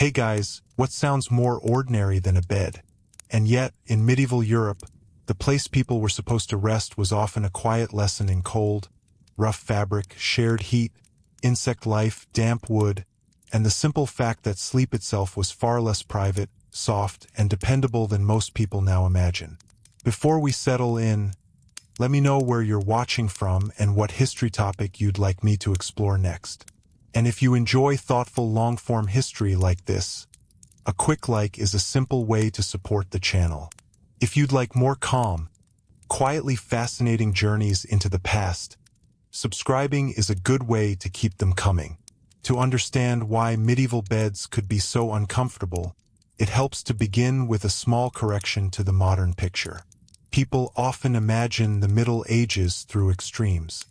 Hey guys, what sounds more ordinary than a bed? And yet, in medieval Europe, the place people were supposed to rest was often a quiet lesson in cold, rough fabric, shared heat, insect life, damp wood, and the simple fact that sleep itself was far less private, soft, and dependable than most people now imagine. Before we settle in, let me know where you're watching from and what history topic you'd like me to explore next. And if you enjoy thoughtful long-form history like this, a quick like is a simple way to support the channel. If you'd like more calm, quietly fascinating journeys into the past, subscribing is a good way to keep them coming. To understand why medieval beds could be so uncomfortable, it helps to begin with a small correction to the modern picture. People often imagine the Middle Ages through extremes.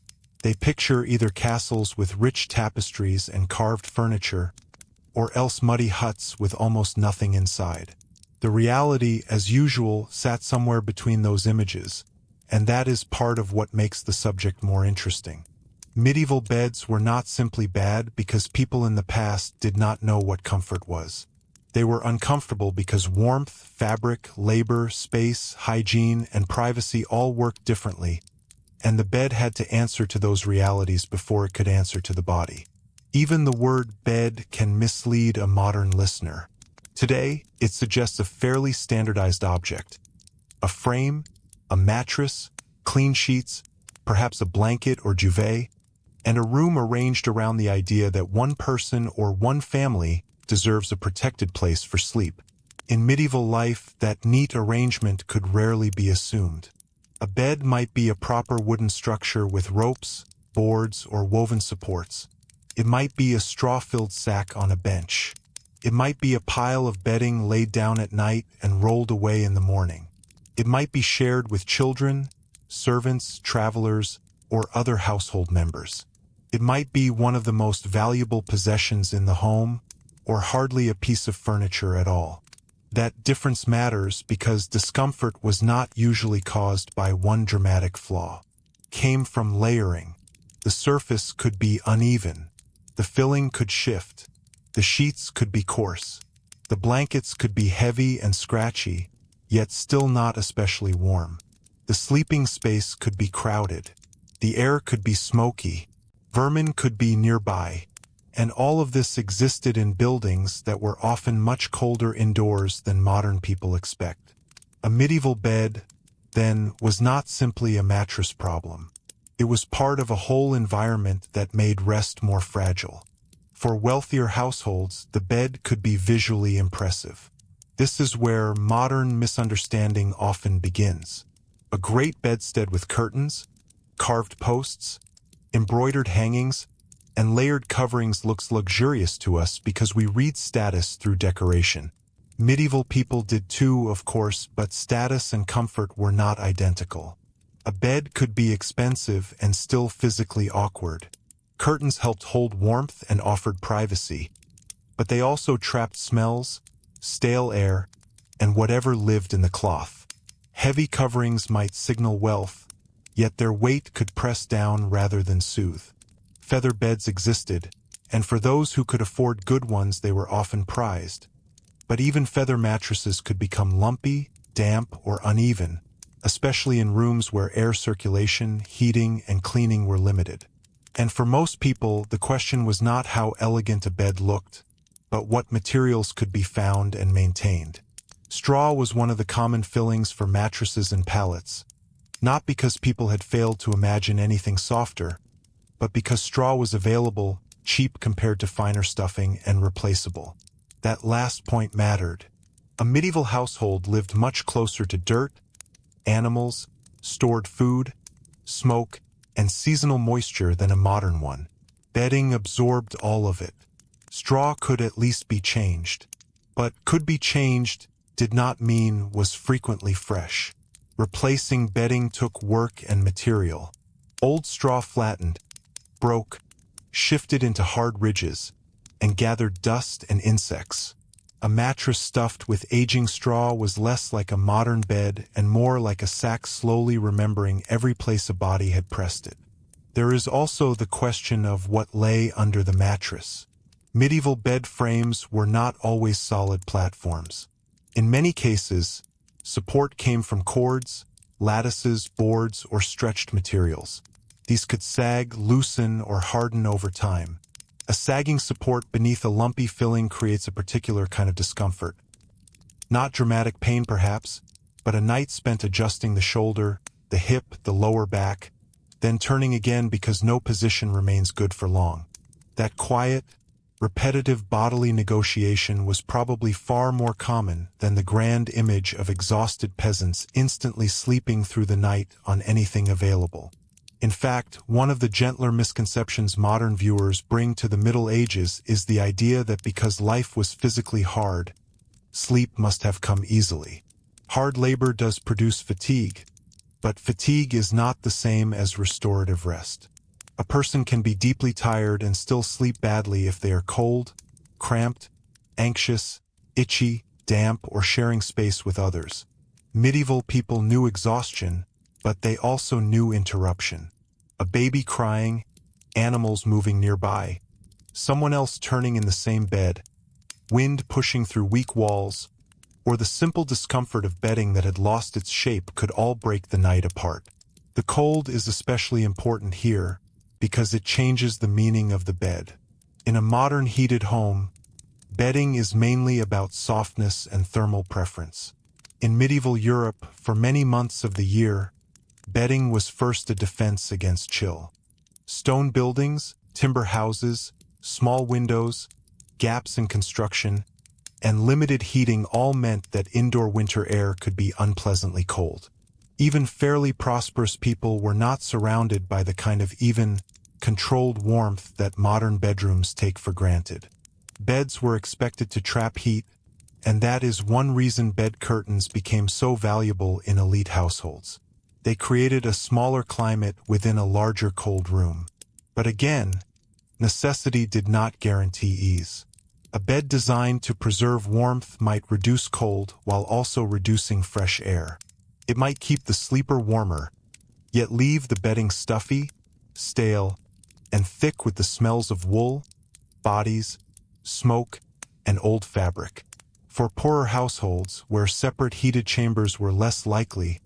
They picture either castles with rich tapestries and carved furniture, or else muddy huts with almost nothing inside. The reality, as usual, sat somewhere between those images, and that is part of what makes the subject more interesting. Medieval beds were not simply bad because people in the past did not know what comfort was. They were uncomfortable because warmth, fabric, labor, space, hygiene, and privacy all worked differently, and the bed had to answer to those realities before it could answer to the body. Even the word bed can mislead a modern listener. Today, it suggests a fairly standardized object. A frame, a mattress, clean sheets, perhaps a blanket or duvet, and a room arranged around the idea that one person or one family deserves a protected place for sleep. In medieval life, that neat arrangement could rarely be assumed. A bed might be a proper wooden structure with ropes, boards, or woven supports. It might be a straw-filled sack on a bench. It might be a pile of bedding laid down at night and rolled away in the morning. It might be shared with children, servants, travelers, or other household members. It might be one of the most valuable possessions in the home, or hardly a piece of furniture at all. That difference matters because discomfort was not usually caused by one dramatic flaw. It came from layering. The surface could be uneven. The filling could shift. The sheets could be coarse. The blankets could be heavy and scratchy, yet still not especially warm. The sleeping space could be crowded. The air could be smoky. Vermin could be nearby. And all of this existed in buildings that were often much colder indoors than modern people expect. A medieval bed, then, was not simply a mattress problem. It was part of a whole environment that made rest more fragile. For wealthier households, the bed could be visually impressive. This is where modern misunderstanding often begins. A great bedstead with curtains, carved posts, embroidered hangings, and layered coverings looks luxurious to us because we read status through decoration. Medieval people did too, of course, but status and comfort were not identical. A bed could be expensive and still physically awkward. Curtains helped hold warmth and offered privacy, but they also trapped smells, stale air, and whatever lived in the cloth. Heavy coverings might signal wealth, yet their weight could press down rather than soothe. Feather beds existed, and for those who could afford good ones they were often prized. But even feather mattresses could become lumpy, damp, or uneven, especially in rooms where air circulation, heating, and cleaning were limited. And for most people, the question was not how elegant a bed looked, but what materials could be found and maintained. Straw was one of the common fillings for mattresses and pallets, not because people had failed to imagine anything softer, but because straw was available, cheap compared to finer stuffing, and replaceable. That last point mattered. A medieval household lived much closer to dirt, animals, stored food, smoke, and seasonal moisture than a modern one. Bedding absorbed all of it. Straw could at least be changed. But could be changed did not mean was frequently fresh. Replacing bedding took work and material. Old straw flattened, broke, shifted into hard ridges, and gathered dust and insects. A mattress stuffed with aging straw was less like a modern bed and more like a sack slowly remembering every place a body had pressed it. There is also the question of what lay under the mattress. Medieval bed frames were not always solid platforms. In many cases, support came from cords, lattices, boards, or stretched materials. These could sag, loosen, or harden over time. A sagging support beneath a lumpy filling creates a particular kind of discomfort. Not dramatic pain, perhaps, but a night spent adjusting the shoulder, the hip, the lower back, then turning again because no position remains good for long. That quiet, repetitive bodily negotiation was probably far more common than the grand image of exhausted peasants instantly sleeping through the night on anything available. In fact, one of the gentler misconceptions modern viewers bring to the Middle Ages is the idea that because life was physically hard, sleep must have come easily. Hard labor does produce fatigue, but fatigue is not the same as restorative rest. A person can be deeply tired and still sleep badly if they are cold, cramped, anxious, itchy, damp, or sharing space with others. Medieval people knew exhaustion, but they also knew interruption. A baby crying, animals moving nearby, someone else turning in the same bed, wind pushing through weak walls, or the simple discomfort of bedding that had lost its shape could all break the night apart. The cold is especially important here, because it changes the meaning of the bed. In a modern heated home, bedding is mainly about softness and thermal preference. In medieval Europe, for many months of the year, bedding was first a defense against chill. Stone buildings, timber houses, small windows, gaps in construction, and limited heating all meant that indoor winter air could be unpleasantly cold. Even fairly prosperous people were not surrounded by the kind of even, controlled warmth that modern bedrooms take for granted. Beds were expected to trap heat, and that is one reason bed curtains became so valuable in elite households. They created a smaller climate within a larger cold room. But again, necessity did not guarantee ease. A bed designed to preserve warmth might reduce cold while also reducing fresh air. It might keep the sleeper warmer, yet leave the bedding stuffy, stale, and thick with the smells of wool, bodies, smoke, and old fabric. For poorer households, where separate heated chambers were less likely,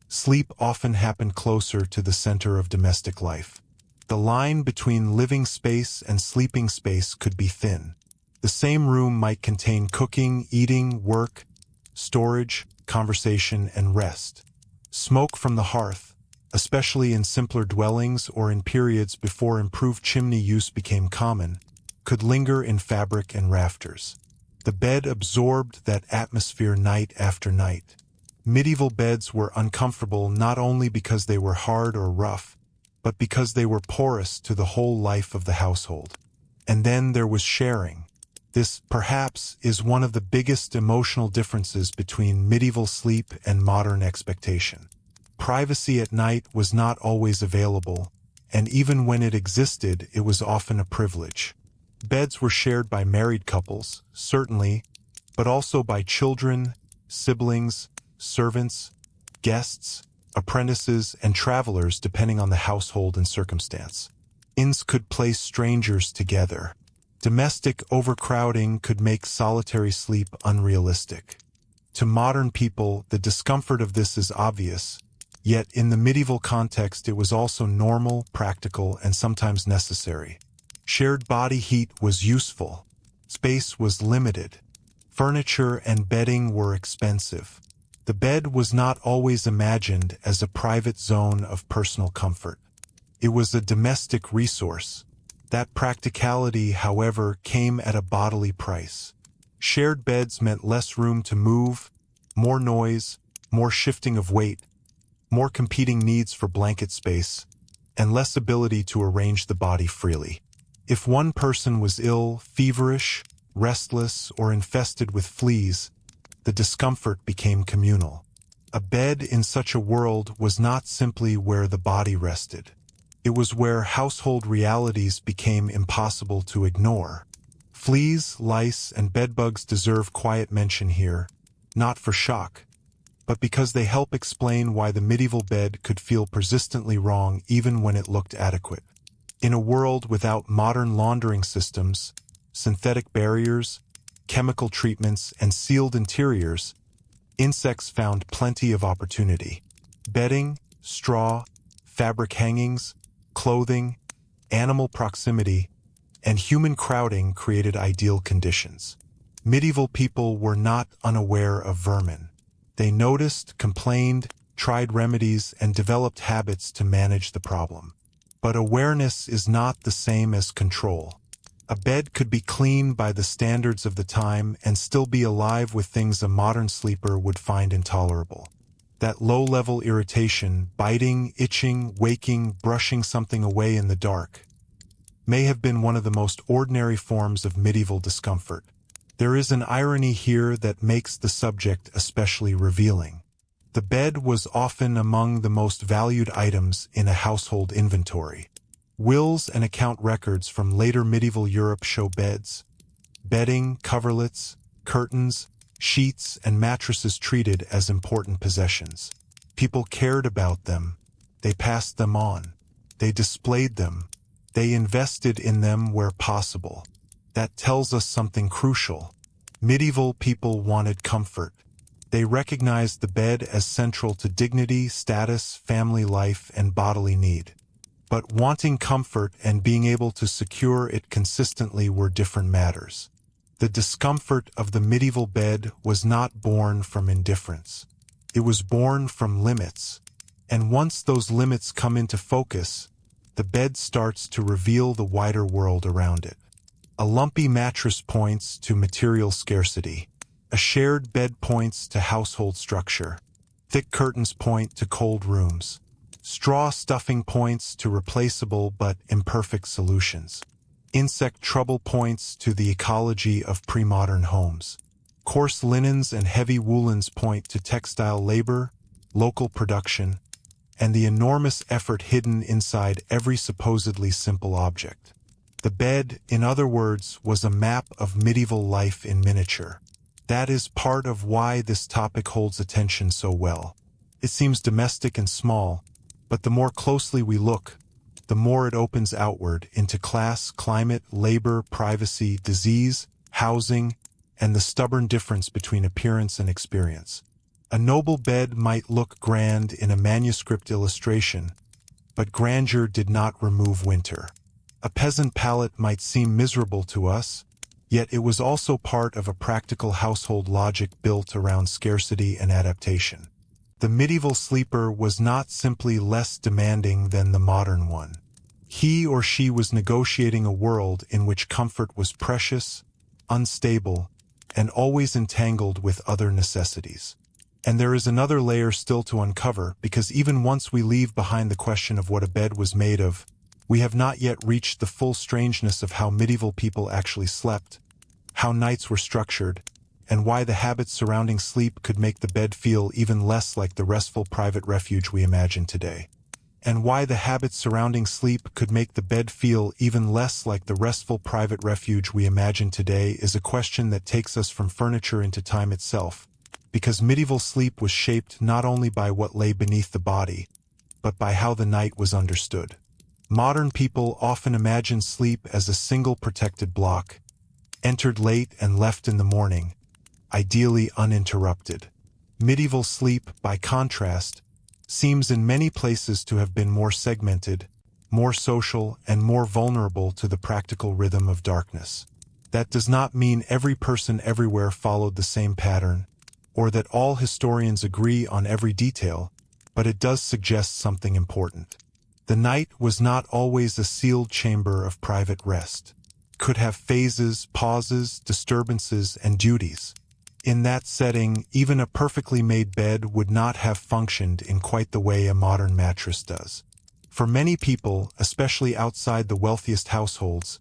sleep often happened closer to the center of domestic life. The line between living space and sleeping space could be thin. The same room might contain cooking, eating, work, storage, conversation, and rest. Smoke from the hearth, especially in simpler dwellings or in periods before improved chimney use became common, could linger in fabric and rafters. The bed absorbed that atmosphere night after night. Medieval beds were uncomfortable not only because they were hard or rough, but because they were porous to the whole life of the household. And then there was sharing. This, perhaps, is one of the biggest emotional differences between medieval sleep and modern expectation. Privacy at night was not always available, and even when it existed, it was often a privilege. Beds were shared by married couples, certainly, but also by children, siblings, servants, guests, apprentices, and travelers depending on the household and circumstance. Inns could place strangers together. Domestic overcrowding could make solitary sleep unrealistic. To modern people, the discomfort of this is obvious, yet in the medieval context it was also normal, practical, and sometimes necessary. Shared body heat was useful. Space was limited. Furniture and bedding were expensive. The bed was not always imagined as a private zone of personal comfort. It was a domestic resource. That practicality, however, came at a bodily price. Shared beds meant less room to move, more noise, more shifting of weight, more competing needs for blanket space, and less ability to arrange the body freely. If one person was ill, feverish, restless, or infested with fleas, the discomfort became communal. A bed in such a world was not simply where the body rested. It was where household realities became impossible to ignore. Fleas, lice, and bedbugs deserve quiet mention here, not for shock, but because they help explain why the medieval bed could feel persistently wrong even when it looked adequate. In a world without modern laundering systems, synthetic barriers, chemical treatments, and sealed interiors, insects found plenty of opportunity. Bedding, straw, fabric hangings, clothing, animal proximity, and human crowding created ideal conditions. Medieval people were not unaware of vermin. They noticed, complained, tried remedies, and developed habits to manage the problem. But awareness is not the same as control. A bed could be clean by the standards of the time and still be alive with things a modern sleeper would find intolerable. That low-level irritation, biting, itching, waking, brushing something away in the dark, may have been one of the most ordinary forms of medieval discomfort. There is an irony here that makes the subject especially revealing. The bed was often among the most valued items in a household inventory. Wills and account records from later medieval Europe show beds, bedding, coverlets, curtains, sheets, and mattresses treated as important possessions. People cared about them. They passed them on. They displayed them. They invested in them where possible. That tells us something crucial. Medieval people wanted comfort. They recognized the bed as central to dignity, status, family life, and bodily need. But wanting comfort and being able to secure it consistently were different matters. The discomfort of the medieval bed was not born from indifference. It was born from limits. And once those limits come into focus, the bed starts to reveal the wider world around it. A lumpy mattress points to material scarcity. A shared bed points to household structure. Thick curtains point to cold rooms. Straw stuffing points to replaceable but imperfect solutions. Insect trouble points to the ecology of pre-modern homes. Coarse linens and heavy woolens point to textile labor, local production, and the enormous effort hidden inside every supposedly simple object. The bed, in other words, was a map of medieval life in miniature. That is part of why this topic holds attention so well. It seems domestic and small, but the more closely we look, the more it opens outward into class, climate, labor, privacy, disease, housing, and the stubborn difference between appearance and experience. A noble bed might look grand in a manuscript illustration, but grandeur did not remove winter. A peasant pallet might seem miserable to us, yet it was also part of a practical household logic built around scarcity and adaptation. The medieval sleeper was not simply less demanding than the modern one. He or she was negotiating a world in which comfort was precious, unstable, and always entangled with other necessities. And there is another layer still to uncover, because even once we leave behind the question of what a bed was made of, we have not yet reached the full strangeness of how medieval people actually slept, how nights were structured, and why the habits surrounding sleep could make the bed feel even less like the restful private refuge we imagine today. And why the habits surrounding sleep could make the bed feel even less like the restful private refuge we imagine today is a question that takes us from furniture into time itself, because medieval sleep was shaped not only by what lay beneath the body, but by how the night was understood. Modern people often imagine sleep as a single protected block, entered late and left in the morning, ideally uninterrupted. Medieval sleep, by contrast, seems in many places to have been more segmented, more social, and more vulnerable to the practical rhythm of darkness. That does not mean every person everywhere followed the same pattern, or that all historians agree on every detail, but it does suggest something important. The night was not always a sealed chamber of private rest. It could have phases, pauses, disturbances, and duties. In that setting, even a perfectly made bed would not have functioned in quite the way a modern mattress does. For many people, especially outside the wealthiest households,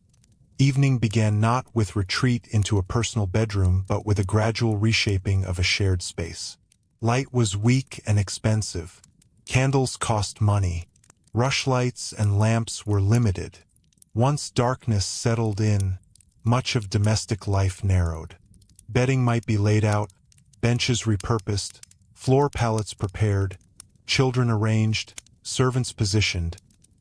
evening began not with retreat into a personal bedroom but with a gradual reshaping of a shared space. Light was weak and expensive. Candles cost money. Rushlights and lamps were limited. Once darkness settled in, much of domestic life narrowed. Bedding might be laid out, benches repurposed, floor pallets prepared, children arranged, servants positioned,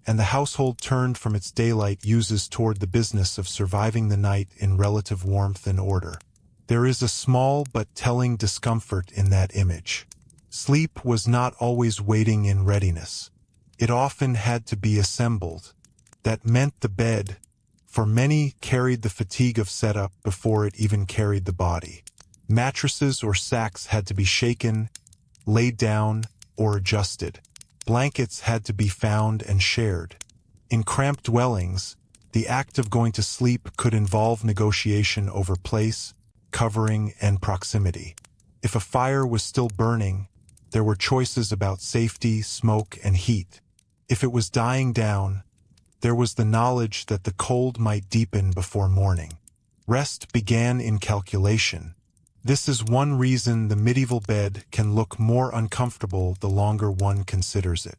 and the household turned from its daylight uses toward the business of surviving the night in relative warmth and order. There is a small but telling discomfort in that image. Sleep was not always waiting in readiness. It often had to be assembled. That meant the bed, for many, carried the fatigue of setup before it even carried the body. Mattresses or sacks had to be shaken, laid down, or adjusted. Blankets had to be found and shared. In cramped dwellings, the act of going to sleep could involve negotiation over place, covering, and proximity. If a fire was still burning, there were choices about safety, smoke, and heat. If it was dying down, there was the knowledge that the cold might deepen before morning. Rest began in calculation. This is one reason the medieval bed can look more uncomfortable the longer one considers it.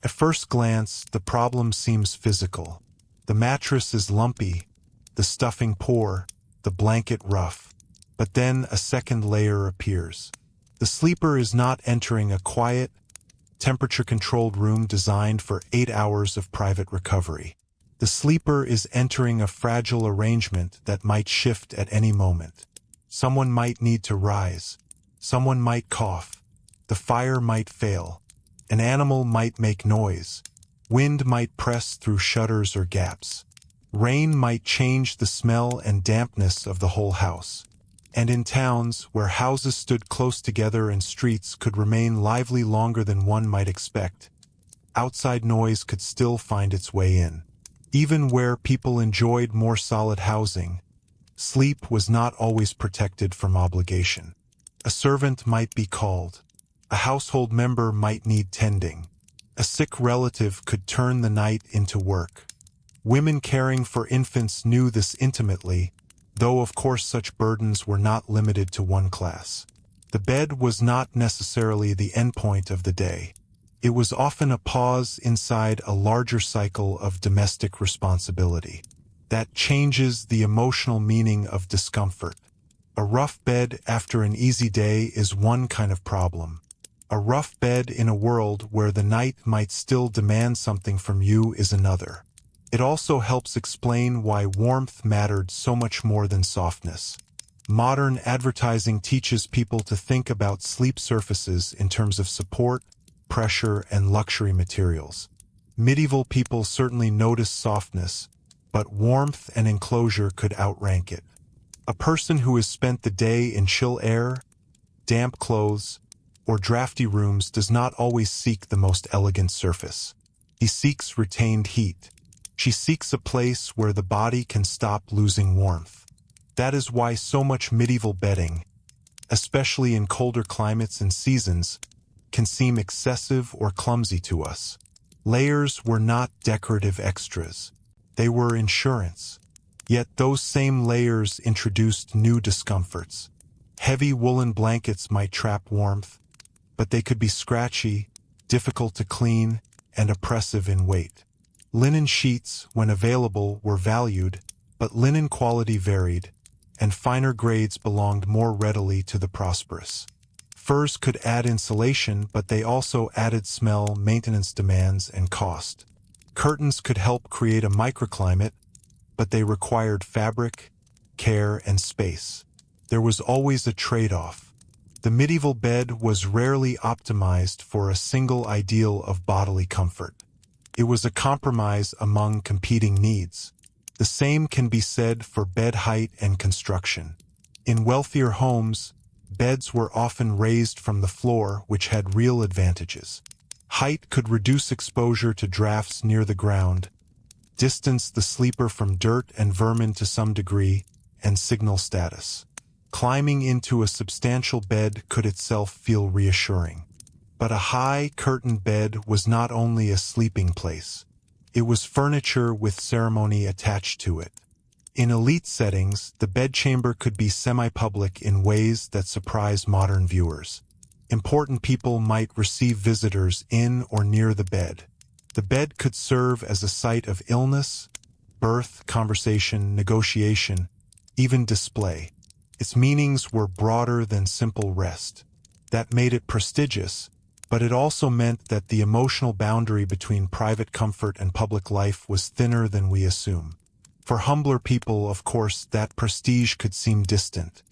At first glance, the problem seems physical. The mattress is lumpy, the stuffing poor, the blanket rough. But then a second layer appears. The sleeper is not entering a quiet, temperature-controlled room designed for 8 hours of private recovery. The sleeper is entering a fragile arrangement that might shift at any moment. Someone might need to rise. Someone might cough. The fire might fail. An animal might make noise. Wind might press through shutters or gaps. Rain might change the smell and dampness of the whole house. And in towns where houses stood close together and streets could remain lively longer than one might expect, outside noise could still find its way in. Even where people enjoyed more solid housing, sleep was not always protected from obligation. A servant might be called. A household member might need tending. A sick relative could turn the night into work. Women caring for infants knew this intimately, though of course such burdens were not limited to one class. The bed was not necessarily the endpoint of the day. It was often a pause inside a larger cycle of domestic responsibility. That changes the emotional meaning of discomfort. A rough bed after an easy day is one kind of problem. A rough bed in a world where the night might still demand something from you is another. It also helps explain why warmth mattered so much more than softness. Modern advertising teaches people to think about sleep surfaces in terms of support, pressure, and luxury materials. Medieval people certainly noticed softness, but warmth and enclosure could outrank it. A person who has spent the day in chill air, damp clothes, or drafty rooms does not always seek the most elegant surface. He seeks retained heat. She seeks a place where the body can stop losing warmth. That is why so much medieval bedding, especially in colder climates and seasons, can seem excessive or clumsy to us. Layers were not decorative extras. They were insurance. Yet those same layers introduced new discomforts. Heavy woolen blankets might trap warmth, but they could be scratchy, difficult to clean, and oppressive in weight. Linen sheets, when available, were valued, but linen quality varied, and finer grades belonged more readily to the prosperous. Furs could add insulation, but they also added smell, maintenance demands, and cost. Curtains could help create a microclimate, but they required fabric, care, and space. There was always a trade-off. The medieval bed was rarely optimized for a single ideal of bodily comfort. It was a compromise among competing needs. The same can be said for bed height and construction. In wealthier homes, beds were often raised from the floor, which had real advantages. Height could reduce exposure to drafts near the ground, distance the sleeper from dirt and vermin to some degree, and signal status. Climbing into a substantial bed could itself feel reassuring. But a high, curtained bed was not only a sleeping place. It was furniture with ceremony attached to it. In elite settings, the bedchamber could be semi-public in ways that surprise modern viewers. Important people might receive visitors in or near the bed. The bed could serve as a site of illness, birth, conversation, negotiation, even display. Its meanings were broader than simple rest. That made it prestigious, But it also meant that the emotional boundary between private comfort and public life was thinner than we assume. For humbler people, of course, that prestige could seem distant.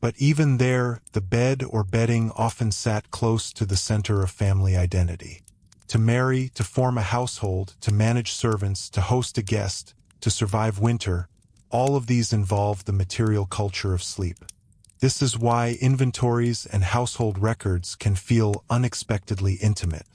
But even there, the bed or bedding often sat close to the center of family identity. To marry, to form a household, to manage servants, to host a guest, to survive winter, all of these involve the material culture of sleep. This is why inventories and household records can feel unexpectedly intimate.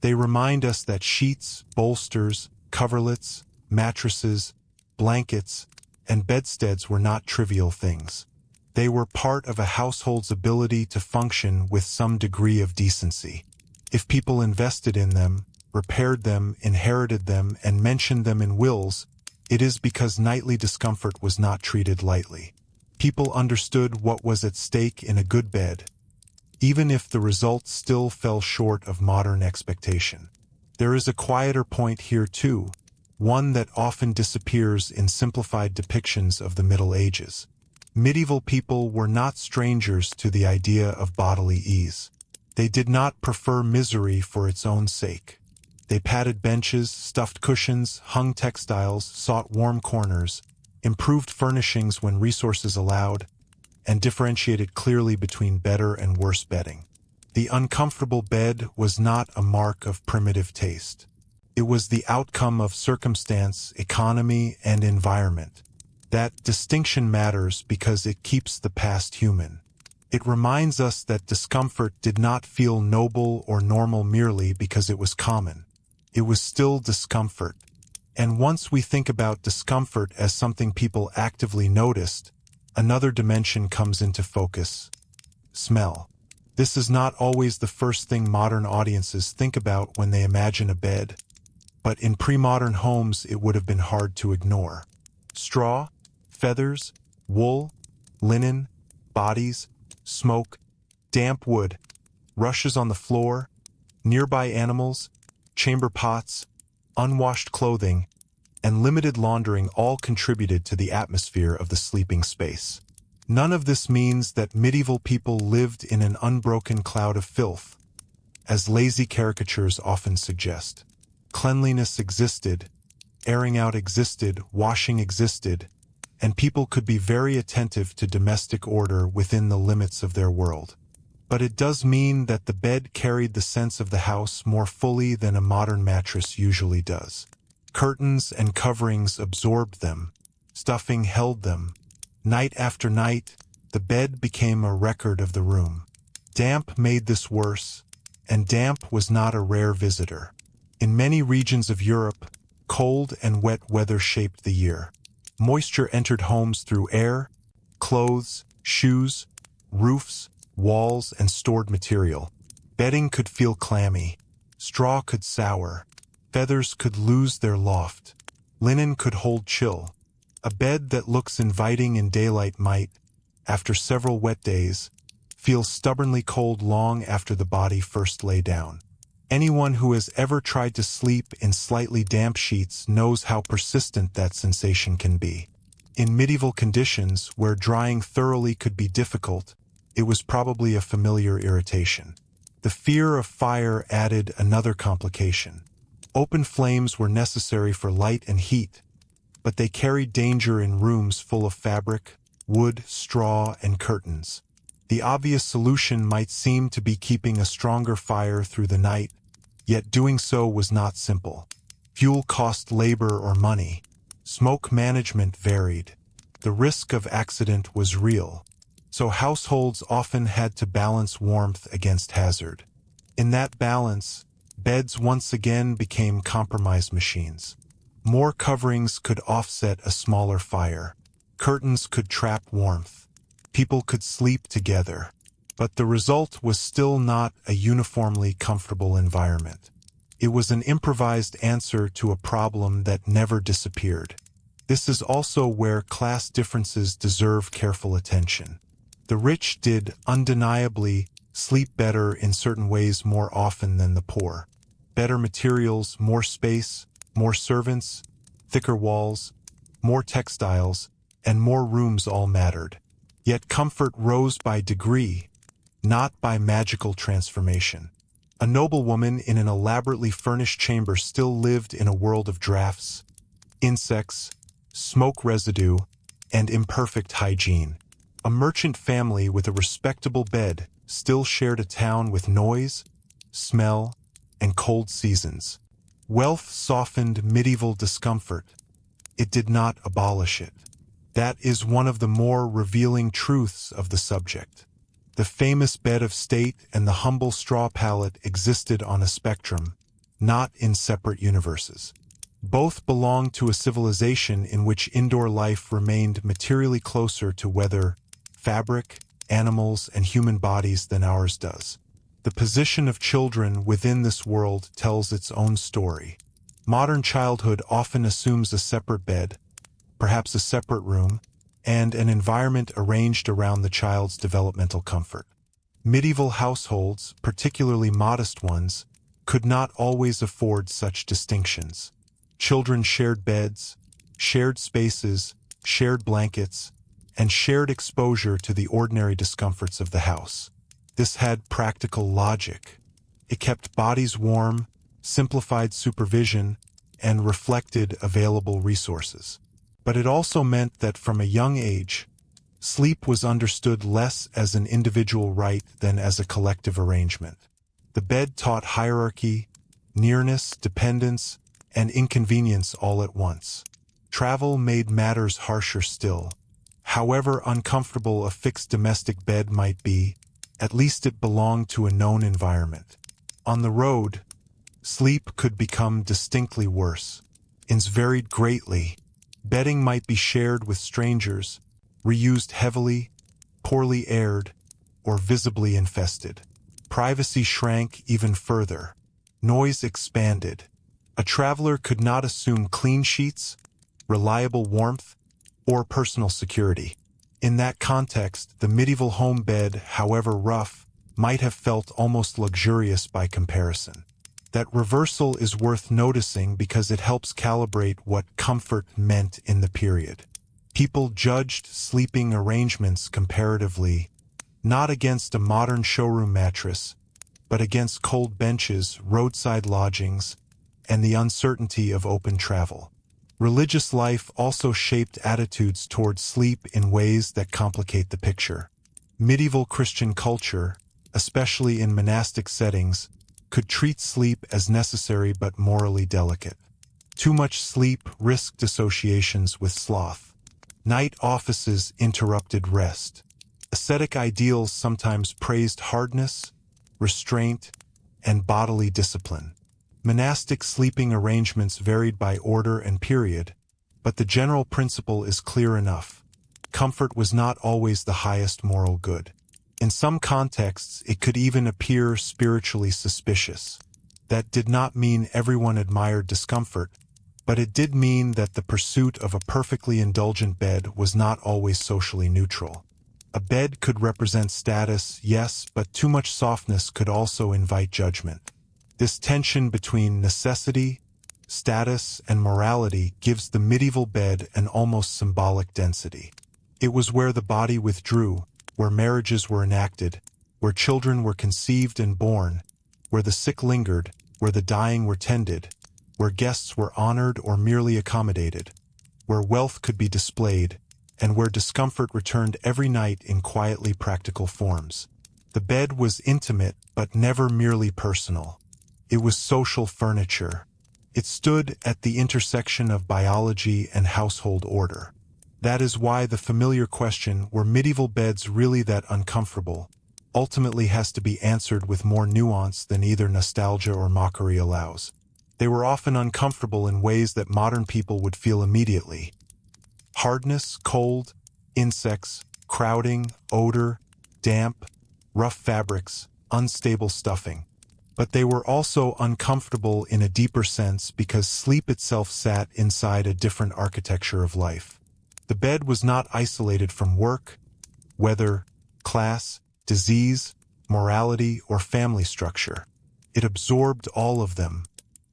They remind us that sheets, bolsters, coverlets, mattresses, blankets, and bedsteads were not trivial things. They were part of a household's ability to function with some degree of decency. If people invested in them, repaired them, inherited them, and mentioned them in wills, it is because nightly discomfort was not treated lightly. People understood what was at stake in a good bed, even if the result still fell short of modern expectation. There is a quieter point here too, one that often disappears in simplified depictions of the Middle Ages. Medieval people were not strangers to the idea of bodily ease. They did not prefer misery for its own sake. They padded benches, stuffed cushions, hung textiles, sought warm corners, improved furnishings when resources allowed, and differentiated clearly between better and worse bedding. The uncomfortable bed was not a mark of primitive taste. It was the outcome of circumstance, economy, and environment. That distinction matters because it keeps the past human. It reminds us that discomfort did not feel noble or normal merely because it was common. It was still discomfort. And once we think about discomfort as something people actively noticed, another dimension comes into focus: smell. This is not always the first thing modern audiences think about when they imagine a bed, but in pre-modern homes it would have been hard to ignore. Straw, feathers, wool, linen, bodies, smoke, damp wood, rushes on the floor, nearby animals, chamber pots, unwashed clothing, and limited laundering all contributed to the atmosphere of the sleeping space. None of this means that medieval people lived in an unbroken cloud of filth, as lazy caricatures often suggest. Cleanliness existed, airing out existed, washing existed, and people could be very attentive to domestic order within the limits of their world. But it does mean that the bed carried the sense of the house more fully than a modern mattress usually does. Curtains and coverings absorbed them, stuffing held them. Night after night, the bed became a record of the room. Damp made this worse, and damp was not a rare visitor. In many regions of Europe, cold and wet weather shaped the year. Moisture entered homes through air, clothes, shoes, roofs, walls, and stored material. Bedding could feel clammy, straw could sour, feathers could lose their loft, linen could hold chill. A bed that looks inviting in daylight might, after several wet days, feel stubbornly cold long after the body first lay down. Anyone who has ever tried to sleep in slightly damp sheets knows how persistent that sensation can be. In medieval conditions, where drying thoroughly could be difficult, it was probably a familiar irritation. The fear of fire added another complication. Open flames were necessary for light and heat, but they carried danger in rooms full of fabric, wood, straw, and curtains. The obvious solution might seem to be keeping a stronger fire through the night, yet doing so was not simple. Fuel cost labor or money. Smoke management varied. The risk of accident was real, so households often had to balance warmth against hazard. In that balance, beds once again became compromise machines. More coverings could offset a smaller fire. Curtains could trap warmth. People could sleep together. But the result was still not a uniformly comfortable environment. It was an improvised answer to a problem that never disappeared. This is also where class differences deserve careful attention. The rich did, undeniably, sleep better in certain ways more often than the poor. Better materials, more space, more servants, thicker walls, more textiles, and more rooms all mattered. Yet comfort rose by degree, not by magical transformation. A noblewoman in an elaborately furnished chamber still lived in a world of drafts, insects, smoke residue, and imperfect hygiene. A merchant family with a respectable bed still shared a town with noise, smell, and cold seasons. Wealth softened medieval discomfort. It did not abolish it. That is one of the more revealing truths of the subject. The famous bed of state and the humble straw pallet existed on a spectrum, not in separate universes. Both belonged to a civilization in which indoor life remained materially closer to weather, fabric, animals, and human bodies than ours does. The position of children within this world tells its own story. Modern childhood often assumes a separate bed, perhaps a separate room, and an environment arranged around the child's developmental comfort. Medieval households, particularly modest ones, could not always afford such distinctions. Children shared beds, shared spaces, shared blankets, and shared exposure to the ordinary discomforts of the house. This had practical logic. It kept bodies warm, simplified supervision, and reflected available resources. But it also meant that from a young age, sleep was understood less as an individual right than as a collective arrangement. The bed taught hierarchy, nearness, dependence, and inconvenience all at once. Travel made matters harsher still. However uncomfortable a fixed domestic bed might be, at least it belonged to a known environment. On the road, sleep could become distinctly worse. Inns varied greatly. Bedding might be shared with strangers, reused heavily, poorly aired, or visibly infested. Privacy shrank even further. Noise expanded. A traveler could not assume clean sheets, reliable warmth, or personal security. In that context, the medieval home bed, however rough, might have felt almost luxurious by comparison. That reversal is worth noticing because it helps calibrate what comfort meant in the period. People judged sleeping arrangements comparatively, not against a modern showroom mattress, but against cold benches, roadside lodgings, and the uncertainty of open travel. Religious life also shaped attitudes toward sleep in ways that complicate the picture. Medieval Christian culture, especially in monastic settings, could treat sleep as necessary but morally delicate. Too much sleep risked associations with sloth. Night offices interrupted rest. Ascetic ideals sometimes praised hardness, restraint, and bodily discipline. Monastic sleeping arrangements varied by order and period, but the general principle is clear enough. Comfort was not always the highest moral good. In some contexts, it could even appear spiritually suspicious. That did not mean everyone admired discomfort, but it did mean that the pursuit of a perfectly indulgent bed was not always socially neutral. A bed could represent status, yes, but too much softness could also invite judgment. This tension between necessity, status, and morality gives the medieval bed an almost symbolic density. It was where the body withdrew, where marriages were enacted, where children were conceived and born, where the sick lingered, where the dying were tended, where guests were honored or merely accommodated, where wealth could be displayed, and where discomfort returned every night in quietly practical forms. The bed was intimate but never merely personal. It was social furniture. It stood at the intersection of biology and household order. That is why the familiar question, were medieval beds really that uncomfortable, ultimately has to be answered with more nuance than either nostalgia or mockery allows. They were often uncomfortable in ways that modern people would feel immediately. Hardness, cold, insects, crowding, odor, damp, rough fabrics, unstable stuffing. But they were also uncomfortable in a deeper sense because sleep itself sat inside a different architecture of life. The bed was not isolated from work, weather, class, disease, morality, or family structure. It absorbed all of them.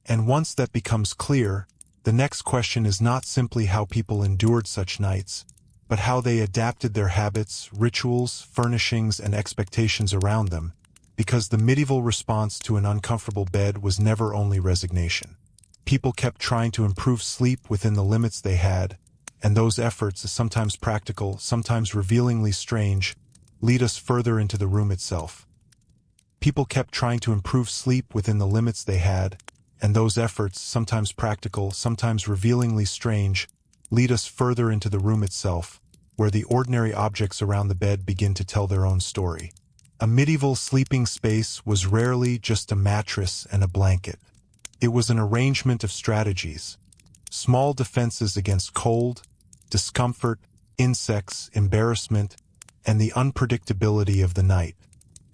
And once that becomes clear, the next question is not simply how people endured such nights, but how they adapted their habits, rituals, furnishings, and expectations around them, because the medieval response to an uncomfortable bed was never only resignation. People kept trying to improve sleep within the limits they had, and those efforts, sometimes practical, sometimes revealingly strange, lead us further into the room itself. People kept trying to improve sleep within the limits they had, and those efforts, sometimes practical, sometimes revealingly strange, lead us further into the room itself, where the ordinary objects around the bed begin to tell their own story. A medieval sleeping space was rarely just a mattress and a blanket. It was an arrangement of strategies, small defenses against cold, discomfort, insects, embarrassment, and the unpredictability of the night.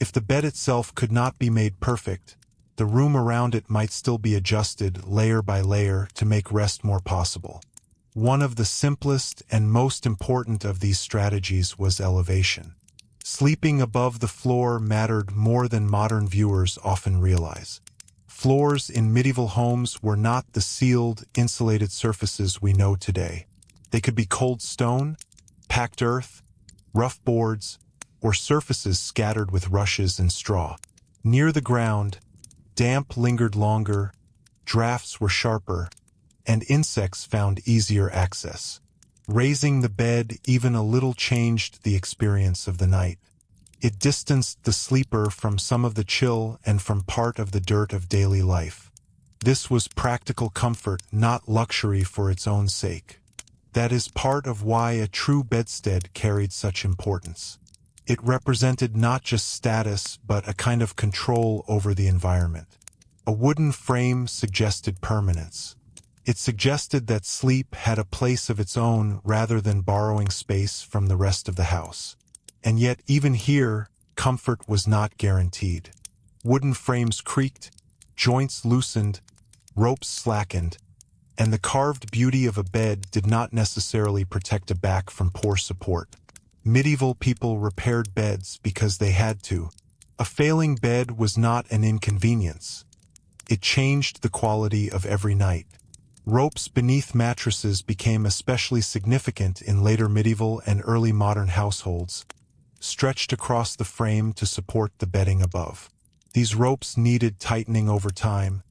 If the bed itself could not be made perfect, the room around it might still be adjusted layer by layer to make rest more possible. One of the simplest and most important of these strategies was elevation. Sleeping above the floor mattered more than modern viewers often realize. Floors in medieval homes were not the sealed, insulated surfaces we know today. They could be cold stone, packed earth, rough boards, or surfaces scattered with rushes and straw. Near the ground, damp lingered longer, drafts were sharper, and insects found easier access. Raising the bed even a little changed the experience of the night. It distanced the sleeper from some of the chill and from part of the dirt of daily life. This was practical comfort, not luxury for its own sake. That is part of why a true bedstead carried such importance. It represented not just status, but a kind of control over the environment. A wooden frame suggested permanence. It suggested that sleep had a place of its own rather than borrowing space from the rest of the house. And yet, even here, comfort was not guaranteed. Wooden frames creaked, joints loosened, ropes slackened, and the carved beauty of a bed did not necessarily protect a back from poor support. Medieval people repaired beds because they had to. A failing bed was not an inconvenience. It changed the quality of every night. Ropes beneath mattresses became especially significant in later medieval and early modern households, stretched across the frame to support the bedding above. These ropes needed tightening over time,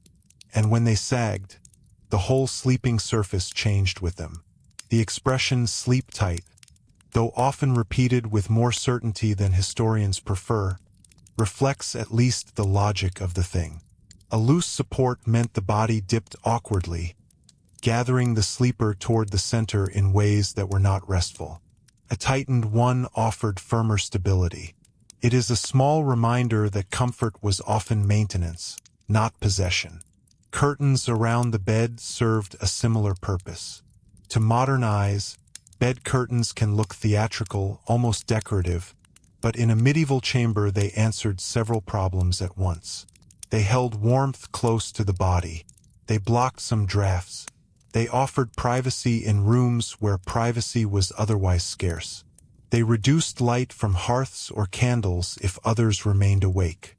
and when they sagged, the whole sleeping surface changed with them. The expression "sleep tight," though often repeated with more certainty than historians prefer, reflects at least the logic of the thing. A loose support meant the body dipped awkwardly, gathering the sleeper toward the center in ways that were not restful. A tightened one offered firmer stability. It is a small reminder that comfort was often maintenance, not possession. Curtains around the bed served a similar purpose. To modern eyes, bed curtains can look theatrical, almost decorative, but in a medieval chamber they answered several problems at once. They held warmth close to the body. They blocked some drafts. They offered privacy in rooms where privacy was otherwise scarce. They reduced light from hearths or candles if others remained awake.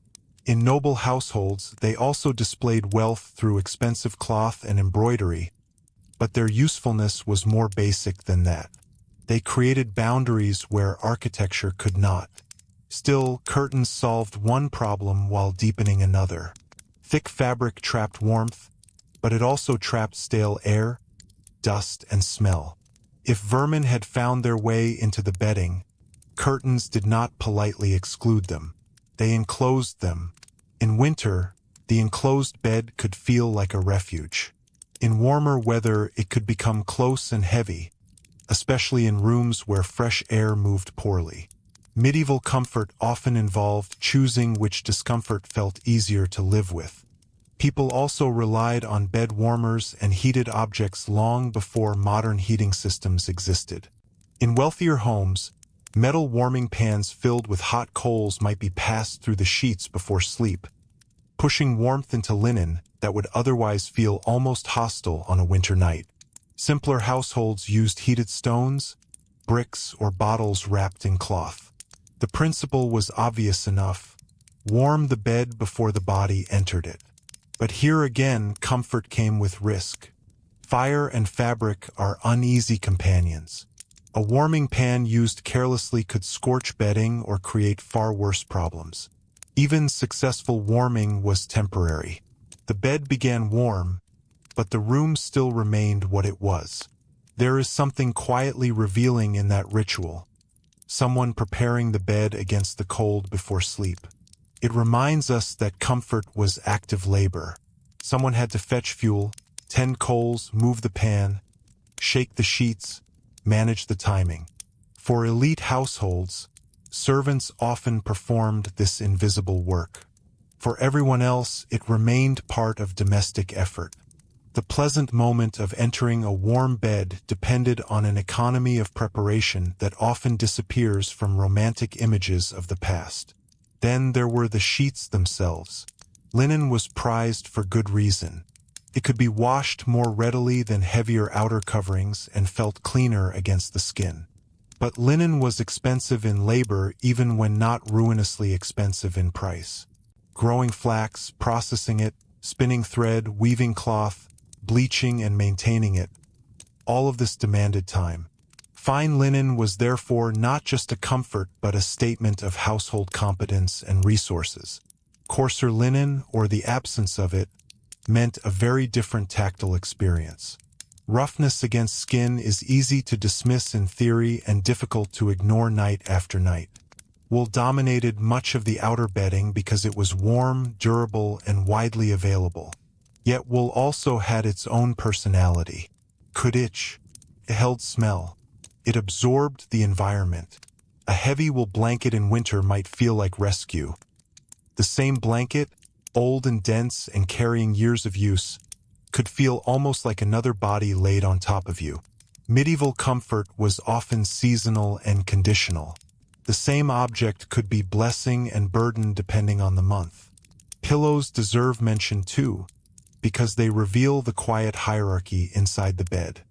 In noble households, they also displayed wealth through expensive cloth and embroidery, but their usefulness was more basic than that. They created boundaries where architecture could not. Still, curtains solved one problem while deepening another. Thick fabric trapped warmth, but it also trapped stale air, dust, and smell. If vermin had found their way into the bedding, curtains did not politely exclude them. They enclosed them. In winter, the enclosed bed could feel like a refuge. In warmer weather, it could become close and heavy, especially in rooms where fresh air moved poorly. Medieval comfort often involved choosing which discomfort felt easier to live with. People also relied on bed warmers and heated objects long before modern heating systems existed. In wealthier homes, metal warming pans filled with hot coals might be passed through the sheets before sleep, pushing warmth into linen that would otherwise feel almost hostile on a winter night. Simpler households used heated stones, bricks, or bottles wrapped in cloth. The principle was obvious enough: warm the bed before the body entered it. But here again, comfort came with risk. Fire and fabric are uneasy companions. A warming pan used carelessly could scorch bedding or create far worse problems. Even successful warming was temporary. The bed began warm, but the room still remained what it was. There is something quietly revealing in that ritual. Someone preparing the bed against the cold before sleep. It reminds us that comfort was active labor. Someone had to fetch fuel, tend coals, move the pan, shake the sheets, manage the timing. For elite households, servants often performed this invisible work. For everyone else, it remained part of domestic effort. The pleasant moment of entering a warm bed depended on an economy of preparation that often disappears from romantic images of the past. Then there were the sheets themselves. Linen was prized for good reason. It could be washed more readily than heavier outer coverings and felt cleaner against the skin. But linen was expensive in labor even when not ruinously expensive in price. Growing flax, processing it, spinning thread, weaving cloth, bleaching and maintaining it, all of this demanded time. Fine linen was therefore not just a comfort but a statement of household competence and resources. Coarser linen, or the absence of it, meant a very different tactile experience. Roughness against skin is easy to dismiss in theory and difficult to ignore night after night. Wool dominated much of the outer bedding because it was warm, durable, and widely available. Yet wool also had its own personality. Could itch. It held smell. It absorbed the environment. A heavy wool blanket in winter might feel like rescue. The same blanket, old and dense and carrying years of use, could feel almost like another body laid on top of you. Medieval comfort was often seasonal and conditional. The same object could be blessing and burden depending on the month. Pillows deserve mention too, because they reveal the quiet hierarchy inside the bed.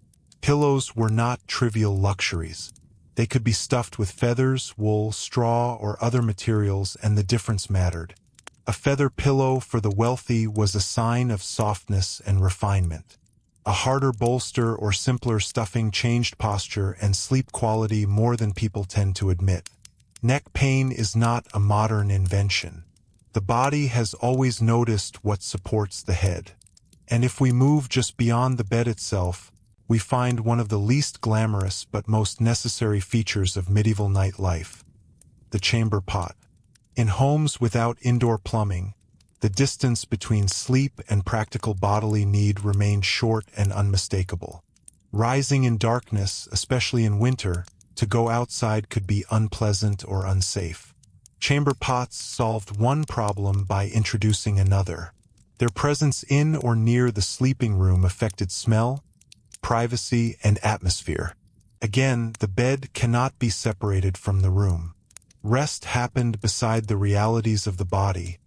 Pillows were not trivial luxuries. They could be stuffed with feathers, wool, straw, or other materials, and the difference mattered. A feather pillow for the wealthy was a sign of softness and refinement. A harder bolster or simpler stuffing changed posture and sleep quality more than people tend to admit. Neck pain is not a modern invention. The body has always noticed what supports the head. And if we move just beyond the bed itself, we find one of the least glamorous but most necessary features of medieval night life: the chamber pot. In homes without indoor plumbing, the distance between sleep and practical bodily need remained short and unmistakable. Rising in darkness, especially in winter, to go outside could be unpleasant or unsafe. Chamber pots solved one problem by introducing another. Their presence in or near the sleeping room affected smell, privacy, and atmosphere. Again, the bed cannot be separated from the room. Rest happened beside the realities of the body,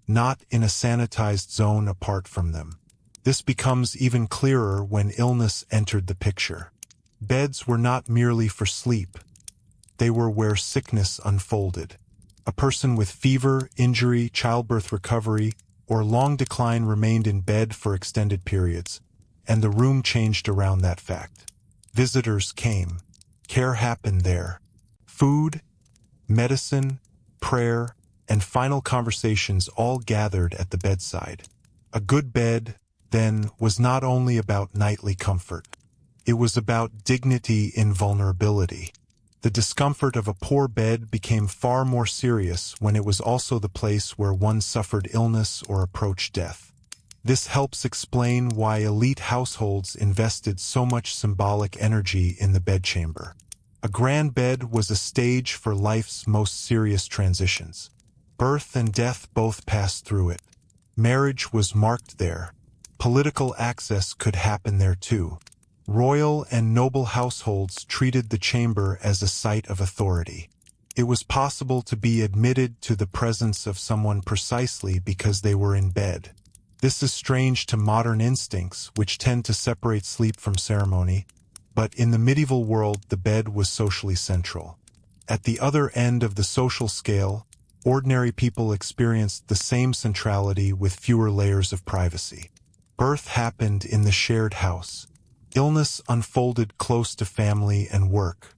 not in a sanitized zone apart from them. This becomes even clearer when illness entered the picture. Beds were not merely for sleep. They were where sickness unfolded. A person with fever, injury, childbirth recovery, or long decline remained in bed for extended periods, and the room changed around that fact. Visitors came. Care happened there. Food, medicine, prayer, and final conversations all gathered at the bedside. A good bed, then, was not only about nightly comfort. It was about dignity in vulnerability. The discomfort of a poor bed became far more serious when it was also the place where one suffered illness or approached death. This helps explain why elite households invested so much symbolic energy in the bedchamber. A grand bed was a stage for life's most serious transitions. Birth and death both passed through it. Marriage was marked there. Political access could happen there too. Royal and noble households treated the chamber as a site of authority. It was possible to be admitted to the presence of someone precisely because they were in bed. This is strange to modern instincts, which tend to separate sleep from ceremony, but in the medieval world the bed was socially central. At the other end of the social scale, ordinary people experienced the same centrality with fewer layers of privacy. Birth happened in the shared house. Illness unfolded close to family and work.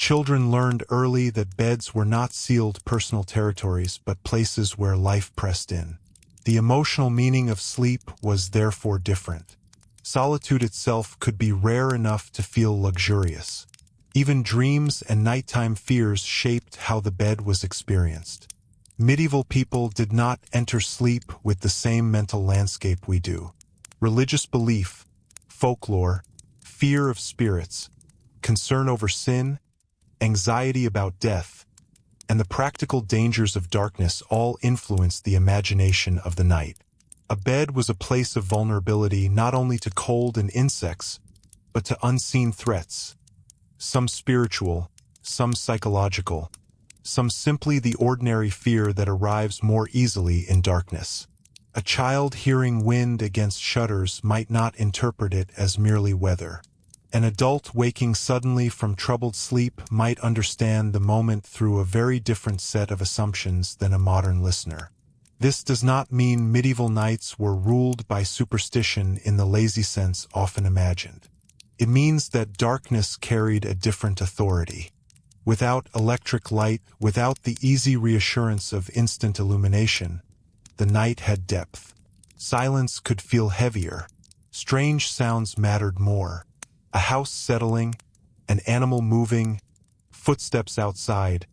Children learned early that beds were not sealed personal territories but places where life pressed in. The emotional meaning of sleep was therefore different. Solitude itself could be rare enough to feel luxurious. Even dreams and nighttime fears shaped how the bed was experienced. Medieval people did not enter sleep with the same mental landscape we do. Religious belief, folklore, fear of spirits, concern over sin, anxiety about death, and the practical dangers of darkness all influenced the imagination of the night. A bed was a place of vulnerability not only to cold and insects, but to unseen threats, some spiritual, some psychological, some simply the ordinary fear that arrives more easily in darkness. A child hearing wind against shutters might not interpret it as merely weather. An adult waking suddenly from troubled sleep might understand the moment through a very different set of assumptions than a modern listener. This does not mean medieval nights were ruled by superstition in the lazy sense often imagined. It means that darkness carried a different authority. Without electric light, without the easy reassurance of instant illumination, the night had depth. Silence could feel heavier. Strange sounds mattered more. A house settling, an animal moving, footsteps outside,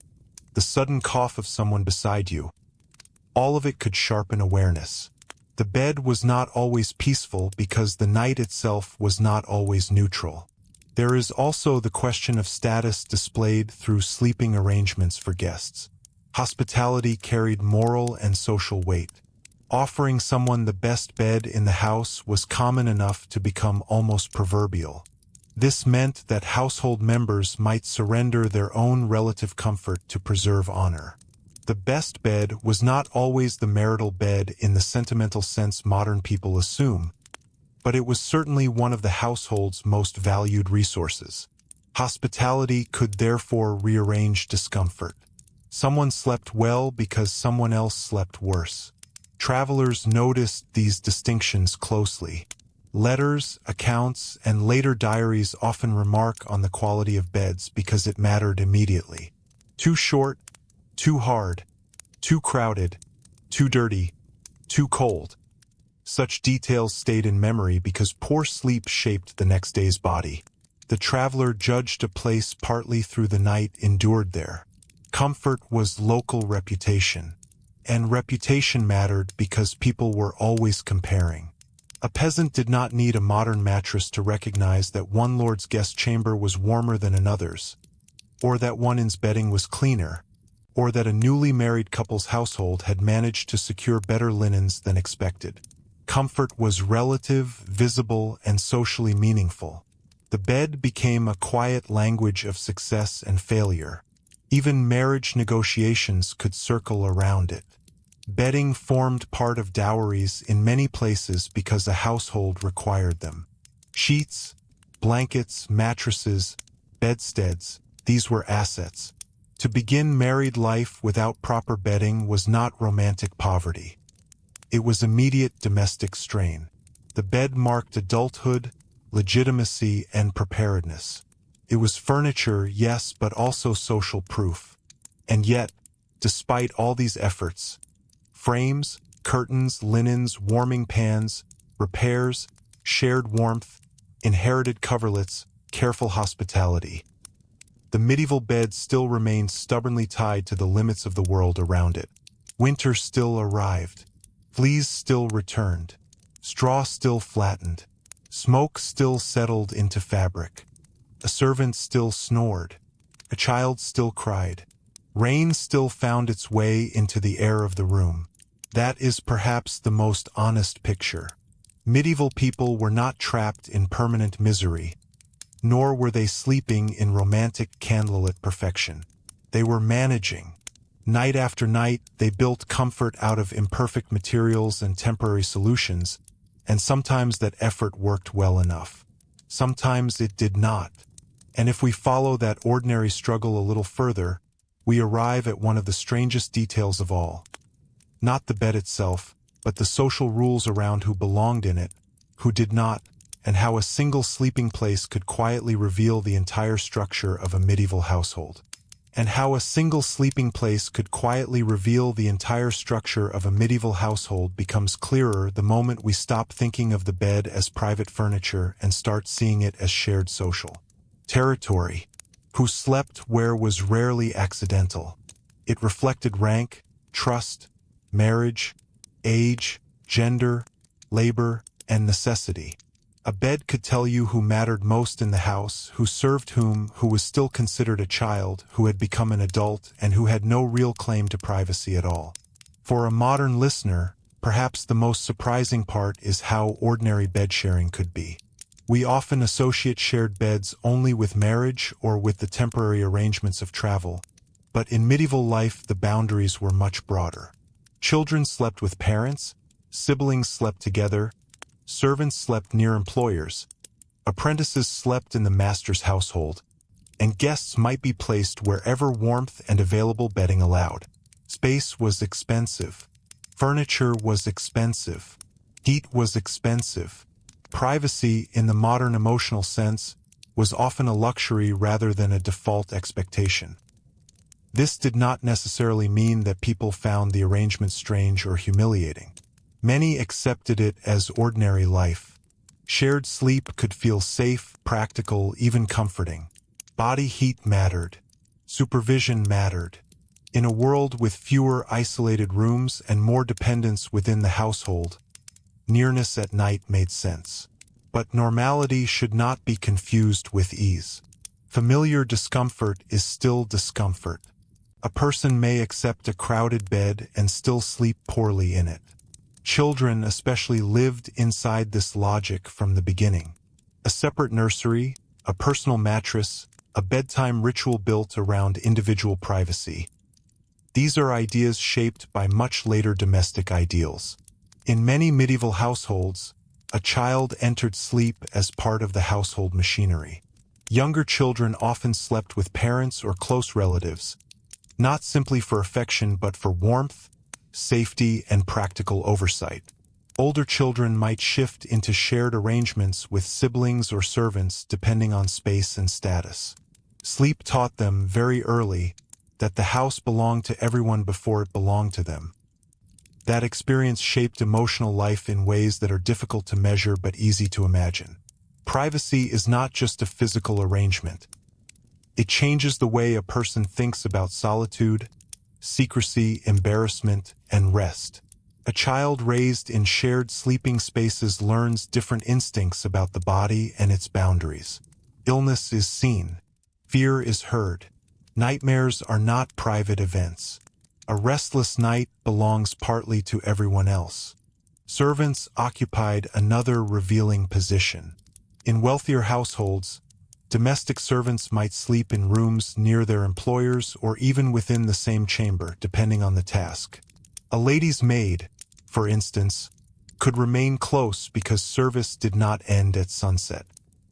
the sudden cough of someone beside you. All of it could sharpen awareness. The bed was not always peaceful because the night itself was not always neutral. There is also the question of status displayed through sleeping arrangements for guests. Hospitality carried moral and social weight. Offering someone the best bed in the house was common enough to become almost proverbial. This meant that household members might surrender their own relative comfort to preserve honor. The best bed was not always the marital bed in the sentimental sense modern people assume, but it was certainly one of the household's most valued resources. Hospitality could therefore rearrange discomfort. Someone slept well because someone else slept worse. Travelers noticed these distinctions closely. Letters, accounts, and later diaries often remark on the quality of beds because it mattered immediately. Too short, too hard, too crowded, too dirty, too cold. Such details stayed in memory because poor sleep shaped the next day's body. The traveler judged a place partly through the night endured there. Comfort was local reputation, and reputation mattered because people were always comparing. A peasant did not need a modern mattress to recognize that one lord's guest chamber was warmer than another's, or that one inn's bedding was cleaner, or that a newly married couple's household had managed to secure better linens than expected. Comfort was relative, visible, and socially meaningful. The bed became a quiet language of success and failure. Even marriage negotiations could circle around it. Bedding formed part of dowries in many places because a household required them. Sheets, blankets, mattresses, bedsteads, these were assets. To begin married life without proper bedding was not romantic poverty. It was immediate domestic strain. The bed marked adulthood, legitimacy, and preparedness. It was furniture, yes, but also social proof. And yet, despite all these efforts, frames, curtains, linens, warming pans, repairs, shared warmth, inherited coverlets, careful hospitality. The medieval bed still remained stubbornly tied to the limits of the world around it. Winter still arrived. Fleas still returned. Straw still flattened. Smoke still settled into fabric. A servant still snored. A child still cried. Rain still found its way into the air of the room. That is perhaps the most honest picture. Medieval people were not trapped in permanent misery, nor were they sleeping in romantic candlelit perfection. They were managing. Night after night, they built comfort out of imperfect materials and temporary solutions, and sometimes that effort worked well enough. Sometimes it did not. And if we follow that ordinary struggle a little further, we arrive at one of the strangest details of all. Not the bed itself, but the social rules around who belonged in it, who did not, and how a single sleeping place could quietly reveal the entire structure of a medieval household. And how a single sleeping place could quietly reveal the entire structure of a medieval household becomes clearer the moment we stop thinking of the bed as private furniture and start seeing it as shared social territory. Who slept where was rarely accidental. It reflected rank, trust, marriage, age, gender, labor, and necessity. A bed could tell you who mattered most in the house, who served whom, who was still considered a child, who had become an adult, and who had no real claim to privacy at all. For a modern listener, perhaps the most surprising part is how ordinary bed sharing could be. We often associate shared beds only with marriage or with the temporary arrangements of travel, but in medieval life the boundaries were much broader. Children slept with parents, siblings slept together, servants slept near employers, apprentices slept in the master's household, and guests might be placed wherever warmth and available bedding allowed. Space was expensive. Furniture was expensive. Heat was expensive. Privacy, in the modern emotional sense, was often a luxury rather than a default expectation. This did not necessarily mean that people found the arrangement strange or humiliating. Many accepted it as ordinary life. Shared sleep could feel safe, practical, even comforting. Body heat mattered. Supervision mattered. In a world with fewer isolated rooms and more dependence within the household, nearness at night made sense. But normality should not be confused with ease. Familiar discomfort is still discomfort. A person may accept a crowded bed and still sleep poorly in it. Children especially lived inside this logic from the beginning. A separate nursery, a personal mattress, a bedtime ritual built around individual privacy. These are ideas shaped by much later domestic ideals. In many medieval households, a child entered sleep as part of the household machinery. Younger children often slept with parents or close relatives, not simply for affection but for warmth, safety, and practical oversight. Older children might shift into shared arrangements with siblings or servants depending on space and status. Sleep taught them very early that the house belonged to everyone before it belonged to them. That experience shaped emotional life in ways that are difficult to measure but easy to imagine. Privacy is not just a physical arrangement. It changes the way a person thinks about solitude, secrecy, embarrassment, and rest. A child raised in shared sleeping spaces learns different instincts about the body and its boundaries. Illness is seen. Fear is heard. Nightmares are not private events. A restless night belongs partly to everyone else. Servants occupied another revealing position. In wealthier households, domestic servants might sleep in rooms near their employers or even within the same chamber, depending on the task. A lady's maid, for instance, could remain close because service did not end at sunset.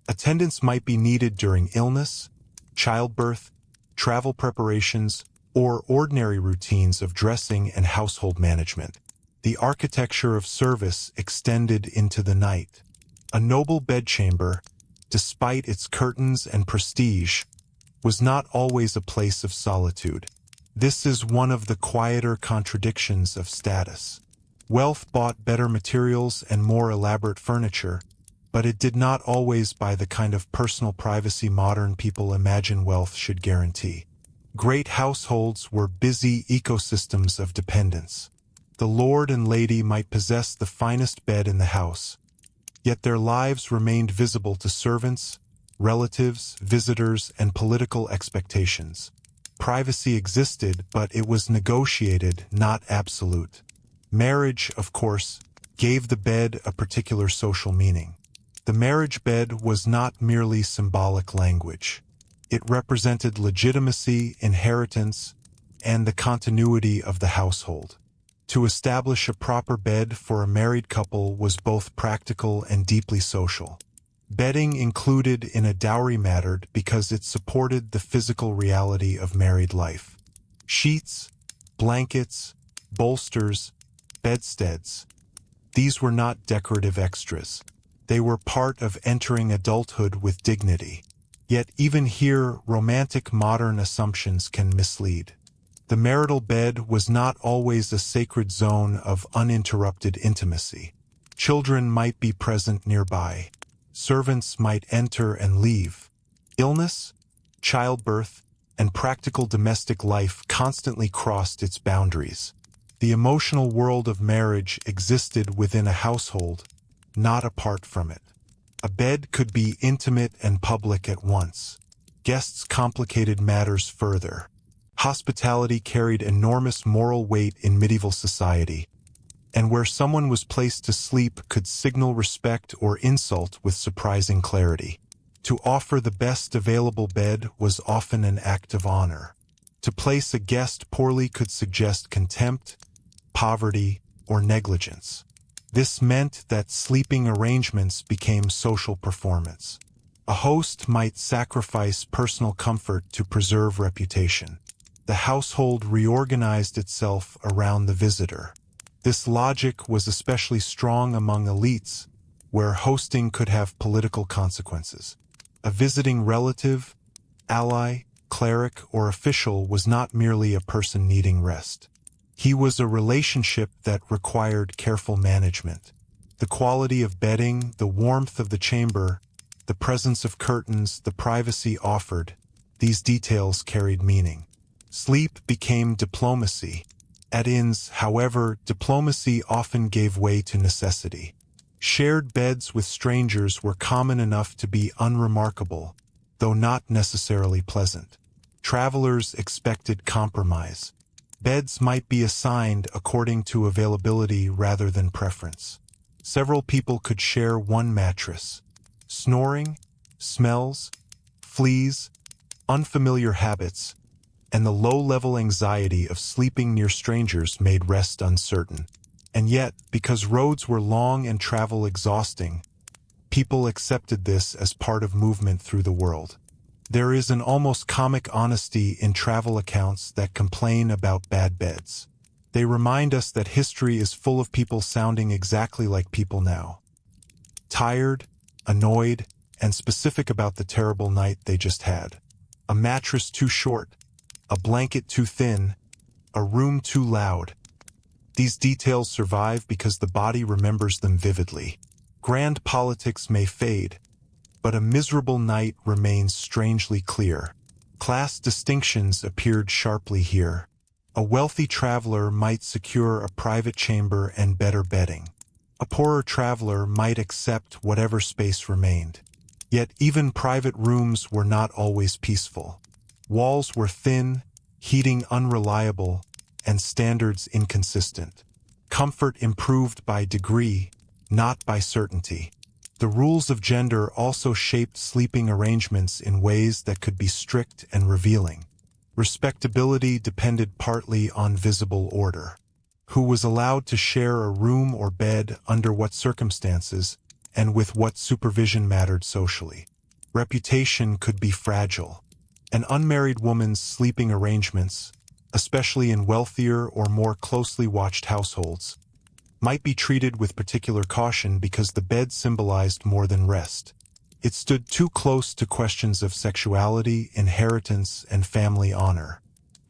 Attendance might be needed during illness, childbirth, travel preparations, or ordinary routines of dressing and household management. The architecture of service extended into the night. A noble bedchamber, despite its curtains and prestige, was not always a place of solitude. This is one of the quieter contradictions of status. Wealth bought better materials and more elaborate furniture, but it did not always buy the kind of personal privacy modern people imagine wealth should guarantee. Great households were busy ecosystems of dependence. The lord and lady might possess the finest bed in the house, yet their lives remained visible to servants, relatives, visitors, and political expectations. Privacy existed, but it was negotiated, not absolute. Marriage, of course, gave the bed a particular social meaning. The marriage bed was not merely symbolic language. It represented legitimacy, inheritance, and the continuity of the household. To establish a proper bed for a married couple was both practical and deeply social. Bedding included in a dowry mattered because it supported the physical reality of married life. Sheets, blankets, bolsters, bedsteads. These were not decorative extras. They were part of entering adulthood with dignity. Yet even here, romantic modern assumptions can mislead. The marital bed was not always a sacred zone of uninterrupted intimacy. Children might be present nearby. Servants might enter and leave. Illness, childbirth, and practical domestic life constantly crossed its boundaries. The emotional world of marriage existed within a household, not apart from it. A bed could be intimate and public at once. Guests complicated matters further. Hospitality carried enormous moral weight in medieval society, and where someone was placed to sleep could signal respect or insult with surprising clarity. To offer the best available bed was often an act of honor. To place a guest poorly could suggest contempt, poverty, or negligence. This meant that sleeping arrangements became social performance. A host might sacrifice personal comfort to preserve reputation. The household reorganized itself around the visitor. This logic was especially strong among elites, where hosting could have political consequences. A visiting relative, ally, cleric, or official was not merely a person needing rest. He was a relationship that required careful management. The quality of bedding, the warmth of the chamber, the presence of curtains, the privacy offered, these details carried meaning. Sleep became diplomacy. At inns, however, diplomacy often gave way to necessity. Shared beds with strangers were common enough to be unremarkable, though not necessarily pleasant. Travelers expected compromise. Beds might be assigned according to availability rather than preference. Several people could share one mattress. Snoring, smells, fleas, unfamiliar habits, and the low-level anxiety of sleeping near strangers made rest uncertain. And yet, because roads were long and travel exhausting, people accepted this as part of movement through the world. There is an almost comic honesty in travel accounts that complain about bad beds. They remind us that history is full of people sounding exactly like people now. Tired, annoyed, and specific about the terrible night they just had. A mattress too short, a blanket too thin, a room too loud. These details survive because the body remembers them vividly. Grand politics may fade, but a miserable night remains strangely clear. Class distinctions appeared sharply here. A wealthy traveler might secure a private chamber and better bedding. A poorer traveler might accept whatever space remained. Yet even private rooms were not always peaceful. Walls were thin, heating unreliable, and standards inconsistent. Comfort improved by degree, not by certainty. The rules of gender also shaped sleeping arrangements in ways that could be strict and revealing. Respectability depended partly on visible order. Who was allowed to share a room or bed, under what circumstances, and with what supervision mattered socially. Reputation could be fragile. An unmarried woman's sleeping arrangements, especially in wealthier or more closely watched households, might be treated with particular caution because the bed symbolized more than rest. It stood too close to questions of sexuality, inheritance, and family honor.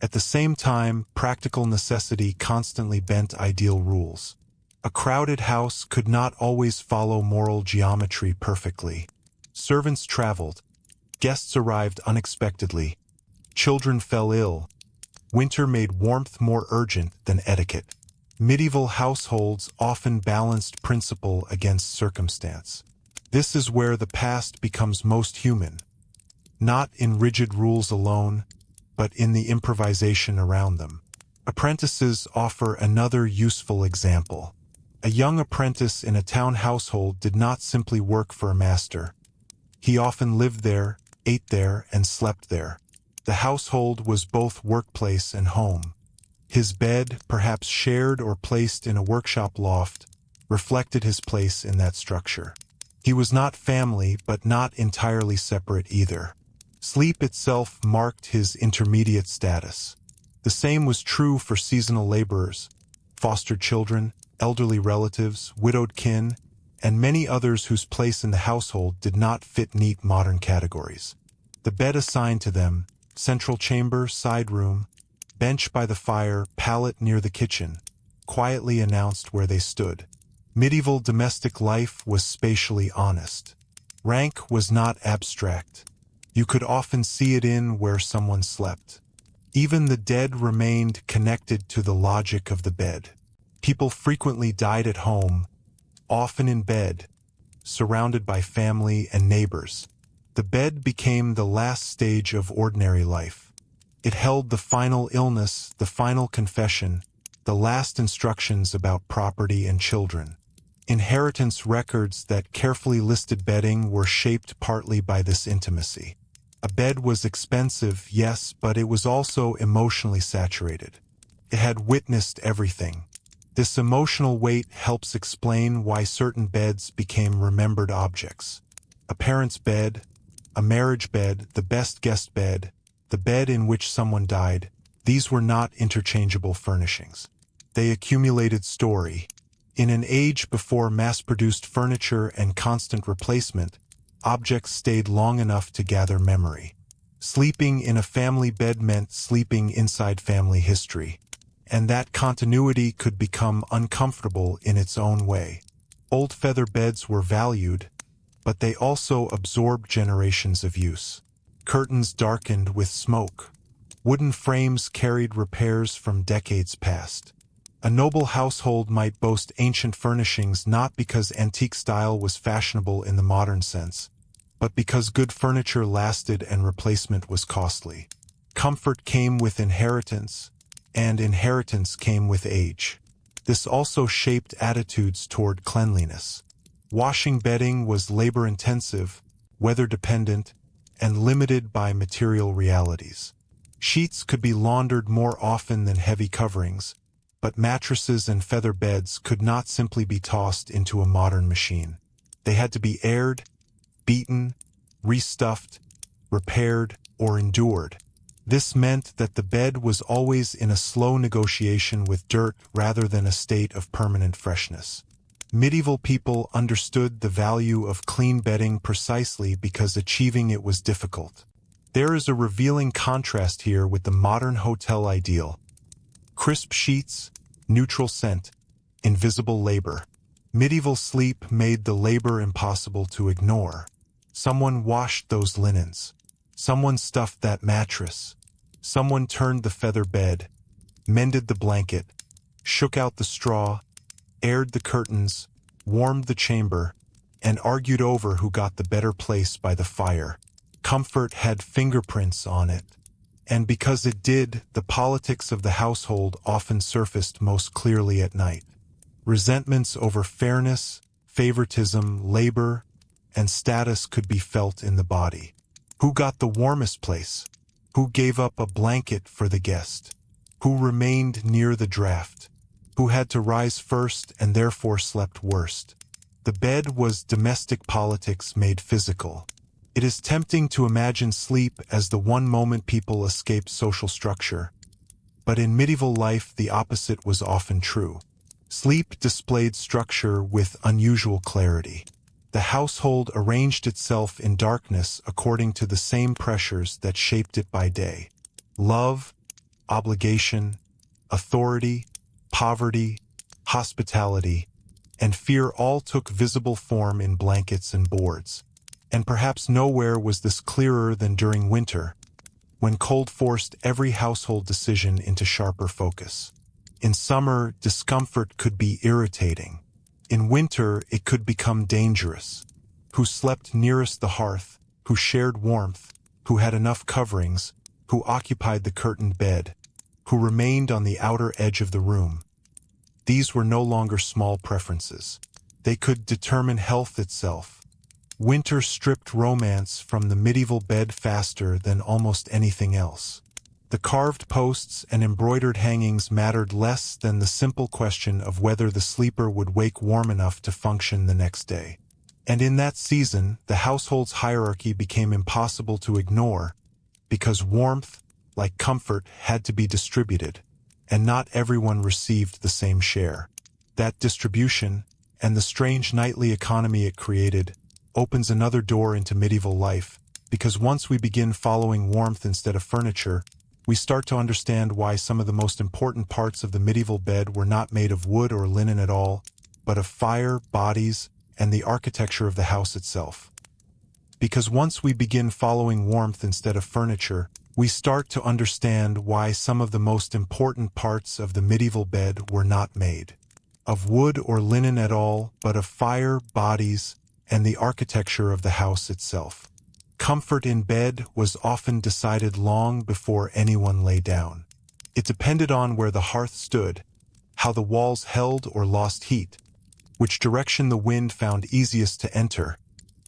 At the same time, practical necessity constantly bent ideal rules. A crowded house could not always follow moral geometry perfectly. Servants traveled. Guests arrived unexpectedly. Children fell ill. Winter made warmth more urgent than etiquette. Medieval households often balanced principle against circumstance. This is where the past becomes most human, not in rigid rules alone, but in the improvisation around them. Apprentices offer another useful example. A young apprentice in a town household did not simply work for a master. He often lived there, ate there, and slept there. The household was both workplace and home. His bed, perhaps shared or placed in a workshop loft, reflected his place in that structure. He was not family, but not entirely separate either. Sleep itself marked his intermediate status. The same was true for seasonal laborers, foster children, elderly relatives, widowed kin, and many others whose place in the household did not fit neat modern categories. The bed assigned to them, central chamber, side room, bench by the fire, pallet near the kitchen, quietly announced where they stood. Medieval domestic life was spatially honest. Rank was not abstract. You could often see it in where someone slept. Even the dead remained connected to the logic of the bed. People frequently died at home, often in bed, surrounded by family and neighbors. The bed became the last stage of ordinary life. It held the final illness, the final confession, the last instructions about property and children. Inheritance records that carefully listed bedding were shaped partly by this intimacy. A bed was expensive, yes, but it was also emotionally saturated. It had witnessed everything. This emotional weight helps explain why certain beds became remembered objects. A parent's bed, a marriage bed, the best guest bed, the bed in which someone died, these were not interchangeable furnishings. They accumulated story. In an age before mass-produced furniture and constant replacement, objects stayed long enough to gather memory. Sleeping in a family bed meant sleeping inside family history, and that continuity could become uncomfortable in its own way. Old feather beds were valued, but they also absorbed generations of use. Curtains darkened with smoke. Wooden frames carried repairs from decades past. A noble household might boast ancient furnishings not because antique style was fashionable in the modern sense, but because good furniture lasted and replacement was costly. Comfort came with inheritance, and inheritance came with age. This also shaped attitudes toward cleanliness. Washing bedding was labor-intensive, weather-dependent, and limited by material realities. Sheets could be laundered more often than heavy coverings, but mattresses and feather beds could not simply be tossed into a modern machine. They had to be aired, beaten, restuffed, repaired, or endured. This meant that the bed was always in a slow negotiation with dirt rather than a state of permanent freshness. Medieval people understood the value of clean bedding precisely because achieving it was difficult. There is a revealing contrast here with the modern hotel ideal. Crisp sheets, neutral scent, invisible labor. Medieval sleep made the labor impossible to ignore. Someone washed those linens. Someone stuffed that mattress. Someone turned the feather bed, mended the blanket, shook out the straw, aired the curtains, warmed the chamber, and argued over who got the better place by the fire. Comfort had fingerprints on it. And because it did, the politics of the household often surfaced most clearly at night. Resentments over fairness, favoritism, labor, and status could be felt in the body. Who got the warmest place? Who gave up a blanket for the guest? Who remained near the draft? Who had to rise first and therefore slept worst? The bed was domestic politics made physical. It is tempting to imagine sleep as the one moment people escaped social structure. But in medieval life, the opposite was often true. Sleep displayed structure with unusual clarity. The household arranged itself in darkness according to the same pressures that shaped it by day. Love, obligation, authority, poverty, hospitality, and fear all took visible form in blankets and boards. And perhaps nowhere was this clearer than during winter, when cold forced every household decision into sharper focus. In summer, discomfort could be irritating. In winter, it could become dangerous. Who slept nearest the hearth, who shared warmth, who had enough coverings, who occupied the curtained bed, who remained on the outer edge of the room. These were no longer small preferences. They could determine health itself. Winter stripped romance from the medieval bed faster than almost anything else. The carved posts and embroidered hangings mattered less than the simple question of whether the sleeper would wake warm enough to function the next day. And in that season, the household's hierarchy became impossible to ignore, because warmth, like comfort, had to be distributed, and not everyone received the same share. That distribution, and the strange nightly economy it created opens another door into medieval life, because once we begin following warmth instead of furniture, we start to understand why some of the most important parts of the medieval bed were not made of wood or linen at all, but of fire, bodies, and the architecture of the house itself. Because once we begin following warmth instead of furniture, we start to understand why some of the most important parts of the medieval bed were not made of wood or linen at all, but of fire, bodies, and the architecture of the house itself. Comfort in bed was often decided long before anyone lay down. It depended on where the hearth stood, how the walls held or lost heat, which direction the wind found easiest to enter,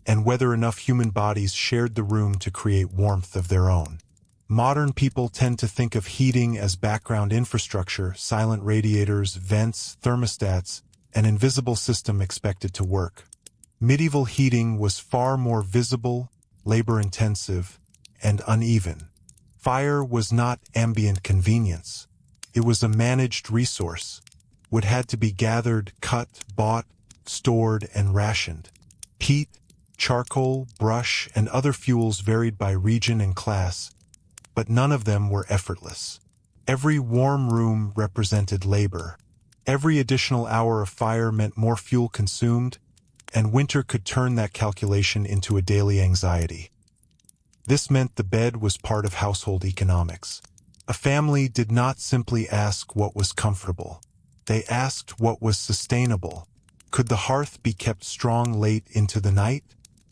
and whether enough human bodies shared the room to create warmth of their own. Modern people tend to think of heating as background infrastructure, silent radiators, vents, thermostats, an invisible system expected to work. Medieval heating was far more visible, labor-intensive, and uneven. Fire was not ambient convenience. It was a managed resource. Wood had to be gathered, cut, bought, stored, and rationed. Peat, charcoal, brush, and other fuels varied by region and class, but none of them were effortless. Every warm room represented labor. Every additional hour of fire meant more fuel consumed, and winter could turn that calculation into a daily anxiety. This meant the bed was part of household economics. A family did not simply ask what was comfortable. They asked what was sustainable. Could the hearth be kept strong late into the night?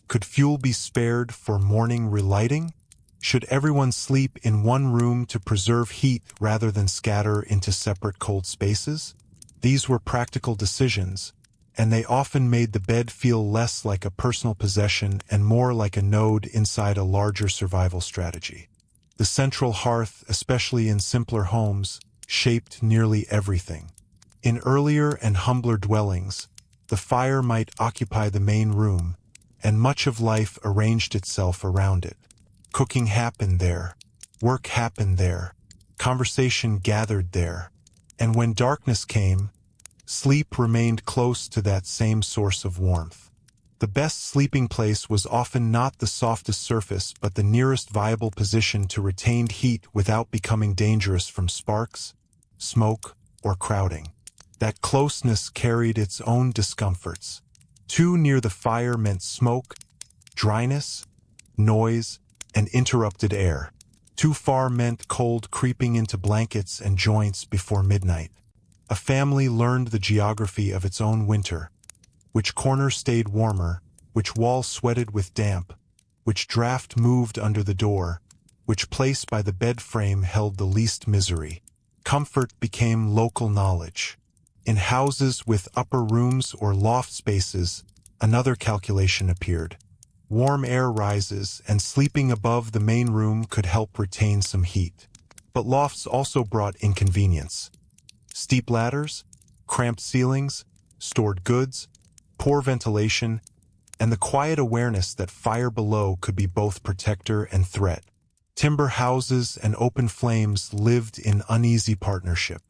Could fuel be spared for morning relighting? Should everyone sleep in one room to preserve heat rather than scatter into separate cold spaces? These were practical decisions, and they often made the bed feel less like a personal possession and more like a node inside a larger survival strategy. The central hearth, especially in simpler homes, shaped nearly everything. In earlier and humbler dwellings, the fire might occupy the main room, and much of life arranged itself around it. Cooking happened there, work happened there, conversation gathered there, and when darkness came, sleep remained close to that same source of warmth. The best sleeping place was often not the softest surface but the nearest viable position to retain heat without becoming dangerous from sparks, smoke, or crowding. That closeness carried its own discomforts. Too near the fire meant smoke, dryness, noise, and interrupted air. Too far meant cold creeping into blankets and joints before midnight. A family learned the geography of its own winter, which corner stayed warmer, which wall sweated with damp, which draft moved under the door, which place by the bed frame held the least misery. Comfort became local knowledge. In houses with upper rooms or loft spaces, another calculation appeared. Warm air rises, and sleeping above the main room could help retain some heat. But lofts also brought inconvenience. Steep ladders, cramped ceilings, stored goods, poor ventilation, and the quiet awareness that fire below could be both protector and threat. Timber houses and open flames lived in uneasy partnership.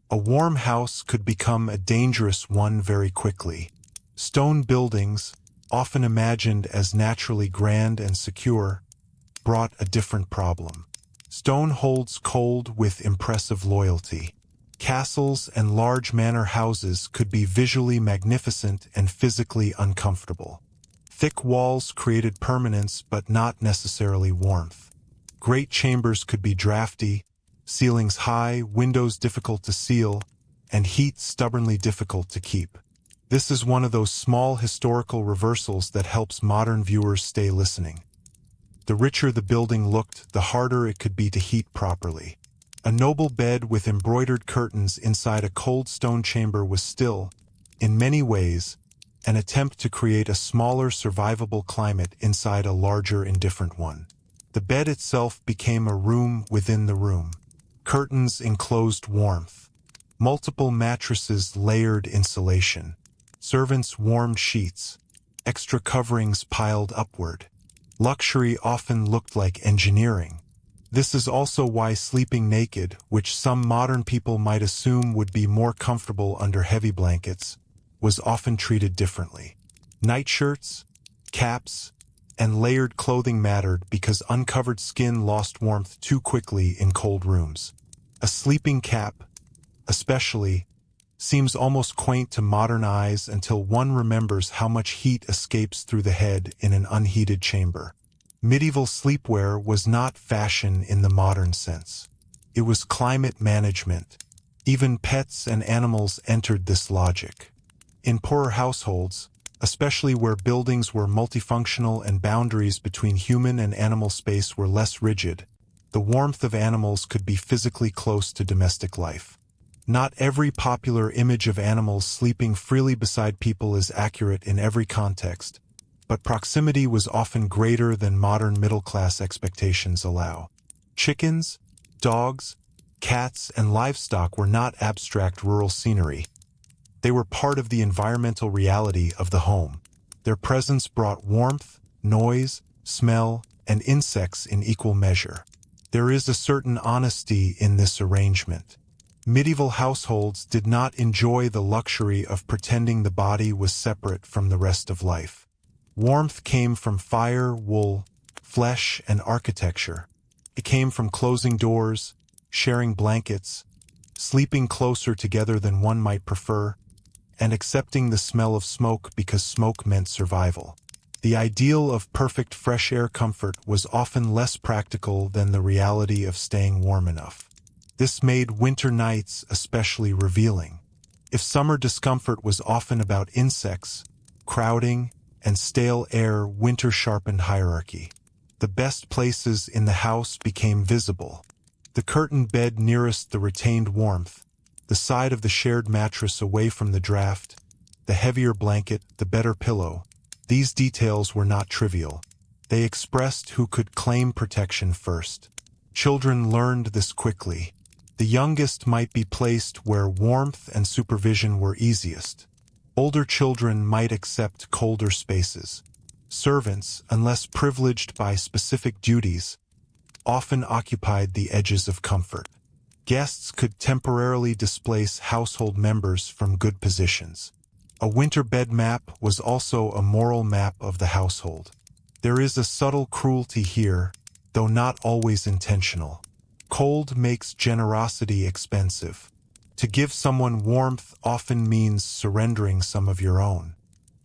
A warm house could become a dangerous one very quickly. Stone buildings, often imagined as naturally grand and secure, brought a different problem. Stone holds cold with impressive loyalty. Castles and large manor houses could be visually magnificent and physically uncomfortable. Thick walls created permanence but not necessarily warmth. Great chambers could be drafty, ceilings high, windows difficult to seal, and heat stubbornly difficult to keep. This is one of those small historical reversals that helps modern viewers stay listening. The richer the building looked, the harder it could be to heat properly. A noble bed with embroidered curtains inside a cold stone chamber was still, in many ways, an attempt to create a smaller survivable climate inside a larger indifferent one. The bed itself became a room within the room. Curtains enclosed warmth. Multiple mattresses layered insulation. Servants warmed sheets. Extra coverings piled upward. Luxury often looked like engineering. This is also why sleeping naked, which some modern people might assume would be more comfortable under heavy blankets, was often treated differently. Nightshirts, caps, and layered clothing mattered because uncovered skin lost warmth too quickly in cold rooms. A sleeping cap, especially, seems almost quaint to modern eyes until one remembers how much heat escapes through the head in an unheated chamber. Medieval sleepwear was not fashion in the modern sense. It was climate management. Even pets and animals entered this logic. In poorer households, especially where buildings were multifunctional and boundaries between human and animal space were less rigid, the warmth of animals could be physically close to domestic life. Not every popular image of animals sleeping freely beside people is accurate in every context, but proximity was often greater than modern middle-class expectations allow. Chickens, dogs, cats, and livestock were not abstract rural scenery. They were part of the environmental reality of the home. Their presence brought warmth, noise, smell, and insects in equal measure. There is a certain honesty in this arrangement. Medieval households did not enjoy the luxury of pretending the body was separate from the rest of life. Warmth came from fire, wool, flesh, and architecture. It came from closing doors, sharing blankets, sleeping closer together than one might prefer, and accepting the smell of smoke because smoke meant survival. The ideal of perfect fresh air comfort was often less practical than the reality of staying warm enough. This made winter nights especially revealing. If summer discomfort was often about insects, crowding, and stale air, winter sharpened hierarchy. The best places in the house became visible. The curtained bed nearest the retained warmth, the side of the shared mattress away from the draft, the heavier blanket, the better pillow. These details were not trivial. They expressed who could claim protection first. Children learned this quickly. The youngest might be placed where warmth and supervision were easiest. Older children might accept colder spaces. Servants, unless privileged by specific duties, often occupied the edges of comfort. Guests could temporarily displace household members from good positions. A winter bed map was also a moral map of the household. There is a subtle cruelty here, though not always intentional. Cold makes generosity expensive. To give someone warmth often means surrendering some of your own.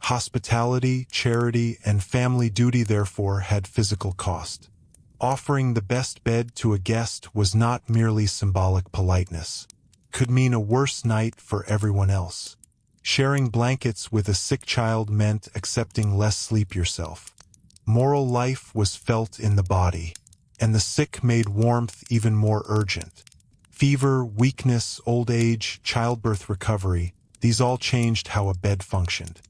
Hospitality, charity, and family duty therefore had physical cost. Offering the best bed to a guest was not merely symbolic politeness. It could mean a worse night for everyone else. Sharing blankets with a sick child meant accepting less sleep yourself. Moral life was felt in the body, and the sick made warmth even more urgent. Fever, weakness, old age, childbirth recovery, these all changed how a bed functioned.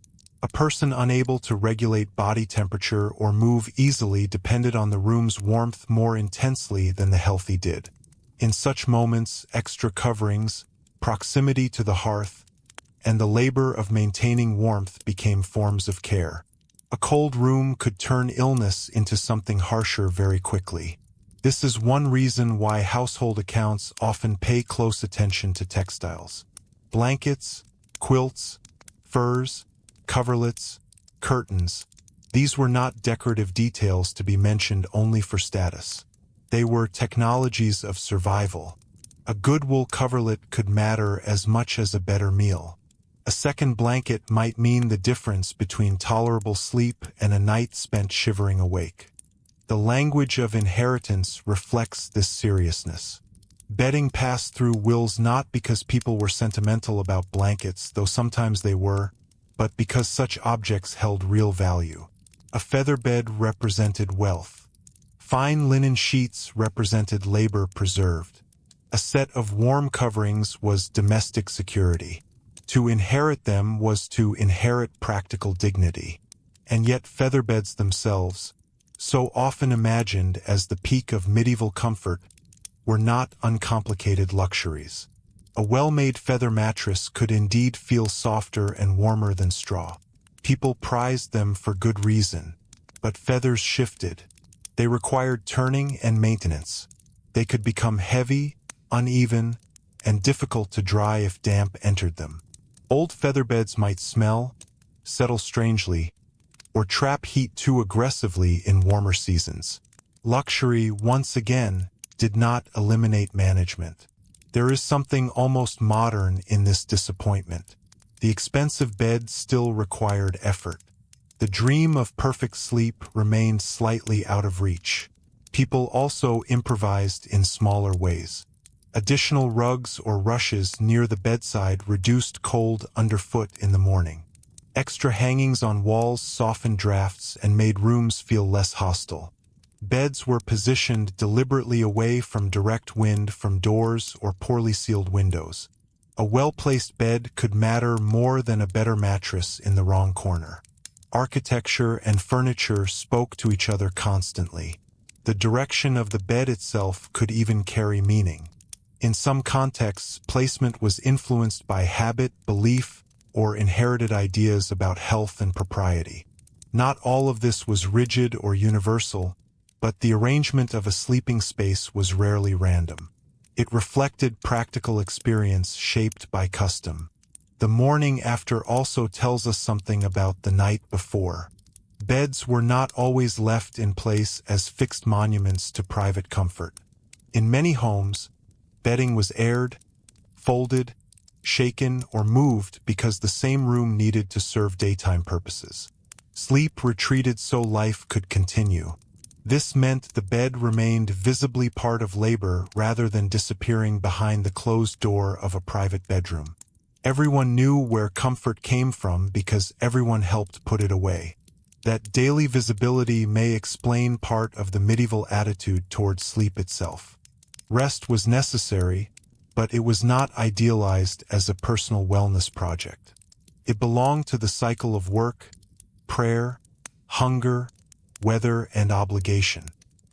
A person unable to regulate body temperature or move easily depended on the room's warmth more intensely than the healthy did. In such moments, extra coverings, proximity to the hearth, and the labor of maintaining warmth became forms of care. A cold room could turn illness into something harsher very quickly. This is one reason why household accounts often pay close attention to textiles. Blankets, quilts, furs, coverlets, curtains, these were not decorative details to be mentioned only for status. They were technologies of survival. A good wool coverlet could matter as much as a better meal. A second blanket might mean the difference between tolerable sleep and a night spent shivering awake. The language of inheritance reflects this seriousness. Bedding passed through wills not because people were sentimental about blankets, though sometimes they were, but because such objects held real value. A feather bed represented wealth. Fine linen sheets represented labor preserved. A set of warm coverings was domestic security. To inherit them was to inherit practical dignity. And yet featherbeds themselves, so often imagined as the peak of medieval comfort, were not uncomplicated luxuries. A well-made feather mattress could indeed feel softer and warmer than straw. People prized them for good reason, but feathers shifted. They required turning and maintenance. They could become heavy, uneven, and difficult to dry if damp entered them. Old featherbeds might smell, settle strangely, or trap heat too aggressively in warmer seasons. Luxury, once again, did not eliminate management. There is something almost modern in this disappointment. The expensive bed still required effort. The dream of perfect sleep remained slightly out of reach. People also improvised in smaller ways. Additional rugs or rushes near the bedside reduced cold underfoot in the morning. Extra hangings on walls softened drafts and made rooms feel less hostile. Beds were positioned deliberately away from direct wind from doors or poorly sealed windows. A well-placed bed could matter more than a better mattress in the wrong corner. Architecture and furniture spoke to each other constantly. The direction of the bed itself could even carry meaning. In some contexts, placement was influenced by habit, belief, or inherited ideas about health and propriety. Not all of this was rigid or universal, but the arrangement of a sleeping space was rarely random. It reflected practical experience shaped by custom. The morning after also tells us something about the night before. Beds were not always left in place as fixed monuments to private comfort. In many homes, bedding was aired, folded, shaken, or moved because the same room needed to serve daytime purposes. Sleep retreated so life could continue. This meant the bed remained visibly part of labor rather than disappearing behind the closed door of a private bedroom. Everyone knew where comfort came from because everyone helped put it away. That daily visibility may explain part of the medieval attitude toward sleep itself. Rest was necessary, but it was not idealized as a personal wellness project. It belonged to the cycle of work, prayer, hunger, weather, and obligation.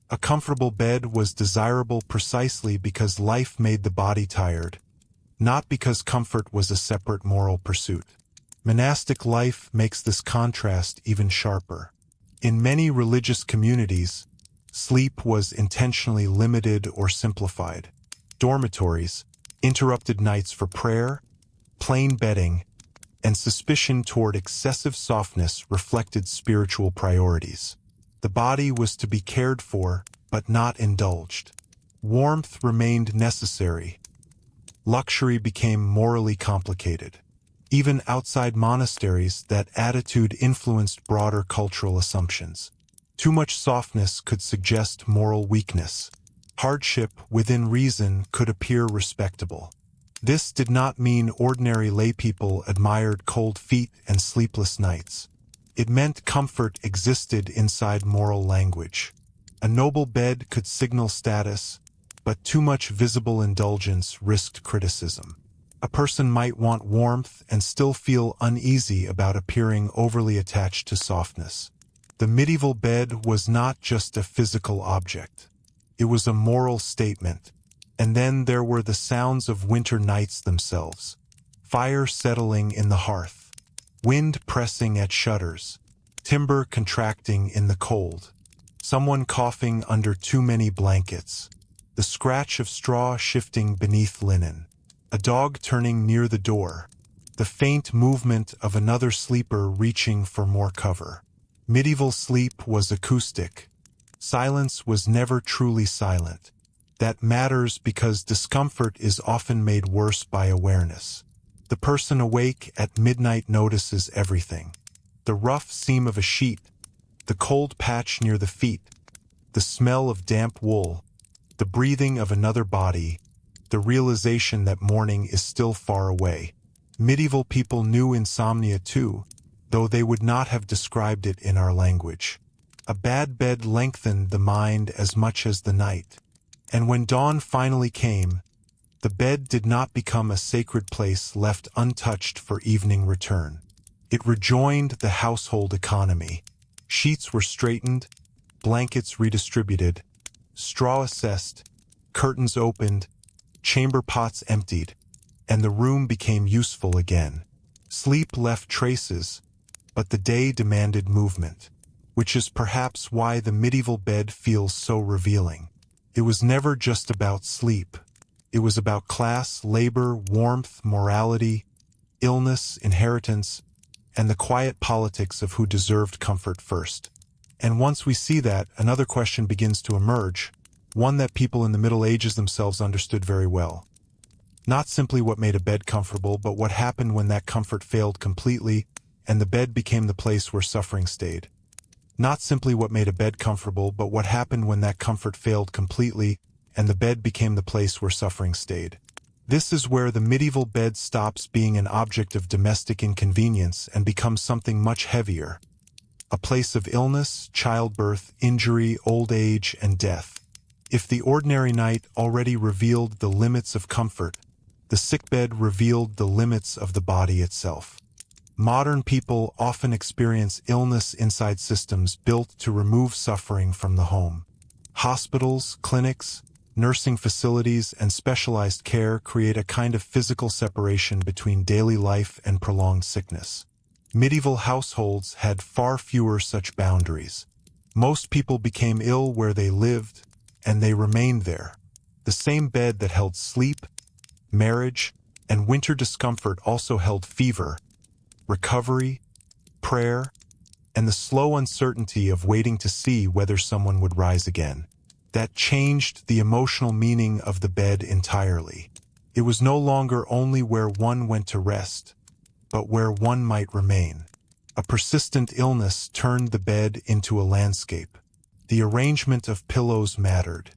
A comfortable bed was desirable precisely because life made the body tired, not because comfort was a separate moral pursuit. Monastic life makes this contrast even sharper. In many religious communities, sleep was intentionally limited or simplified. Dormitories, interrupted nights for prayer, plain bedding, and suspicion toward excessive softness reflected spiritual priorities. The body was to be cared for, but not indulged. Warmth remained necessary. Luxury became morally complicated. Even outside monasteries, that attitude influenced broader cultural assumptions. Too much softness could suggest moral weakness. Hardship, within reason, could appear respectable. This did not mean ordinary laypeople admired cold feet and sleepless nights. It meant comfort existed inside moral language. A noble bed could signal status, but too much visible indulgence risked criticism. A person might want warmth and still feel uneasy about appearing overly attached to softness. The medieval bed was not just a physical object. It was a moral statement. And then there were the sounds of winter nights themselves. Fire settling in the hearth. Wind pressing at shutters. Timber contracting in the cold. Someone coughing under too many blankets. The scratch of straw shifting beneath linen. A dog turning near the door. The faint movement of another sleeper reaching for more cover. Medieval sleep was acoustic. Silence was never truly silent. That matters because discomfort is often made worse by awareness. The person awake at midnight notices everything. The rough seam of a sheet, the cold patch near the feet, the smell of damp wool, the breathing of another body, the realization that morning is still far away. Medieval people knew insomnia too, though they would not have described it in our language. A bad bed lengthened the mind as much as the night. And when dawn finally came, the bed did not become a sacred place left untouched for evening return. It rejoined the household economy. Sheets were straightened, blankets redistributed, straw assessed, curtains opened, chamber pots emptied, and the room became useful again. Sleep left traces, but the day demanded movement, which is perhaps why the medieval bed feels so revealing. It was never just about sleep. It was about class, labor, warmth, morality. illness, inheritance, and the quiet politics of who deserved comfort first. And once we see that, another question begins to emerge, one that people in the Middle Ages themselves understood very well. Not simply what made a bed comfortable, but what happened when that comfort failed completely and the bed became the place where suffering stayed. Not simply what made a bed comfortable, but what happened when that comfort failed completely and the bed became the place where suffering stayed. This is where the medieval bed stops being an object of domestic inconvenience and becomes something much heavier. A place of illness, childbirth, injury, old age, and death. If the ordinary night already revealed the limits of comfort, the sickbed revealed the limits of the body itself. Modern people often experience illness inside systems built to remove suffering from the home. Hospitals, clinics, nursing facilities, and specialized care create a kind of physical separation between daily life and prolonged sickness. Medieval households had far fewer such boundaries. Most people became ill where they lived, and they remained there. The same bed that held sleep, marriage, and winter discomfort also held fever, recovery, prayer, and the slow uncertainty of waiting to see whether someone would rise again. That changed the emotional meaning of the bed entirely. It was no longer only where one went to rest, but where one might remain. A persistent illness turned the bed into a landscape. The arrangement of pillows mattered.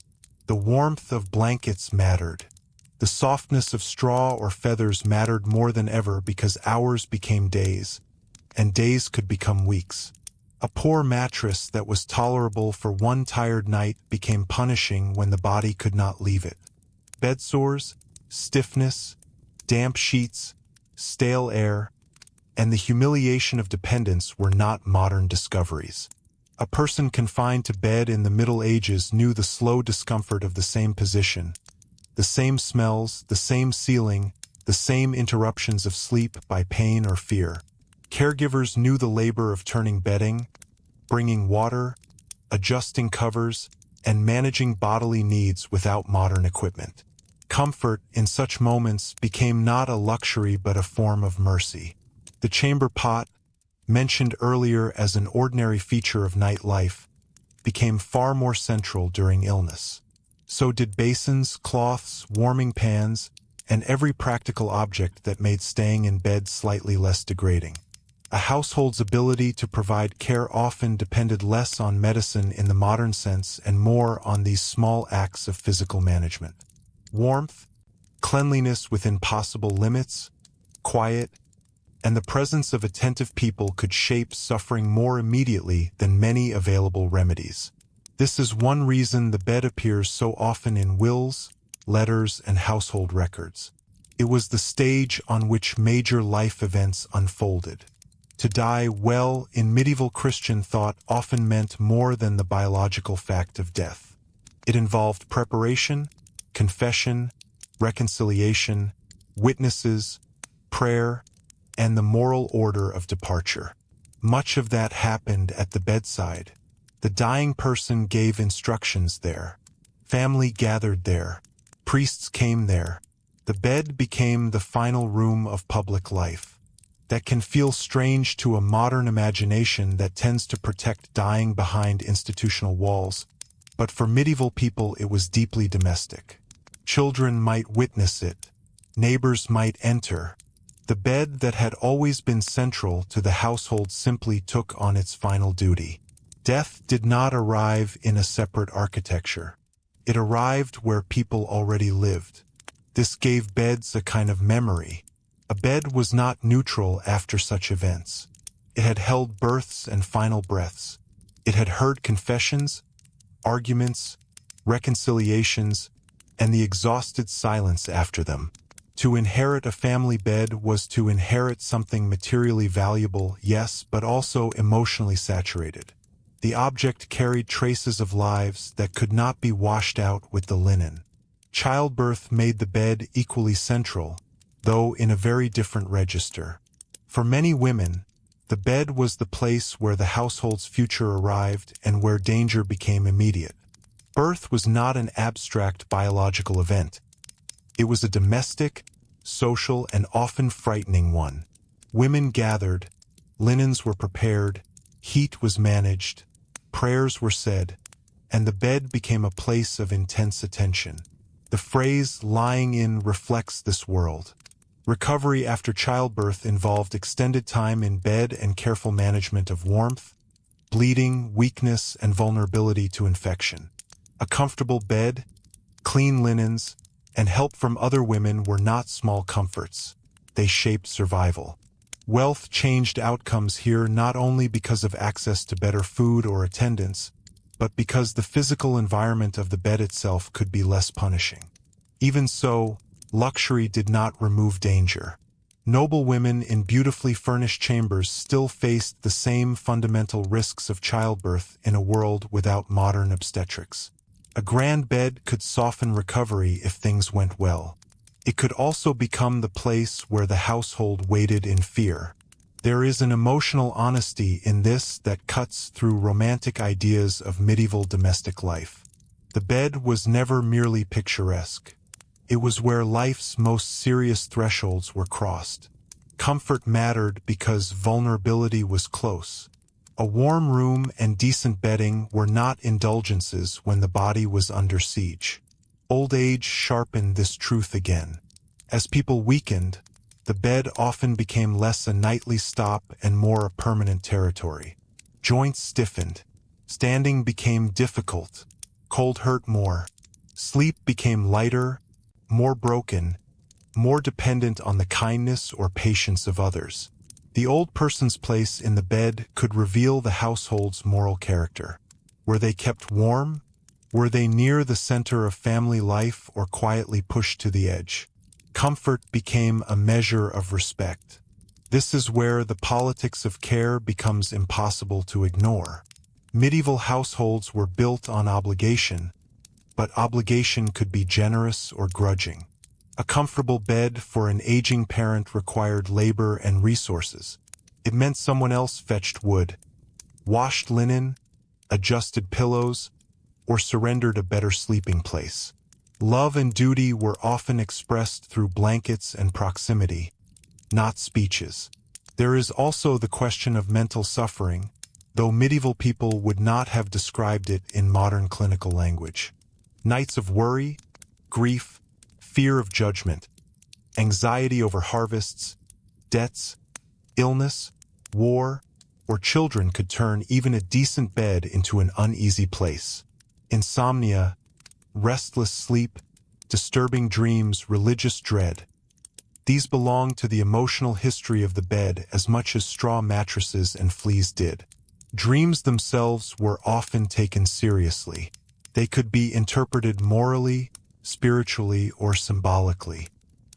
The warmth of blankets mattered. The softness of straw or feathers mattered more than ever because hours became days, and days could become weeks. A poor mattress that was tolerable for one tired night became punishing when the body could not leave it. Bed sores, stiffness, damp sheets, stale air, and the humiliation of dependence were not modern discoveries. A person confined to bed in the Middle Ages knew the slow discomfort of the same position, the same smells, the same ceiling, the same interruptions of sleep by pain or fear. Caregivers knew the labor of turning bedding, bringing water, adjusting covers, and managing bodily needs without modern equipment. Comfort in such moments became not a luxury but a form of mercy. The chamber pot, mentioned earlier as an ordinary feature of night life, became far more central during illness. So did basins, cloths, warming pans, and every practical object that made staying in bed slightly less degrading. A household's ability to provide care often depended less on medicine in the modern sense and more on these small acts of physical management. Warmth, cleanliness within possible limits, quiet, and the presence of attentive people could shape suffering more immediately than many available remedies. This is one reason the bed appears so often in wills, letters, and household records. It was the stage on which major life events unfolded. To die well in medieval Christian thought often meant more than the biological fact of death. It involved preparation, confession, reconciliation, witnesses, prayer, and the moral order of departure. Much of that happened at the bedside. The dying person gave instructions there. Family gathered there. Priests came there. The bed became the final room of public life. That can feel strange to a modern imagination that tends to protect dying behind institutional walls, but for medieval people it was deeply domestic. Children might witness it. Neighbors might enter. The bed that had always been central to the household simply took on its final duty. Death did not arrive in a separate architecture. It arrived where people already lived. This gave beds a kind of memory. A bed was not neutral after such events. It had held births and final breaths. It had heard confessions, arguments, reconciliations, and the exhausted silence after them. To inherit a family bed was to inherit something materially valuable, yes, but also emotionally saturated. The object carried traces of lives that could not be washed out with the linen. Childbirth made the bed equally central, though in a very different register. For many women, the bed was the place where the household's future arrived and where danger became immediate. Birth was not an abstract biological event. It was a domestic, social, and often frightening one. Women gathered, linens were prepared, heat was managed, prayers were said, and the bed became a place of intense attention. The phrase "lying in" reflects this world. Recovery after childbirth involved extended time in bed and careful management of warmth, bleeding, weakness, and vulnerability to infection. A comfortable bed, clean linens, and help from other women were not small comforts. They shaped survival. Wealth changed outcomes here not only because of access to better food or attendance, but because the physical environment of the bed itself could be less punishing. Even so, luxury did not remove danger. Noble women in beautifully furnished chambers still faced the same fundamental risks of childbirth in a world without modern obstetrics. A grand bed could soften recovery if things went well. It could also become the place where the household waited in fear. There is an emotional honesty in this that cuts through romantic ideas of medieval domestic life. The bed was never merely picturesque. It was where life's most serious thresholds were crossed. Comfort mattered because vulnerability was close. A warm room and decent bedding were not indulgences when the body was under siege. Old age sharpened this truth again. As people weakened, the bed often became less a nightly stop and more a permanent territory. Joints stiffened. Standing became difficult. Cold hurt more. Sleep became lighter, more broken, more dependent on the kindness or patience of others. The old person's place in the bed could reveal the household's moral character. Were they kept warm? Were they near the center of family life or quietly pushed to the edge? Comfort became a measure of respect. This is where the politics of care becomes impossible to ignore. Medieval households were built on obligation, but obligation could be generous or grudging. A comfortable bed for an aging parent required labor and resources. It meant someone else fetched wood, washed linen, adjusted pillows, or surrendered a better sleeping place. Love and duty were often expressed through blankets and proximity, not speeches. There is also the question of mental suffering, though medieval people would not have described it in modern clinical language. Nights of worry, grief, fear of judgment, anxiety over harvests, debts, illness, war, or children could turn even a decent bed into an uneasy place. Insomnia, restless sleep, disturbing dreams, religious dread. These belong to the emotional history of the bed as much as straw mattresses and fleas did. Dreams themselves were often taken seriously. They could be interpreted morally, spiritually, or symbolically.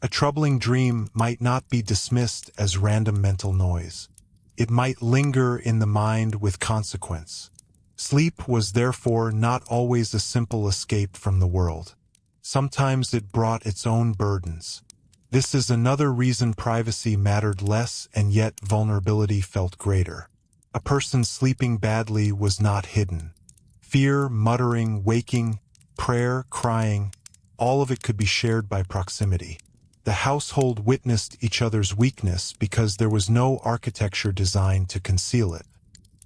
A troubling dream might not be dismissed as random mental noise. It might linger in the mind with consequence. Sleep was therefore not always a simple escape from the world. Sometimes it brought its own burdens. This is another reason privacy mattered less and yet vulnerability felt greater. A person sleeping badly was not hidden. Fear, muttering, waking, prayer, crying, all of it could be shared by proximity. The household witnessed each other's weakness because there was no architecture designed to conceal it.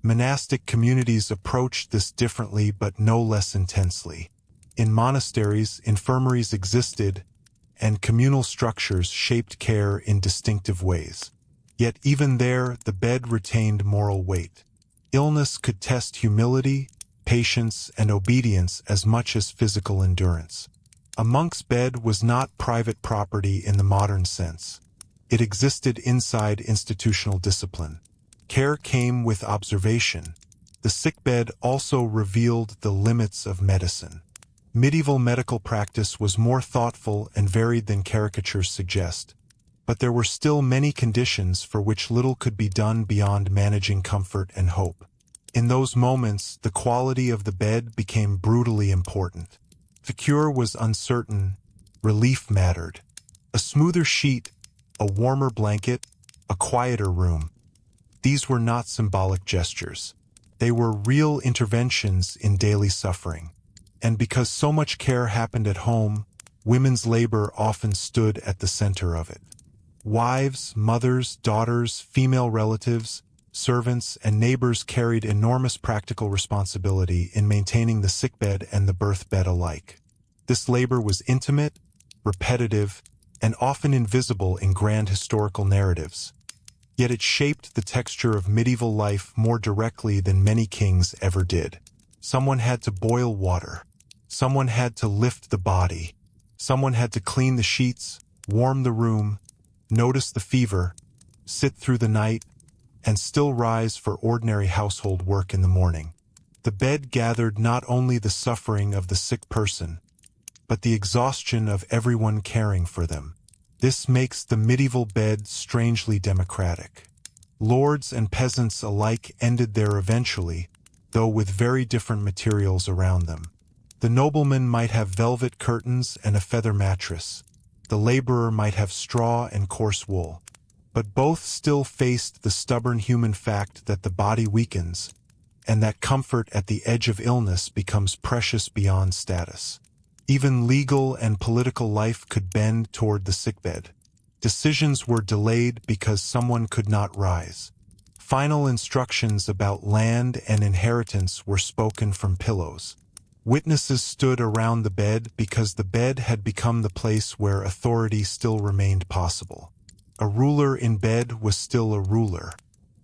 Monastic communities approached this differently but no less intensely. In monasteries, infirmaries existed, and communal structures shaped care in distinctive ways. Yet even there, the bed retained moral weight. Illness could test humility, patience, and obedience as much as physical endurance. A monk's bed was not private property in the modern sense. It existed inside institutional discipline. Care came with observation. The sickbed also revealed the limits of medicine. Medieval medical practice was more thoughtful and varied than caricatures suggest, but there were still many conditions for which little could be done beyond managing comfort and hope. In those moments, the quality of the bed became brutally important. The cure was uncertain, relief mattered. A smoother sheet, a warmer blanket, a quieter room. These were not symbolic gestures. They were real interventions in daily suffering. And because so much care happened at home, Women's labor often stood at the center of it. Wives, mothers, daughters, female relatives, servants, and neighbors carried enormous practical responsibility in maintaining the sickbed and the birth bed alike. This labor was intimate, repetitive, and often invisible in grand historical narratives. Yet it shaped the texture of medieval life more directly than many kings ever did. Someone had to boil water. Someone had to lift the body. Someone had to clean the sheets, warm the room, notice the fever, sit through the night, and still rise for ordinary household work in the morning. The bed gathered not only the suffering of the sick person, but the exhaustion of everyone caring for them. This makes the medieval bed strangely democratic. Lords and peasants alike ended there eventually, though with very different materials around them. The nobleman might have velvet curtains and a feather mattress. The laborer might have straw and coarse wool. But both still faced the stubborn human fact that the body weakens, and that comfort at the edge of illness becomes precious beyond status. Even legal and political life could bend toward the sickbed. Decisions were delayed because someone could not rise. Final instructions about land and inheritance were spoken from pillows. Witnesses stood around the bed because the bed had become the place where authority still remained possible. A ruler in bed was still a ruler.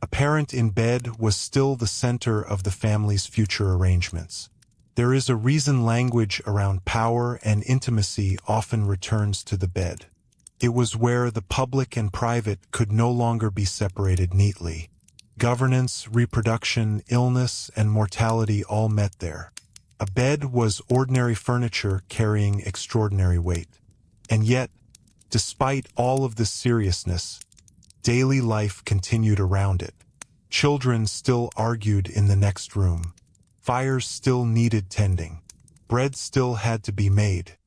A parent in bed was still the center of the family's future arrangements. There is a reason language around power and intimacy often returns to the bed. It was where the public and private could no longer be separated neatly. Governance, reproduction, illness, and mortality all met there. A bed was ordinary furniture carrying extraordinary weight. And yet, despite all of this seriousness, daily life continued around it. Children still argued in the next room. Fires still needed tending. Bread still had to be made.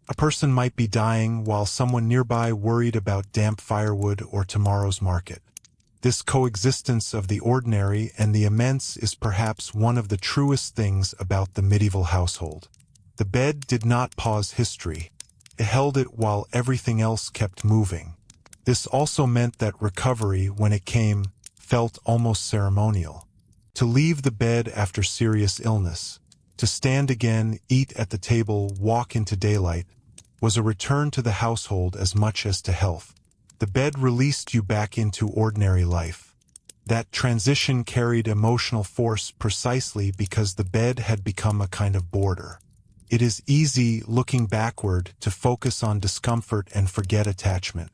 A person might be dying while someone nearby worried about damp firewood or tomorrow's market. This coexistence of the ordinary and the immense is perhaps one of the truest things about the medieval household. The bed did not pause history. It held it while everything else kept moving. This also meant that recovery, when it came, felt almost ceremonial. To leave the bed after serious illness, to stand again, eat at the table, walk into daylight, was a return to the household as much as to health. The bed released you back into ordinary life. That transition carried emotional force precisely because the bed had become a kind of border. It is easy, looking backward, to focus on discomfort and forget attachment.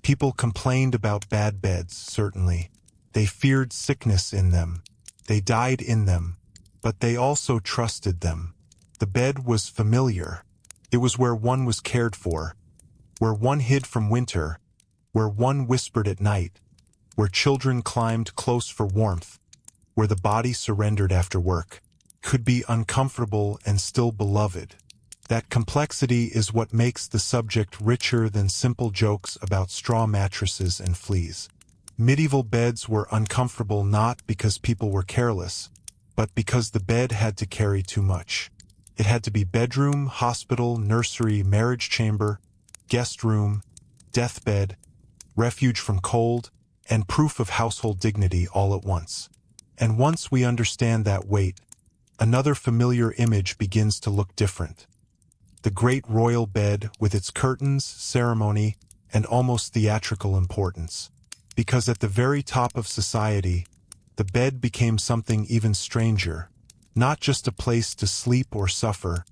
People complained about bad beds, certainly. They feared sickness in them. They died in them. But they also trusted them. The bed was familiar. It was where one was cared for, where one hid from winter, where one whispered at night, where children climbed close for warmth, where the body surrendered after work, could be uncomfortable and still beloved. That complexity is what makes the subject richer than simple jokes about straw mattresses and fleas. Medieval beds were uncomfortable not because people were careless, but because the bed had to carry too much. It had to be bedroom, hospital, nursery, marriage chamber, guest room, deathbed, refuge from cold, and proof of household dignity all at once. And once we understand that weight, another familiar image begins to look different. The great royal bed with its curtains, ceremony, and almost theatrical importance. Because at the very top of society, the bed became something even stranger, not just a place to sleep or suffer,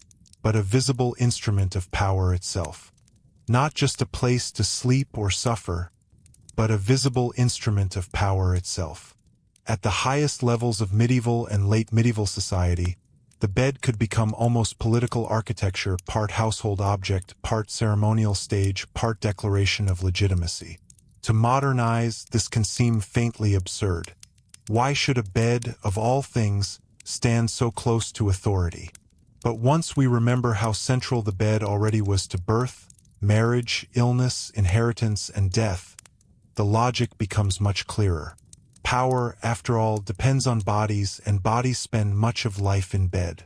but a visible instrument of power itself. Not just a place to sleep or suffer, but a visible instrument of power itself. At the highest levels of medieval and late medieval society, the bed could become almost political architecture, part household object, part ceremonial stage, part declaration of legitimacy. To modernize, this can seem faintly absurd. Why should a bed, of all things, stand so close to authority? But once we remember how central the bed already was to birth, marriage, illness, inheritance, and death, the logic becomes much clearer. Power, after all, depends on bodies, and bodies spend much of life in bed.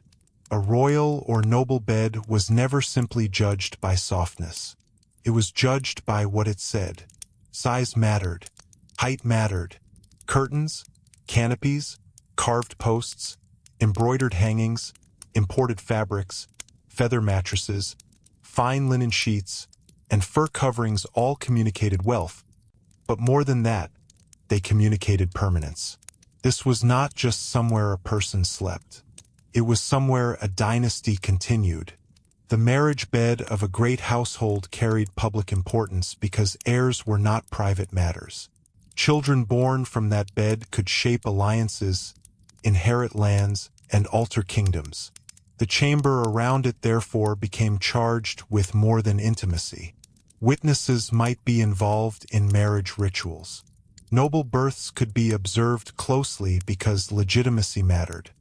A royal or noble bed was never simply judged by softness. It was judged by what it said. Size mattered. Height mattered. Curtains, canopies, carved posts, embroidered hangings, imported fabrics, feather mattresses, fine linen sheets, and fur coverings all communicated wealth. But more than that, they communicated permanence. This was not just somewhere a person slept. It was somewhere a dynasty continued. The marriage bed of a great household carried public importance because heirs were not private matters. Children born from that bed could shape alliances, inherit lands, and alter kingdoms. The chamber around it therefore became charged with more than intimacy. Witnesses might be involved in marriage rituals. Noble births could be observed closely because legitimacy mattered.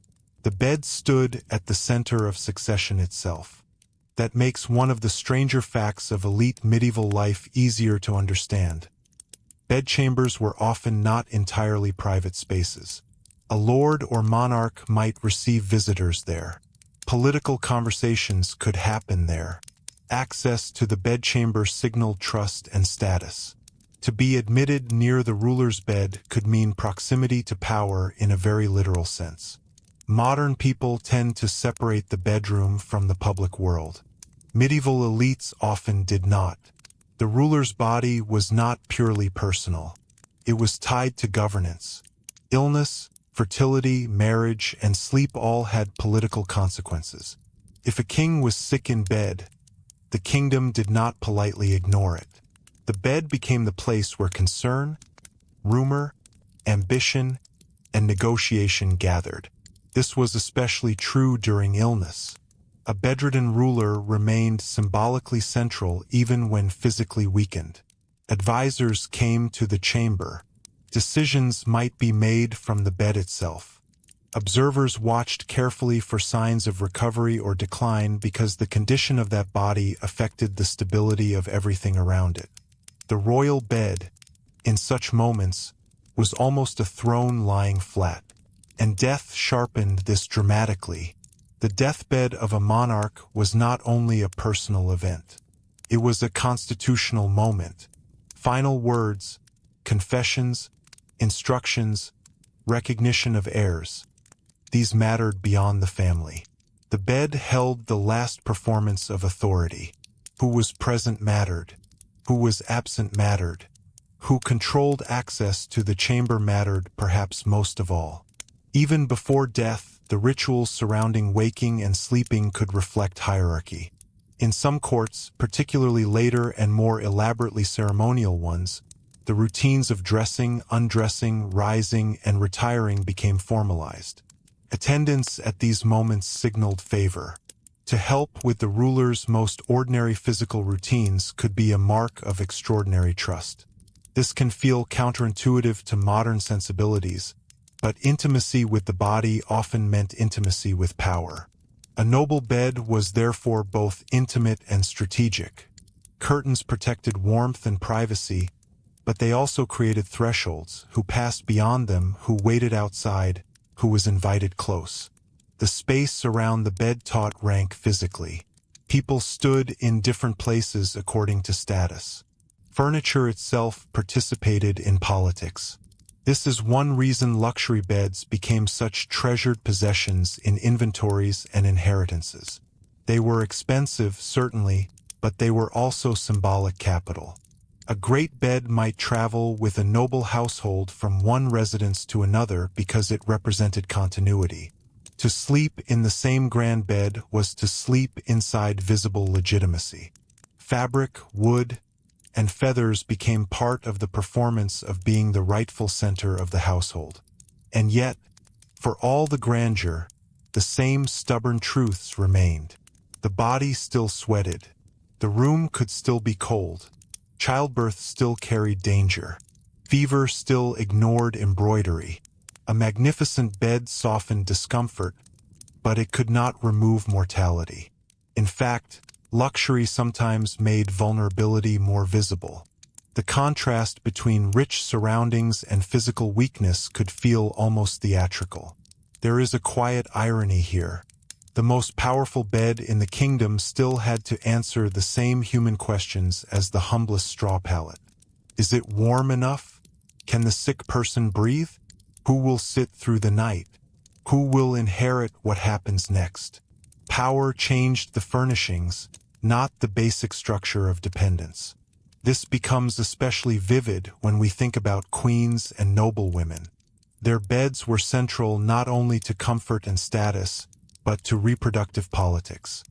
The bed stood at the center of succession itself. That makes one of the stranger facts of elite medieval life easier to understand. Bedchambers were often not entirely private spaces. A lord or monarch might receive visitors there. Political conversations could happen there. Access to the bedchamber signaled trust and status. To be admitted near the ruler's bed could mean proximity to power in a very literal sense. Modern people tend to separate the bedroom from the public world. Medieval elites often did not. The ruler's body was not purely personal. It was tied to governance. Illness, fertility, marriage, and sleep all had political consequences. If a king was sick in bed, the kingdom did not politely ignore it. The bed became the place where concern, rumor, ambition, and negotiation gathered. This was especially true during illness. A bedridden ruler remained symbolically central even when physically weakened. Advisors came to the chamber. Decisions might be made from the bed itself. Observers watched carefully for signs of recovery or decline because the condition of that body affected the stability of everything around it. The royal bed, in such moments, was almost a throne lying flat, and death sharpened this dramatically. The deathbed of a monarch was not only a personal event. It was a constitutional moment. Final words, confessions, instructions, recognition of heirs. These mattered beyond the family. The bed held the last performance of authority. Who was present mattered. Who was absent mattered. Who controlled access to the chamber mattered perhaps most of all. Even before death, the rituals surrounding waking and sleeping could reflect hierarchy. In some courts, particularly later and more elaborately ceremonial ones, the routines of dressing, undressing, rising, and retiring became formalized. Attendance at these moments signaled favor. To help with the ruler's most ordinary physical routines could be a mark of extraordinary trust. This can feel counterintuitive to modern sensibilities, but intimacy with the body often meant intimacy with power. A noble bed was therefore both intimate and strategic. Curtains protected warmth and privacy, but they also created thresholds. Who passed beyond them, who waited outside, who was invited close. The space around the bed taught rank physically. People stood in different places according to status. Furniture itself participated in politics. This is one reason luxury beds became such treasured possessions in inventories and inheritances. They were expensive, certainly, but they were also symbolic capital. A great bed might travel with a noble household from one residence to another because it represented continuity. To sleep in the same grand bed was to sleep inside visible legitimacy. Fabric, wood, and feathers became part of the performance of being the rightful center of the household. And yet, for all the grandeur, the same stubborn truths remained. The body still sweated. The room could still be cold. Childbirth still carried danger. Fever still ignored embroidery. A magnificent bed softened discomfort, but it could not remove mortality. In fact, luxury sometimes made vulnerability more visible. The contrast between rich surroundings and physical weakness could feel almost theatrical. There is a quiet irony here. The most powerful bed in the kingdom still had to answer the same human questions as the humblest straw pallet. Is it warm enough? Can the sick person breathe? Who will sit through the night? Who will inherit what happens next? Power changed the furnishings, not the basic structure of dependence. This becomes especially vivid when we think about queens and noblewomen. Their beds were central not only to comfort and status, but to reproductive politics.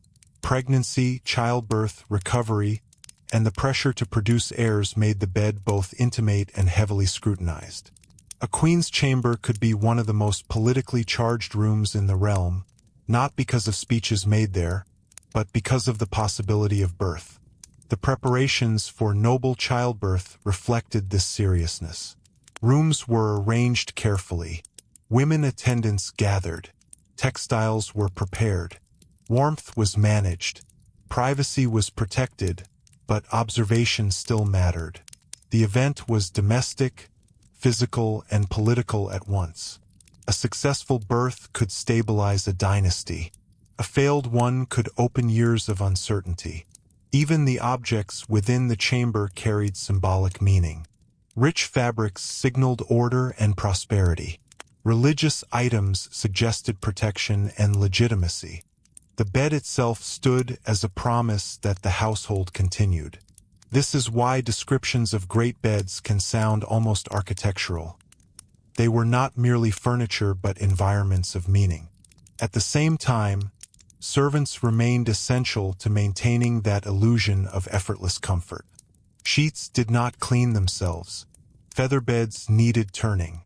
Pregnancy, childbirth, recovery, and the pressure to produce heirs made the bed both intimate and heavily scrutinized. A queen's chamber could be one of the most politically charged rooms in the realm, not because of speeches made there, but because of the possibility of birth. The preparations for noble childbirth reflected this seriousness. Rooms were arranged carefully. Women attendants gathered. Textiles were prepared. Warmth was managed. Privacy was protected, but observation still mattered. The event was domestic, physical, and political at once. A successful birth could stabilize a dynasty. A failed one could open years of uncertainty. Even the objects within the chamber carried symbolic meaning. Rich fabrics signaled order and prosperity. Religious items suggested protection and legitimacy. The bed itself stood as a promise that the household continued. This is why descriptions of great beds can sound almost architectural. They were not merely furniture but environments of meaning. At the same time, servants remained essential to maintaining that illusion of effortless comfort. Sheets did not clean themselves. Feather beds needed turning.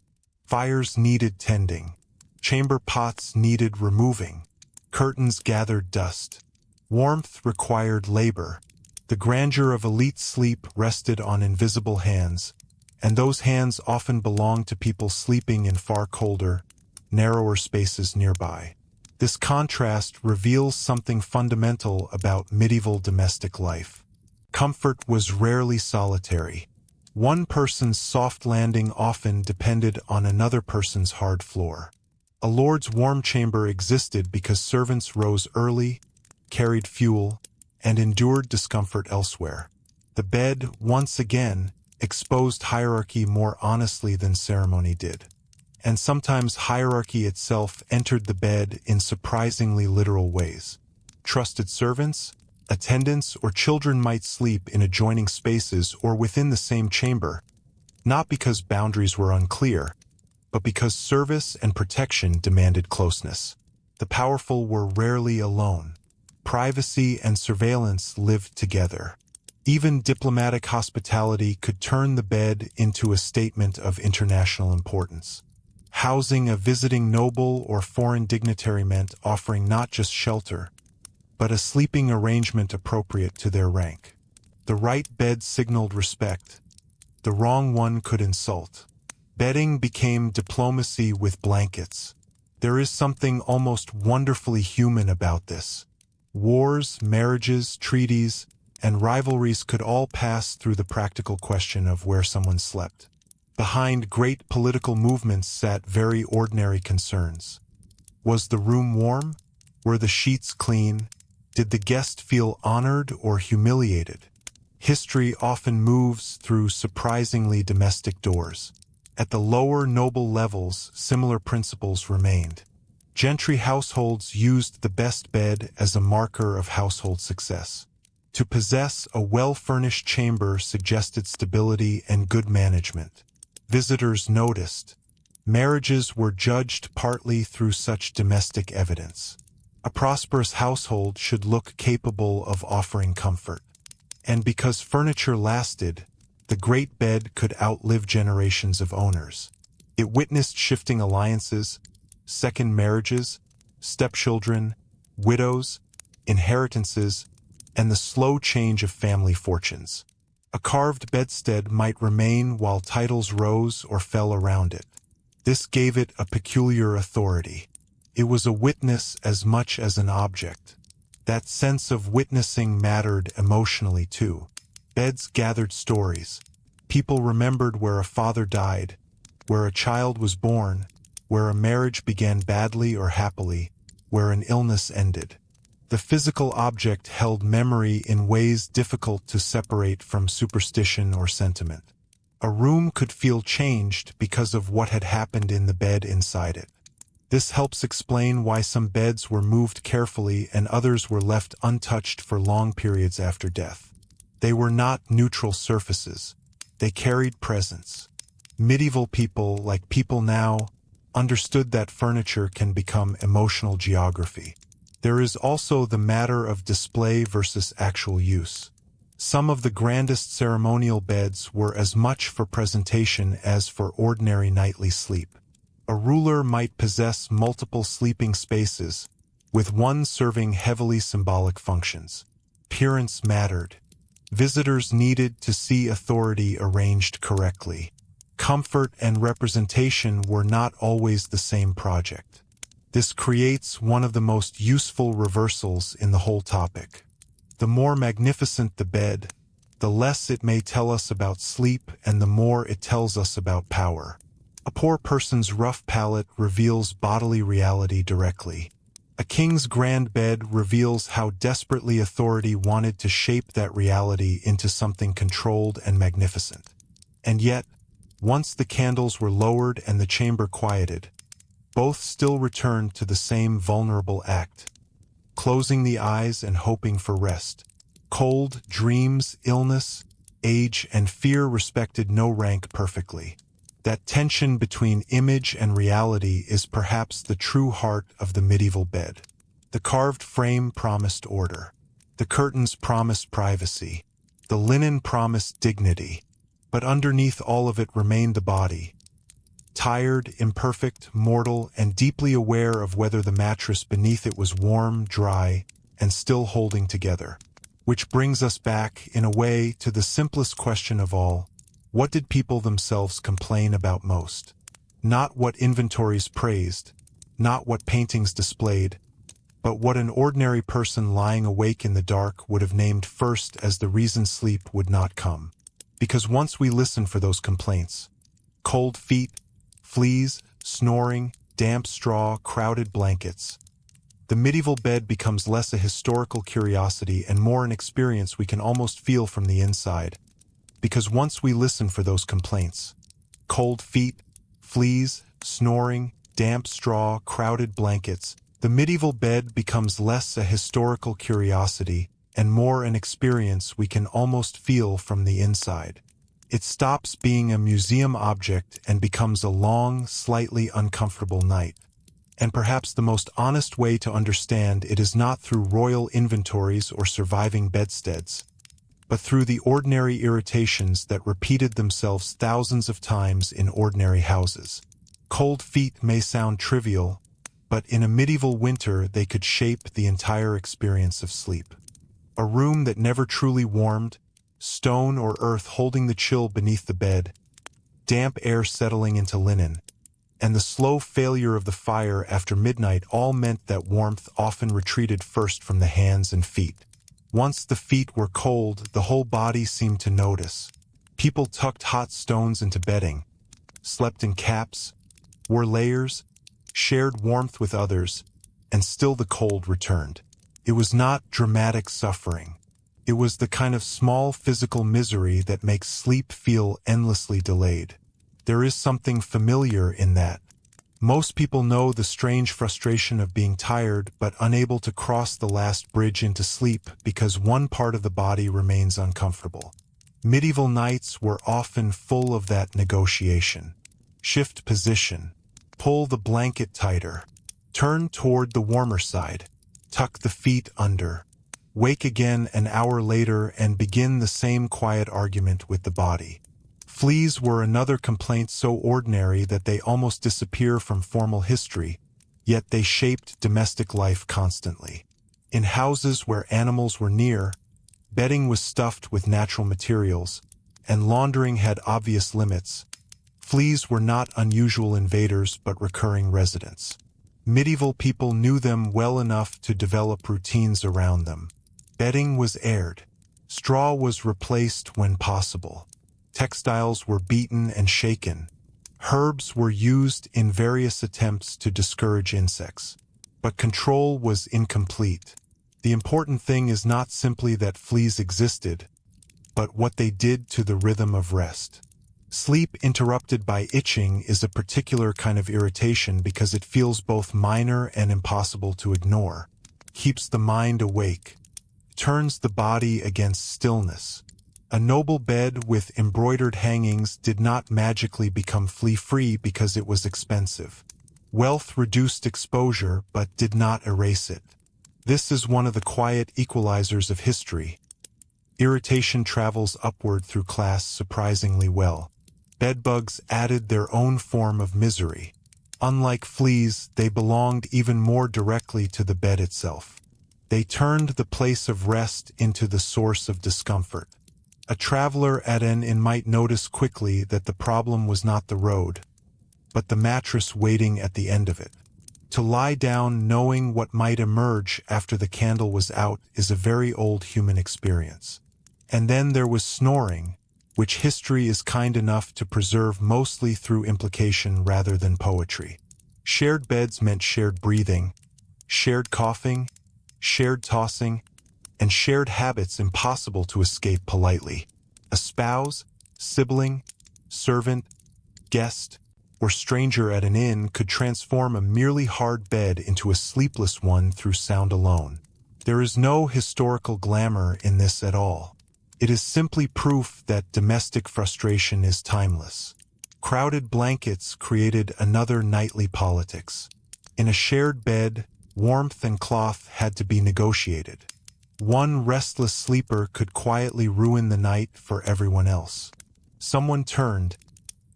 Fires needed tending. Chamber pots needed removing. Curtains gathered dust. Warmth required labor. The grandeur of elite sleep rested on invisible hands, and those hands often belonged to people sleeping in far colder, narrower spaces nearby. This contrast reveals something fundamental about medieval domestic life. Comfort was rarely solitary. One person's soft landing often depended on another person's hard floor. A lord's warm chamber existed because servants rose early, carried fuel, and endured discomfort elsewhere. The bed, once again, exposed hierarchy more honestly than ceremony did. And sometimes hierarchy itself entered the bed in surprisingly literal ways. Trusted servants, attendants, or children might sleep in adjoining spaces or within the same chamber, not because boundaries were unclear, but because service and protection demanded closeness. The powerful were rarely alone. Privacy and surveillance lived together. Even diplomatic hospitality could turn the bed into a statement of international importance. Housing a visiting noble or foreign dignitary meant offering not just shelter, but a sleeping arrangement appropriate to their rank. The right bed signaled respect. The wrong one could insult. Bedding became diplomacy with blankets. There is something almost wonderfully human about this. Wars, marriages, treaties, and rivalries could all pass through the practical question of where someone slept. Behind great political movements sat very ordinary concerns. Was the room warm? Were the sheets clean? Did the guest feel honored or humiliated? History often moves through surprisingly domestic doors. At the lower noble levels, similar principles remained. Gentry households used the best bed as a marker of household success. To possess a well-furnished chamber suggested stability and good management. Visitors noticed. Marriages were judged partly through such domestic evidence. A prosperous household should look capable of offering comfort. And because furniture lasted, the great bed could outlive generations of owners. It witnessed shifting alliances, second marriages, stepchildren, widows, inheritances, and the slow change of family fortunes. A carved bedstead might remain while titles rose or fell around it. This gave it a peculiar authority. It was a witness as much as an object. That sense of witnessing mattered emotionally too. Beds gathered stories. People remembered where a father died, where a child was born, where a marriage began badly or happily. where an illness ended. The physical object held memory in ways difficult to separate from superstition or sentiment. A room could feel changed because of what had happened in the bed inside it. This helps explain why some beds were moved carefully and others were left untouched for long periods after death. They were not neutral surfaces. They carried presence. Medieval people, like people now, understood that furniture can become emotional geography. There is also the matter of display versus actual use. Some of the grandest ceremonial beds were as much for presentation as for ordinary nightly sleep. A ruler might possess multiple sleeping spaces, with one serving heavily symbolic functions. Appearance mattered. Visitors needed to see authority arranged correctly. Comfort and representation were not always the same project. This creates one of the most useful reversals in the whole topic. The more magnificent the bed, the less it may tell us about sleep and the more it tells us about power. A poor person's rough pallet reveals bodily reality directly. A king's grand bed reveals how desperately authority wanted to shape that reality into something controlled and magnificent. And yet, once the candles were lowered and the chamber quieted, both still returned to the same vulnerable act, closing the eyes and hoping for rest. Cold, dreams, illness, age, and fear respected no rank perfectly. That tension between image and reality is perhaps the true heart of the medieval bed. The carved frame promised order. The curtains promised privacy. The linen promised dignity. But underneath all of it remained the body. Tired, imperfect, mortal, and deeply aware of whether the mattress beneath it was warm, dry, and still holding together. Which brings us back, in a way, to the simplest question of all. What did people themselves complain about most? Not what inventories praised, not what paintings displayed, but what an ordinary person lying awake in the dark would have named first as the reason sleep would not come. Because once we listen for those complaints, cold feet, fleas, snoring, damp straw, crowded blankets, the medieval bed becomes less a historical curiosity and more an experience we can almost feel from the inside. Because once we listen for those complaints, cold feet, fleas, snoring, damp straw, crowded blankets, the medieval bed becomes less a historical curiosity and more an experience we can almost feel from the inside. It stops being a museum object and becomes a long, slightly uncomfortable night. And perhaps the most honest way to understand it is not through royal inventories or surviving bedsteads, but through the ordinary irritations that repeated themselves thousands of times in ordinary houses. Cold feet may sound trivial, but in a medieval winter they could shape the entire experience of sleep. A room that never truly warmed, stone or earth holding the chill beneath the bed, damp air settling into linen, and the slow failure of the fire after midnight all meant that warmth often retreated first from the hands and feet. Once the feet were cold, the whole body seemed to notice. People tucked hot stones into bedding, slept in caps, wore layers, shared warmth with others, and still the cold returned. It was not dramatic suffering. It was the kind of small physical misery that makes sleep feel endlessly delayed. There is something familiar in that. Most people know the strange frustration of being tired but unable to cross the last bridge into sleep because one part of the body remains uncomfortable. Medieval nights were often full of that negotiation. Shift position. Pull the blanket tighter. Turn toward the warmer side. Tuck the feet under. Wake again an hour later and begin the same quiet argument with the body. Fleas were another complaint so ordinary that they almost disappear from formal history, yet they shaped domestic life constantly. In houses where animals were near, bedding was stuffed with natural materials, and laundering had obvious limits. Fleas were not unusual invaders but recurring residents. Medieval people knew them well enough to develop routines around them. Bedding was aired. Straw was replaced when possible. Textiles were beaten and shaken. Herbs were used in various attempts to discourage insects. but control was incomplete. The important thing is not simply that fleas existed, but what they did to the rhythm of rest. Sleep interrupted by itching is a particular kind of irritation because it feels both minor and impossible to ignore, keeps the mind awake, turns the body against stillness. A noble bed with embroidered hangings did not magically become flea-free because it was expensive. Wealth reduced exposure but did not erase it. This is one of the quiet equalizers of history. Irritation travels upward through class surprisingly well. Bedbugs added their own form of misery. Unlike fleas, they belonged even more directly to the bed itself. They turned the place of rest into the source of discomfort. A traveler at an inn might notice quickly that the problem was not the road, but the mattress waiting at the end of it. To lie down knowing what might emerge after the candle was out is a very old human experience. And then there was snoring, which history is kind enough to preserve mostly through implication rather than poetry. Shared beds meant shared breathing, shared coughing, shared tossing, and shared habits impossible to escape politely. A spouse, sibling, servant, guest, or stranger at an inn could transform a merely hard bed into a sleepless one through sound alone. There is no historical glamour in this at all. It is simply proof that domestic frustration is timeless. Crowded blankets created another nightly politics. In a shared bed, warmth and cloth had to be negotiated. One restless sleeper could quietly ruin the night for everyone else. Someone turned,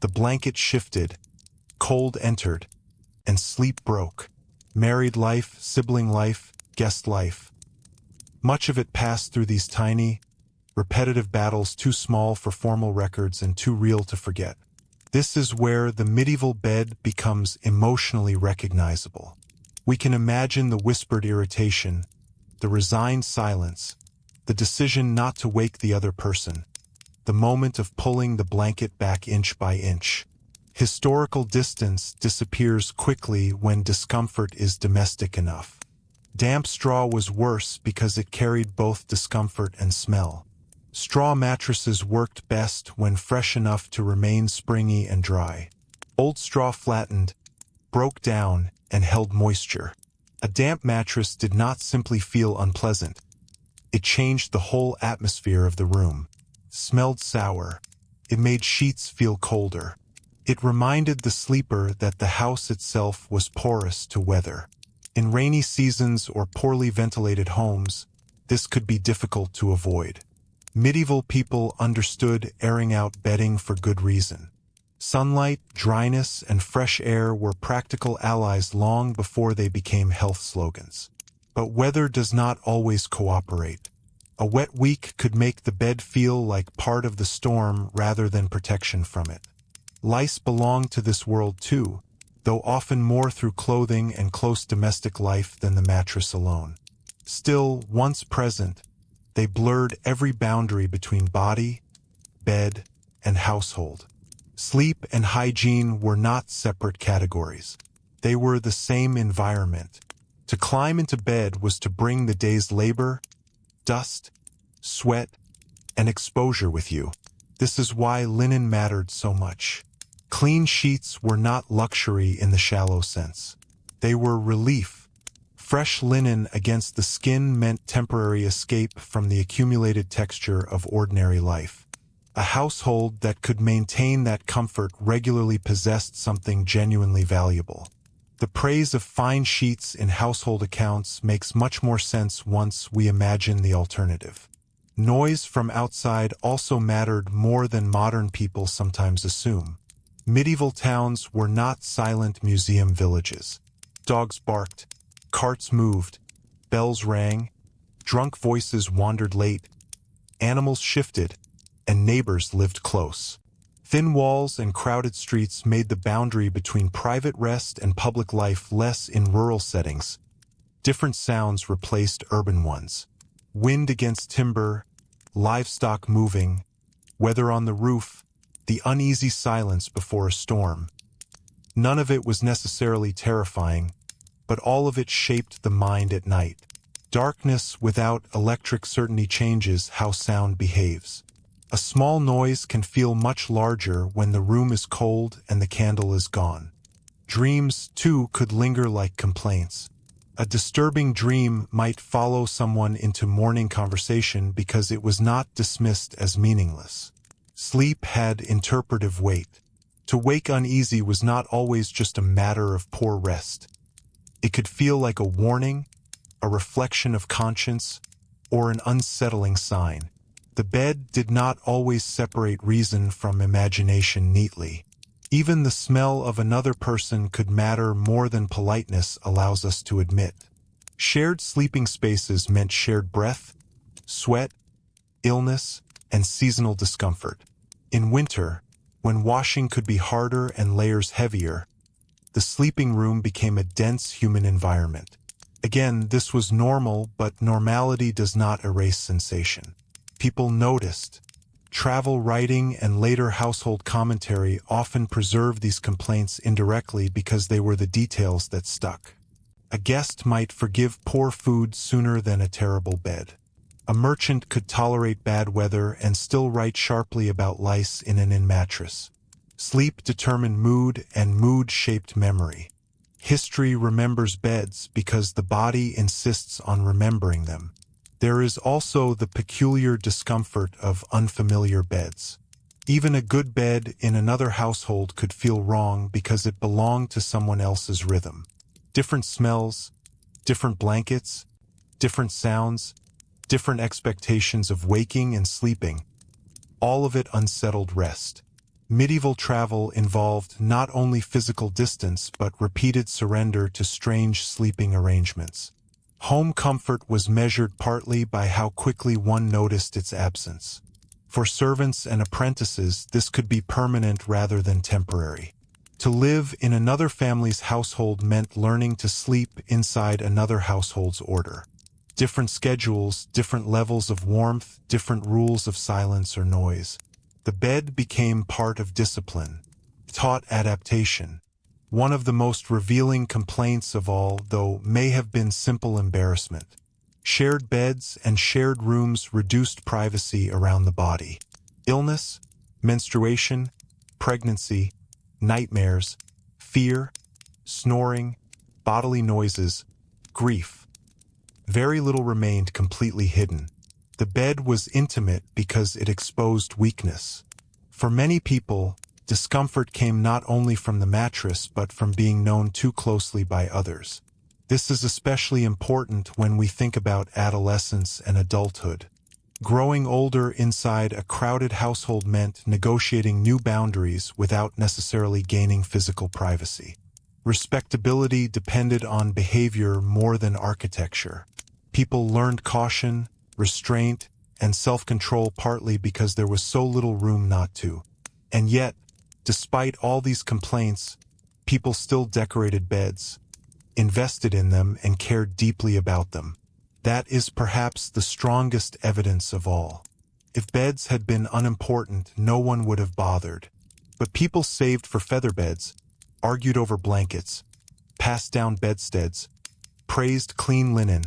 the blanket shifted, cold entered, and sleep broke. Married life, sibling life, guest life. Much of it passed through these tiny, repetitive battles too small for formal records and too real to forget. This is where the medieval bed becomes emotionally recognizable. We can imagine the whispered irritation, the resigned silence, the decision not to wake the other person, the moment of pulling the blanket back inch by inch. Historical distance disappears quickly when discomfort is domestic enough. Damp straw was worse because it carried both discomfort and smell. Straw mattresses worked best when fresh enough to remain springy and dry. Old straw flattened, broke down, and held moisture. A damp mattress did not simply feel unpleasant. It changed the whole atmosphere of the room. Smelled sour. It made sheets feel colder. It reminded the sleeper that the house itself was porous to weather. In rainy seasons or poorly ventilated homes, this could be difficult to avoid. Medieval people understood airing out bedding for good reason. Sunlight, dryness, and fresh air were practical allies long before they became health slogans. But weather does not always cooperate. A wet week could make the bed feel like part of the storm rather than protection from it. Lice belong to this world too, though often more through clothing and close domestic life than the mattress alone. Still, once present, they blurred every boundary between body, bed, and household. Sleep and hygiene were not separate categories. They were the same environment. To climb into bed was to bring the day's labor, dust, sweat, and exposure with you. This is why linen mattered so much. Clean sheets were not luxury in the shallow sense. They were relief. Fresh linen against the skin meant temporary escape from the accumulated texture of ordinary life. A household that could maintain that comfort regularly possessed something genuinely valuable. The praise of fine sheets in household accounts makes much more sense once we imagine the alternative. Noise from outside also mattered more than modern people sometimes assume. Medieval towns were not silent museum villages. Dogs barked, carts moved, bells rang, drunk voices wandered late, animals shifted, and neighbors lived close. Thin walls and crowded streets made the boundary between private rest and public life less in rural settings. Different sounds replaced urban ones. Wind against timber, livestock moving, weather on the roof, the uneasy silence before a storm. None of it was necessarily terrifying, but all of it shaped the mind at night. Darkness without electric certainty changes how sound behaves. A small noise can feel much larger when the room is cold and the candle is gone. Dreams, too, could linger like complaints. A disturbing dream might follow someone into morning conversation because it was not dismissed as meaningless. Sleep had interpretive weight. To wake uneasy was not always just a matter of poor rest. It could feel like a warning, a reflection of conscience, or an unsettling sign. The bed did not always separate reason from imagination neatly. Even the smell of another person could matter more than politeness allows us to admit. Shared sleeping spaces meant shared breath, sweat, illness, and seasonal discomfort. In winter, when washing could be harder and layers heavier, the sleeping room became a dense human environment. Again, this was normal, but normality does not erase sensation. People noticed. Travel writing and later household commentary often preserve these complaints indirectly because they were the details that stuck. A guest might forgive poor food sooner than a terrible bed. A merchant could tolerate bad weather and still write sharply about lice in an mattress. Sleep determined mood, and mood shaped memory. History remembers beds because the body insists on remembering them. There is also the peculiar discomfort of unfamiliar beds. Even a good bed in another household could feel wrong because it belonged to someone else's rhythm. Different smells, different blankets, different sounds, different expectations of waking and sleeping. All of it unsettled rest. Medieval travel involved not only physical distance but repeated surrender to strange sleeping arrangements. Home comfort was measured partly by how quickly one noticed its absence. For servants and apprentices, this could be permanent rather than temporary. To live in another family's household meant learning to sleep inside another household's order. Different schedules, different levels of warmth, different rules of silence or noise. The bed became part of discipline, taught adaptation. One of the most revealing complaints of all, though, may have been simple embarrassment. Shared beds and shared rooms reduced privacy around the body. Illness, menstruation, pregnancy, nightmares, fear, snoring, bodily noises, grief. Very little remained completely hidden. The bed was intimate because it exposed weakness. For many people, discomfort came not only from the mattress but from being known too closely by others. This is especially important when we think about adolescence and adulthood. Growing older inside a crowded household meant negotiating new boundaries without necessarily gaining physical privacy. Respectability depended on behavior more than architecture. People learned caution, restraint, and self-control partly because there was so little room not to. And yet, despite all these complaints, people still decorated beds, invested in them, and cared deeply about them. That is perhaps the strongest evidence of all. If beds had been unimportant, no one would have bothered. But people saved for feather beds, argued over blankets, passed down bedsteads, praised clean linen,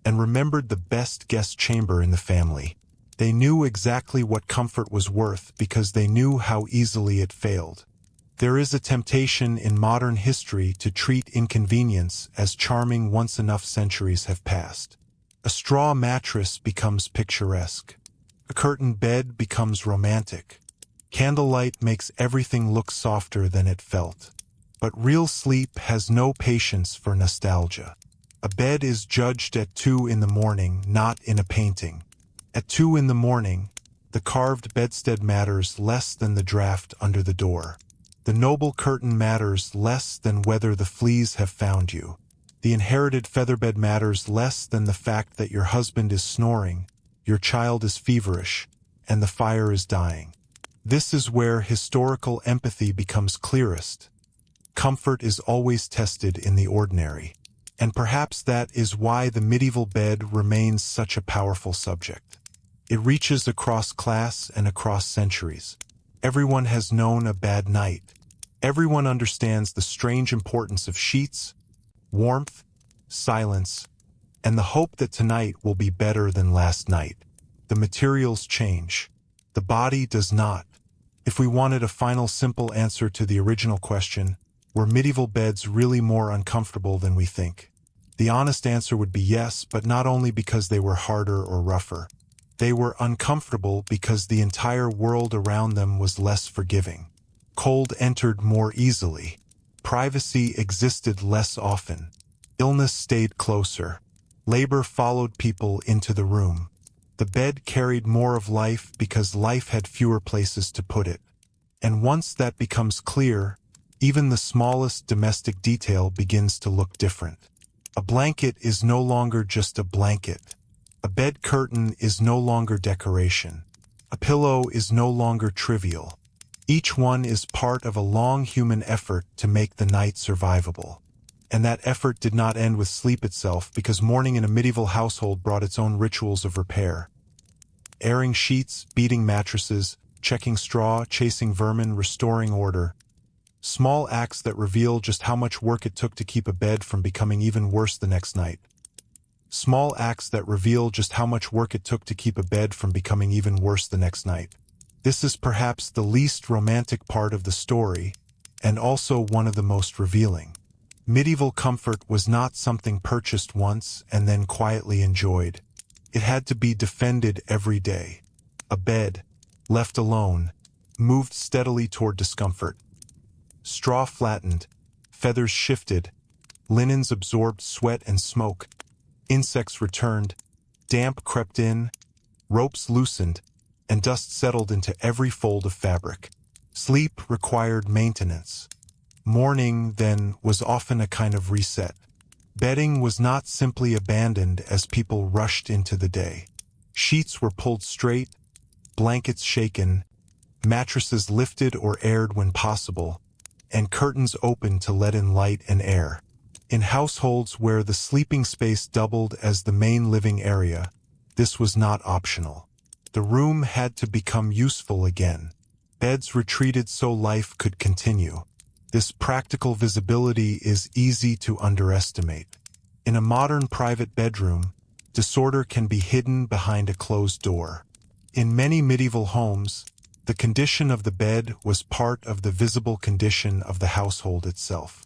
and remembered the best guest chamber in the family. They knew exactly what comfort was worth because they knew how easily it failed. There is a temptation in modern history to treat inconvenience as charming once enough centuries have passed. A straw mattress becomes picturesque. A curtained bed becomes romantic. Candlelight makes everything look softer than it felt. But real sleep has no patience for nostalgia. A bed is judged at 2 in the morning, not in a painting. At 2 in the morning, the carved bedstead matters less than the draft under the door. The noble curtain matters less than whether the fleas have found you. The inherited featherbed matters less than the fact that your husband is snoring, your child is feverish, and the fire is dying. This is where historical empathy becomes clearest. Comfort is always tested in the ordinary. And perhaps that is why the medieval bed remains such a powerful subject. It reaches across class and across centuries. Everyone has known a bad night. Everyone understands the strange importance of sheets, warmth, silence, and the hope that tonight will be better than last night. The materials change. The body does not. If we wanted a final simple answer to the original question, were medieval beds really more uncomfortable than we think? The honest answer would be yes, but not only because they were harder or rougher. They were uncomfortable because the entire world around them was less forgiving. Cold entered more easily. Privacy existed less often. Illness stayed closer. Labor followed people into the room. The bed carried more of life because life had fewer places to put it. And once that becomes clear, even the smallest domestic detail begins to look different. A blanket is no longer just a blanket. A bed curtain is no longer decoration. A pillow is no longer trivial. Each one is part of a long human effort to make the night survivable. And that effort did not end with sleep itself, because morning in a medieval household brought its own rituals of repair. Airing sheets, beating mattresses, checking straw, chasing vermin, restoring order. Small acts that reveal just how much work it took to keep a bed from becoming even worse the next night. Small acts that reveal just how much work it took to keep a bed from becoming even worse the next night. This is perhaps the least romantic part of the story, and also one of the most revealing. Medieval comfort was not something purchased once and then quietly enjoyed. It had to be defended every day. A bed, left alone, moved steadily toward discomfort. Straw flattened, feathers shifted, linens absorbed sweat and smoke. Insects returned, damp crept in, ropes loosened, and dust settled into every fold of fabric. Sleep required maintenance. Morning, then, was often a kind of reset. Bedding was not simply abandoned as people rushed into the day. Sheets were pulled straight, blankets shaken, mattresses lifted or aired when possible, and curtains opened to let in light and air. In households where the sleeping space doubled as the main living area, this was not optional. The room had to become useful again. Beds retreated so life could continue. This practical visibility is easy to underestimate. In a modern private bedroom, disorder can be hidden behind a closed door. In many medieval homes, the condition of the bed was part of the visible condition of the household itself.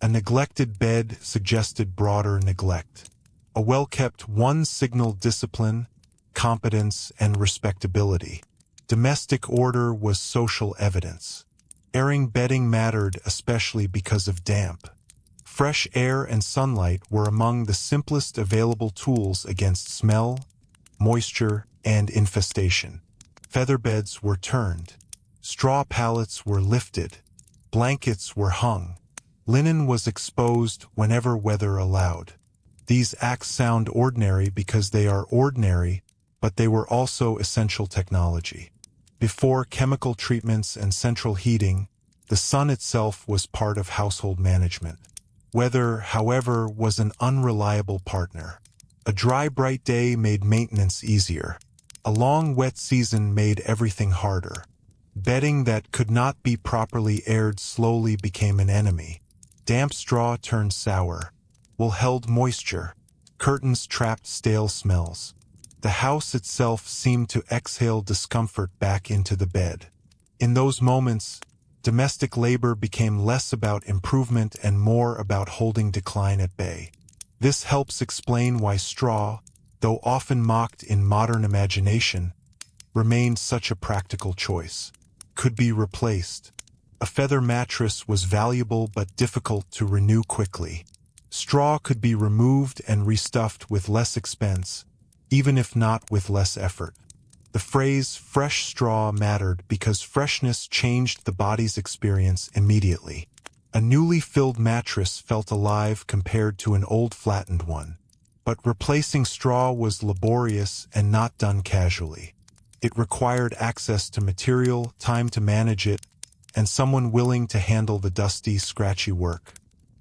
A neglected bed suggested broader neglect. A well-kept one signaled discipline, competence, and respectability. Domestic order was social evidence. Airing bedding mattered especially because of damp. Fresh air and sunlight were among the simplest available tools against smell, moisture, and infestation. Feather beds were turned. Straw pallets were lifted. Blankets were hung. Linen was exposed whenever weather allowed. These acts sound ordinary because they are ordinary, but they were also essential technology. Before chemical treatments and central heating, the sun itself was part of household management. Weather, however, was an unreliable partner. A dry, bright day made maintenance easier. A long, wet season made everything harder. Bedding that could not be properly aired slowly became an enemy. Damp straw turned sour. Wool held moisture. Curtains trapped stale smells. The house itself seemed to exhale discomfort back into the bed. In those moments, domestic labor became less about improvement and more about holding decline at bay. This helps explain why straw, though often mocked in modern imagination, remained such a practical choice. Could be replaced. A feather mattress was valuable but difficult to renew quickly. Straw could be removed and restuffed with less expense, even if not with less effort. The phrase fresh straw mattered because freshness changed the body's experience immediately. A newly filled mattress felt alive compared to an old flattened one. But replacing straw was laborious and not done casually. It required access to material, time to manage it, and someone willing to handle the dusty, scratchy work.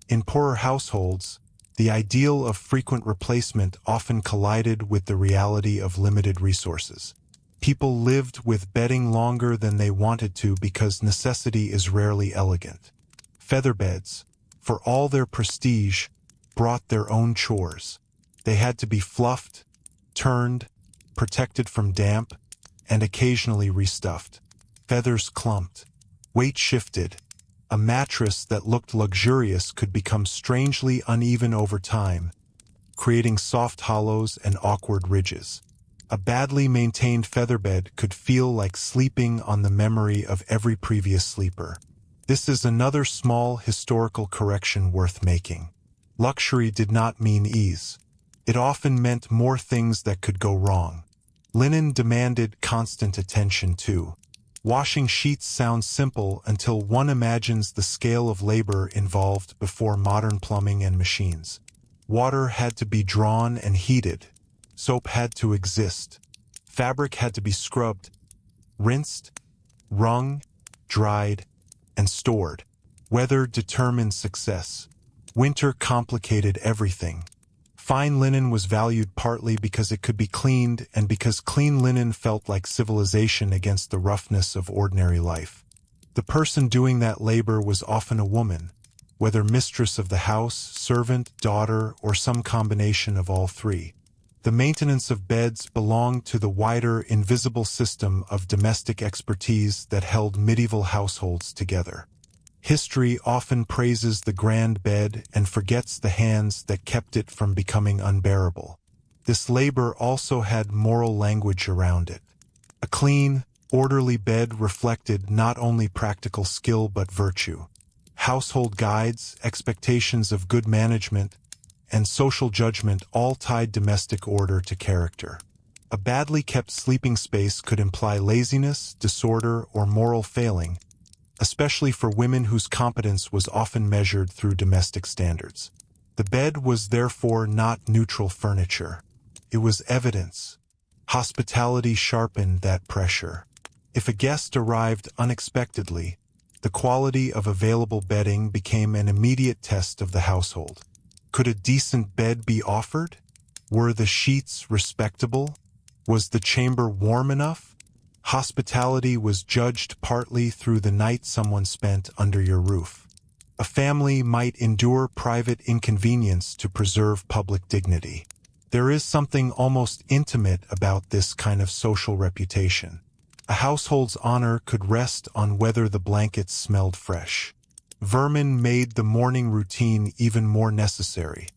In poorer households, the ideal of frequent replacement often collided with the reality of limited resources. People lived with bedding longer than they wanted to because necessity is rarely elegant. Feather beds, for all their prestige, brought their own chores. They had to be fluffed, turned, protected from damp, and occasionally restuffed. Feathers clumped. Weight shifted. A mattress that looked luxurious could become strangely uneven over time, creating soft hollows and awkward ridges. A badly maintained featherbed could feel like sleeping on the memory of every previous sleeper. This is another small historical correction worth making. Luxury did not mean ease. It often meant more things that could go wrong. Linen demanded constant attention too. Washing sheets sounds simple until one imagines the scale of labor involved before modern plumbing and machines. Water had to be drawn and heated. Soap had to exist. Fabric had to be scrubbed, rinsed, wrung, dried, and stored. Weather determined success. Winter complicated everything. Fine linen was valued partly because it could be cleaned and because clean linen felt like civilization against the roughness of ordinary life. The person doing that labor was often a woman, whether mistress of the house, servant, daughter, or some combination of all three. The maintenance of beds belonged to the wider, invisible system of domestic expertise that held medieval households together. History often praises the grand bed and forgets the hands that kept it from becoming unbearable. This labor also had moral language around it. A clean, orderly bed reflected not only practical skill but virtue. Household guides, expectations of good management, and social judgment all tied domestic order to character. A badly kept sleeping space could imply laziness, disorder, or moral failing, especially for women whose competence was often measured through domestic standards. The bed was therefore not neutral furniture. It was evidence. Hospitality sharpened that pressure. If a guest arrived unexpectedly, the quality of available bedding became an immediate test of the household. Could a decent bed be offered? Were the sheets respectable? Was the chamber warm enough? Hospitality was judged partly through the night someone spent under your roof. A family might endure private inconvenience to preserve public dignity. There is something almost intimate about this kind of social reputation. A household's honor could rest on whether the blankets smelled fresh. Vermin made the morning routine even more necessary.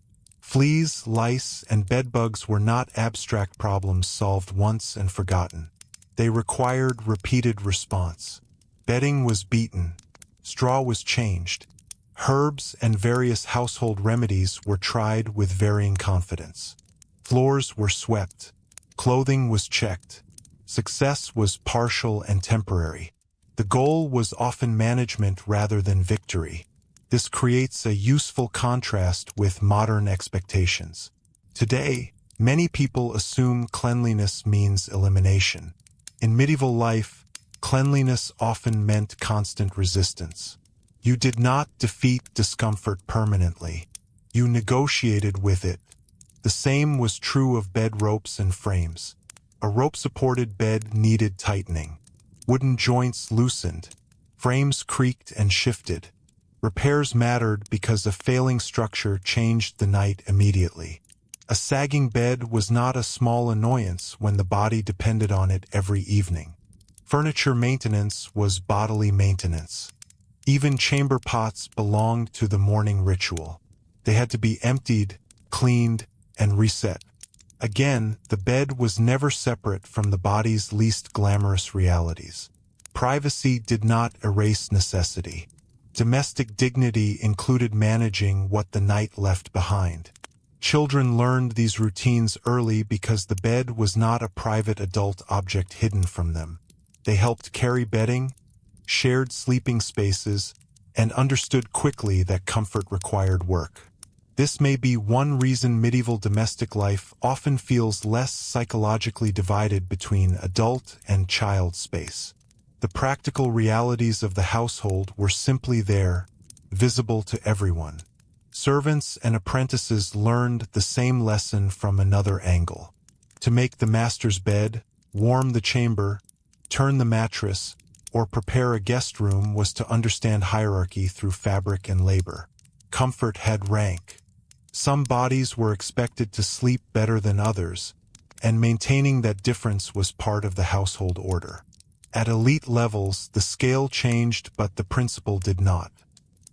Fleas, lice, and bedbugs were not abstract problems solved once and forgotten. They required repeated response. Bedding was beaten. Straw was changed. Herbs and various household remedies were tried with varying confidence. Floors were swept. Clothing was checked. Success was partial and temporary. The goal was often management rather than victory. This creates a useful contrast with modern expectations. Today, many people assume cleanliness means elimination. In medieval life, cleanliness often meant constant resistance. You did not defeat discomfort permanently. You negotiated with it. The same was true of bed ropes and frames. A rope-supported bed needed tightening. Wooden joints loosened. Frames creaked and shifted. Repairs mattered because a failing structure changed the night immediately. A sagging bed was not a small annoyance when the body depended on it every evening. Furniture maintenance was bodily maintenance. Even chamber pots belonged to the morning ritual. They had to be emptied, cleaned, and reset. Again, the bed was never separate from the body's least glamorous realities. Privacy did not erase necessity. Domestic dignity included managing what the night left behind. Children learned these routines early because the bed was not a private adult object hidden from them. They helped carry bedding, shared sleeping spaces, and understood quickly that comfort required work. This may be one reason medieval domestic life often feels less psychologically divided between adult and child space. The practical realities of the household were simply there, visible to everyone. Servants and apprentices learned the same lesson from another angle. To make the master's bed, warm the chamber, turn the mattress, or prepare a guest room was to understand hierarchy through fabric and labor. Comfort had rank. Some bodies were expected to sleep better than others, and maintaining that difference was part of the household order. At elite levels, the scale changed, but the principle did not.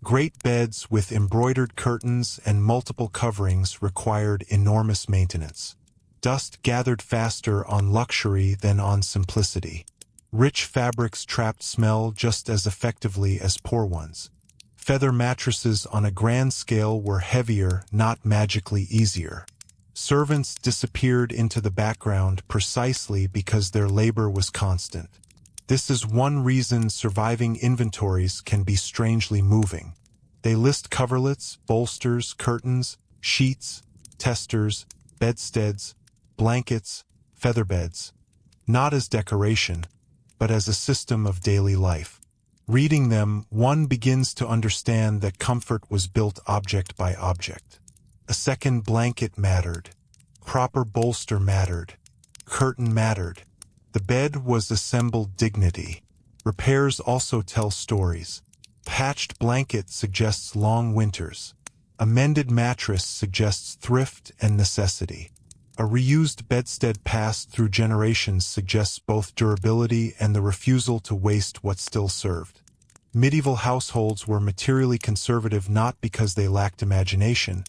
Great beds with embroidered curtains and multiple coverings required enormous maintenance. Dust gathered faster on luxury than on simplicity. Rich fabrics trapped smell just as effectively as poor ones. Feather mattresses on a grand scale were heavier, not magically easier. Servants disappeared into the background precisely because their labor was constant. This is one reason surviving inventories can be strangely moving. They list coverlets, bolsters, curtains, sheets, testers, bedsteads, blankets, featherbeds, not as decoration, but as a system of daily life. Reading them, one begins to understand that comfort was built object by object. A second blanket mattered. Proper bolster mattered. Curtain mattered. The bed was assembled dignity. Repairs also tell stories. Patched blanket suggests long winters. A mended mattress suggests thrift and necessity. A reused bedstead passed through generations suggests both durability and the refusal to waste what still served. Medieval households were materially conservative not because they lacked imagination,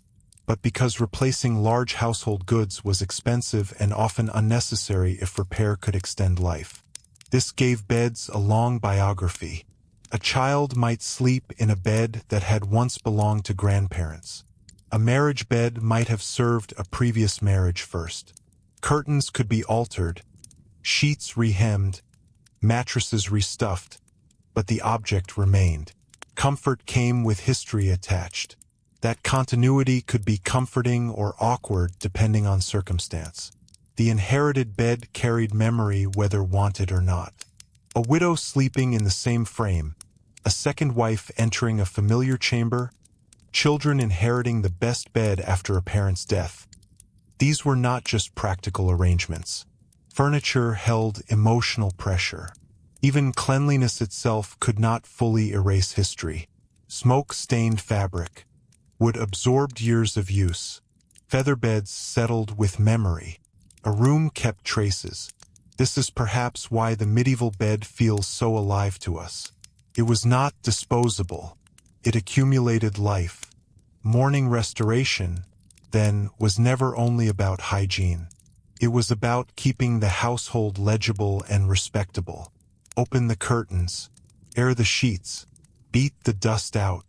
but because replacing large household goods was expensive and often unnecessary if repair could extend life. This gave beds a long biography. A child might sleep in a bed that had once belonged to grandparents. A marriage bed might have served a previous marriage first. Curtains could be altered, sheets rehemmed, mattresses restuffed, but the object remained. Comfort came with history attached. That continuity could be comforting or awkward depending on circumstance. The inherited bed carried memory whether wanted or not. A widow sleeping in the same frame, a second wife entering a familiar chamber, children inheriting the best bed after a parent's death. These were not just practical arrangements. Furniture held emotional pressure. Even cleanliness itself could not fully erase history. Smoke-stained fabric, wood-absorbed years of use. Feather beds settled with memory. A room kept traces. This is perhaps why the medieval bed feels so alive to us. It was not disposable. It accumulated life. Morning restoration, then, was never only about hygiene. It was about keeping the household legible and respectable. Open the curtains, air the sheets, beat the dust out,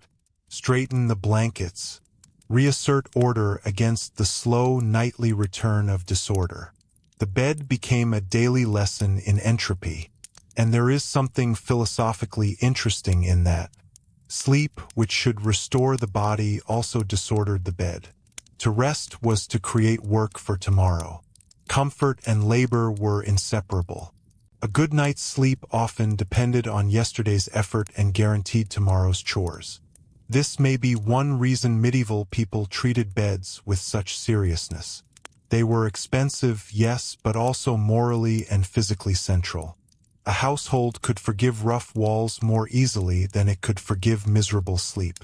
straighten the blankets, reassert order against the slow nightly return of disorder. The bed became a daily lesson in entropy, and there is something philosophically interesting in that. Sleep, which should restore the body, also disordered the bed. To rest was to create work for tomorrow. Comfort and labor were inseparable. A good night's sleep often depended on yesterday's effort and guaranteed tomorrow's chores. This may be one reason medieval people treated beds with such seriousness. They were expensive, yes, but also morally and physically central. A household could forgive rough walls more easily than it could forgive miserable sleep.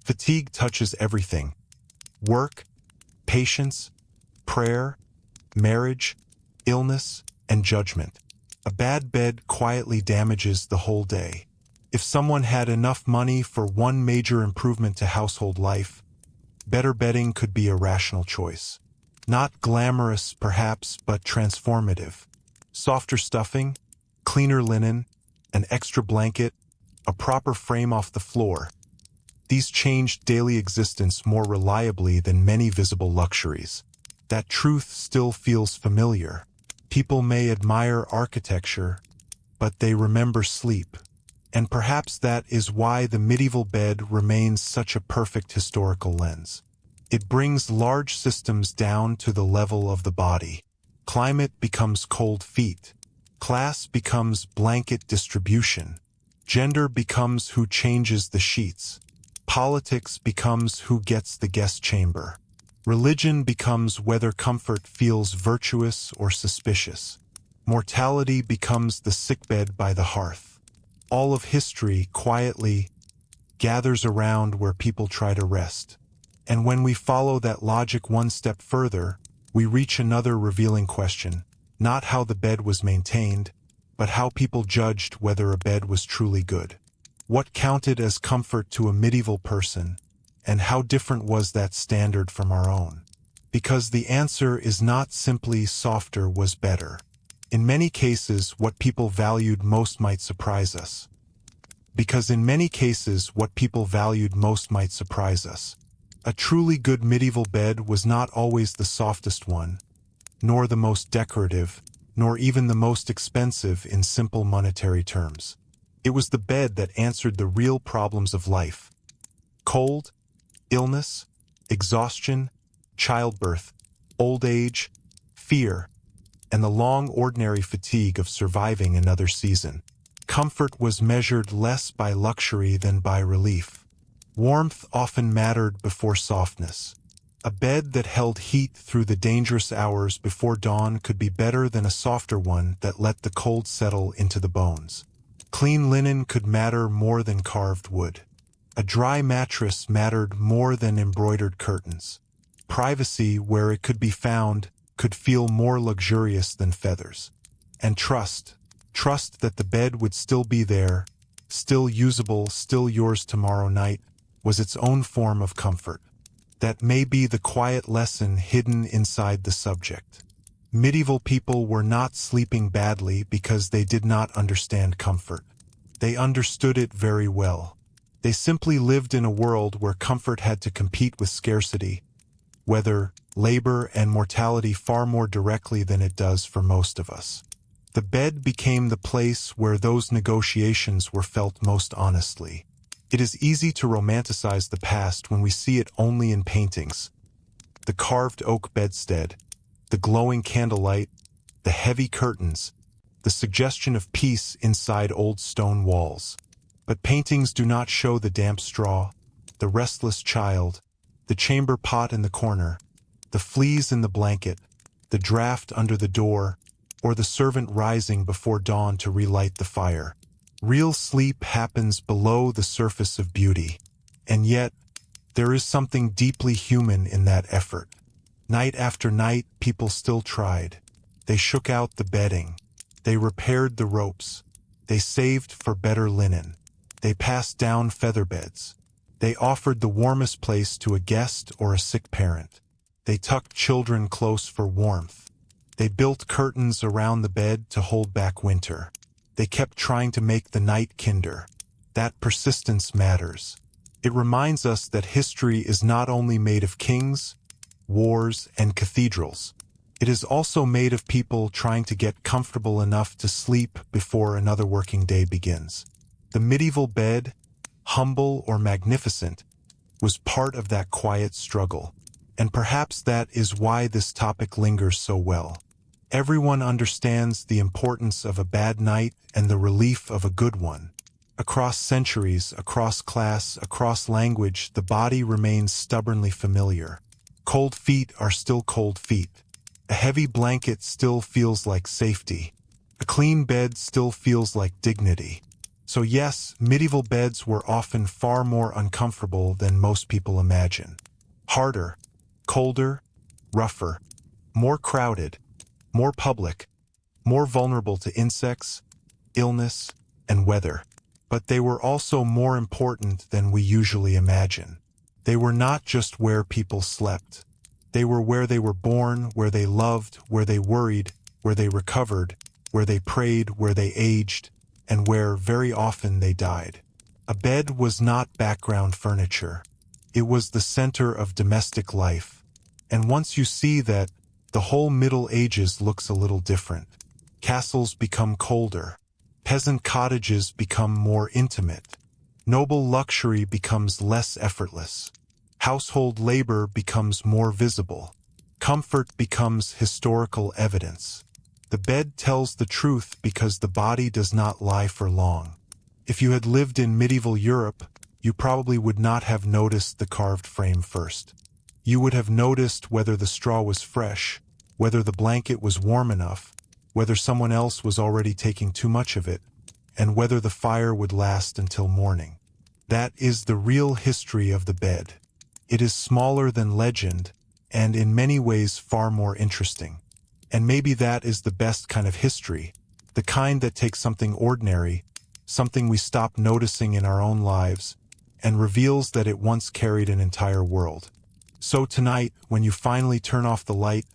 Fatigue touches everything. Work, patience, prayer, marriage, illness, and judgment. A bad bed quietly damages the whole day. If someone had enough money for one major improvement to household life, better bedding could be a rational choice. Not glamorous, perhaps, but transformative. Softer stuffing, cleaner linen, an extra blanket, a proper frame off the floor. These changed daily existence more reliably than many visible luxuries. That truth still feels familiar. People may admire architecture, but they remember sleep. And perhaps that is why the medieval bed remains such a perfect historical lens. It brings large systems down to the level of the body. Climate becomes cold feet. Class becomes blanket distribution. Gender becomes who changes the sheets. Politics becomes who gets the guest chamber. Religion becomes whether comfort feels virtuous or suspicious. Mortality becomes the sickbed by the hearth. All of history quietly gathers around where people try to rest. And when we follow that logic one step further, we reach another revealing question, not how the bed was maintained, but how people judged whether a bed was truly good. What counted as comfort to a medieval person, and how different was that standard from our own? Because the answer is not simply softer was better. In many cases, what people valued most might surprise us. A truly good medieval bed was not always the softest one, nor the most decorative, nor even the most expensive in simple monetary terms. It was the bed that answered the real problems of life: cold, illness, exhaustion, childbirth, old age, fear, and the long ordinary fatigue of surviving another season. Comfort was measured less by luxury than by relief. Warmth often mattered before softness. A bed that held heat through the dangerous hours before dawn could be better than a softer one that let the cold settle into the bones. Clean linen could matter more than carved wood. A dry mattress mattered more than embroidered curtains. Privacy, where it could be found, could feel more luxurious than feathers. And trust that the bed would still be there, still usable, still yours tomorrow night, was its own form of comfort. That may be the quiet lesson hidden inside the subject. Medieval people were not sleeping badly because they did not understand comfort. They understood it very well. They simply lived in a world where comfort had to compete with scarcity, weather, labor, and mortality far more directly than it does for most of us. The bed became the place where those negotiations were felt most honestly. It is easy to romanticize the past when we see it only in paintings. The carved oak bedstead, the glowing candlelight, the heavy curtains, the suggestion of peace inside old stone walls. But paintings do not show the damp straw, the restless child, the chamber pot in the corner, the fleas in the blanket, the draft under the door, or the servant rising before dawn to relight the fire. Real sleep happens below the surface of beauty. And yet, there is something deeply human in that effort. Night after night, people still tried. They shook out the bedding. They repaired the ropes. They saved for better linen. They passed down feather beds. They offered the warmest place to a guest or a sick parent. They tucked children close for warmth. They built curtains around the bed to hold back winter. They kept trying to make the night kinder. That persistence matters. It reminds us that history is not only made of kings, wars, and cathedrals. It is also made of people trying to get comfortable enough to sleep before another working day begins. The medieval bed, humble or magnificent, was part of that quiet struggle. And perhaps that is why this topic lingers so well. Everyone understands the importance of a bad night and the relief of a good one. Across centuries, across class, across language, the body remains stubbornly familiar. Cold feet are still cold feet. A heavy blanket still feels like safety. A clean bed still feels like dignity. So yes, medieval beds were often far more uncomfortable than most people imagine. Harder, colder, rougher, more crowded, more public, more vulnerable to insects, illness, and weather. But they were also more important than we usually imagine. They were not just where people slept. They were where they were born, where they loved, where they worried, where they recovered, where they prayed, where they aged, and where, very often, they died. A bed was not background furniture. It was the center of domestic life. And once you see that, the whole Middle Ages looks a little different. Castles become colder. Peasant cottages become more intimate. Noble luxury becomes less effortless. Household labor becomes more visible. Comfort becomes historical evidence. The bed tells the truth because the body does not lie for long. If you had lived in medieval Europe, you probably would not have noticed the carved frame first. You would have noticed whether the straw was fresh, whether the blanket was warm enough, whether someone else was already taking too much of it, and whether the fire would last until morning. That is the real history of the bed. It is smaller than legend, and in many ways far more interesting. And maybe that is the best kind of history, the kind that takes something ordinary, something we stop noticing in our own lives, and reveals that it once carried an entire world. So tonight, when you finally turn off the light,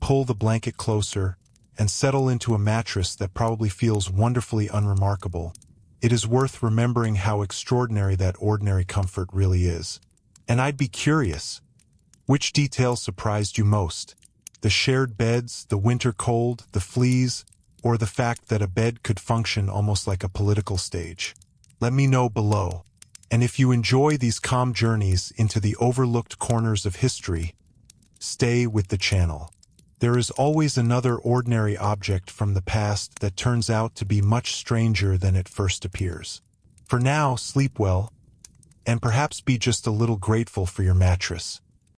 pull the blanket closer, and settle into a mattress that probably feels wonderfully unremarkable, it is worth remembering how extraordinary that ordinary comfort really is. And I'd be curious, which details surprised you most? The shared beds, the winter cold, the fleas, or the fact that a bed could function almost like a political stage? Let me know below. And if you enjoy these calm journeys into the overlooked corners of history, stay with the channel. There is always another ordinary object from the past that turns out to be much stranger than it first appears. For now, sleep well, and perhaps be just a little grateful for your mattress.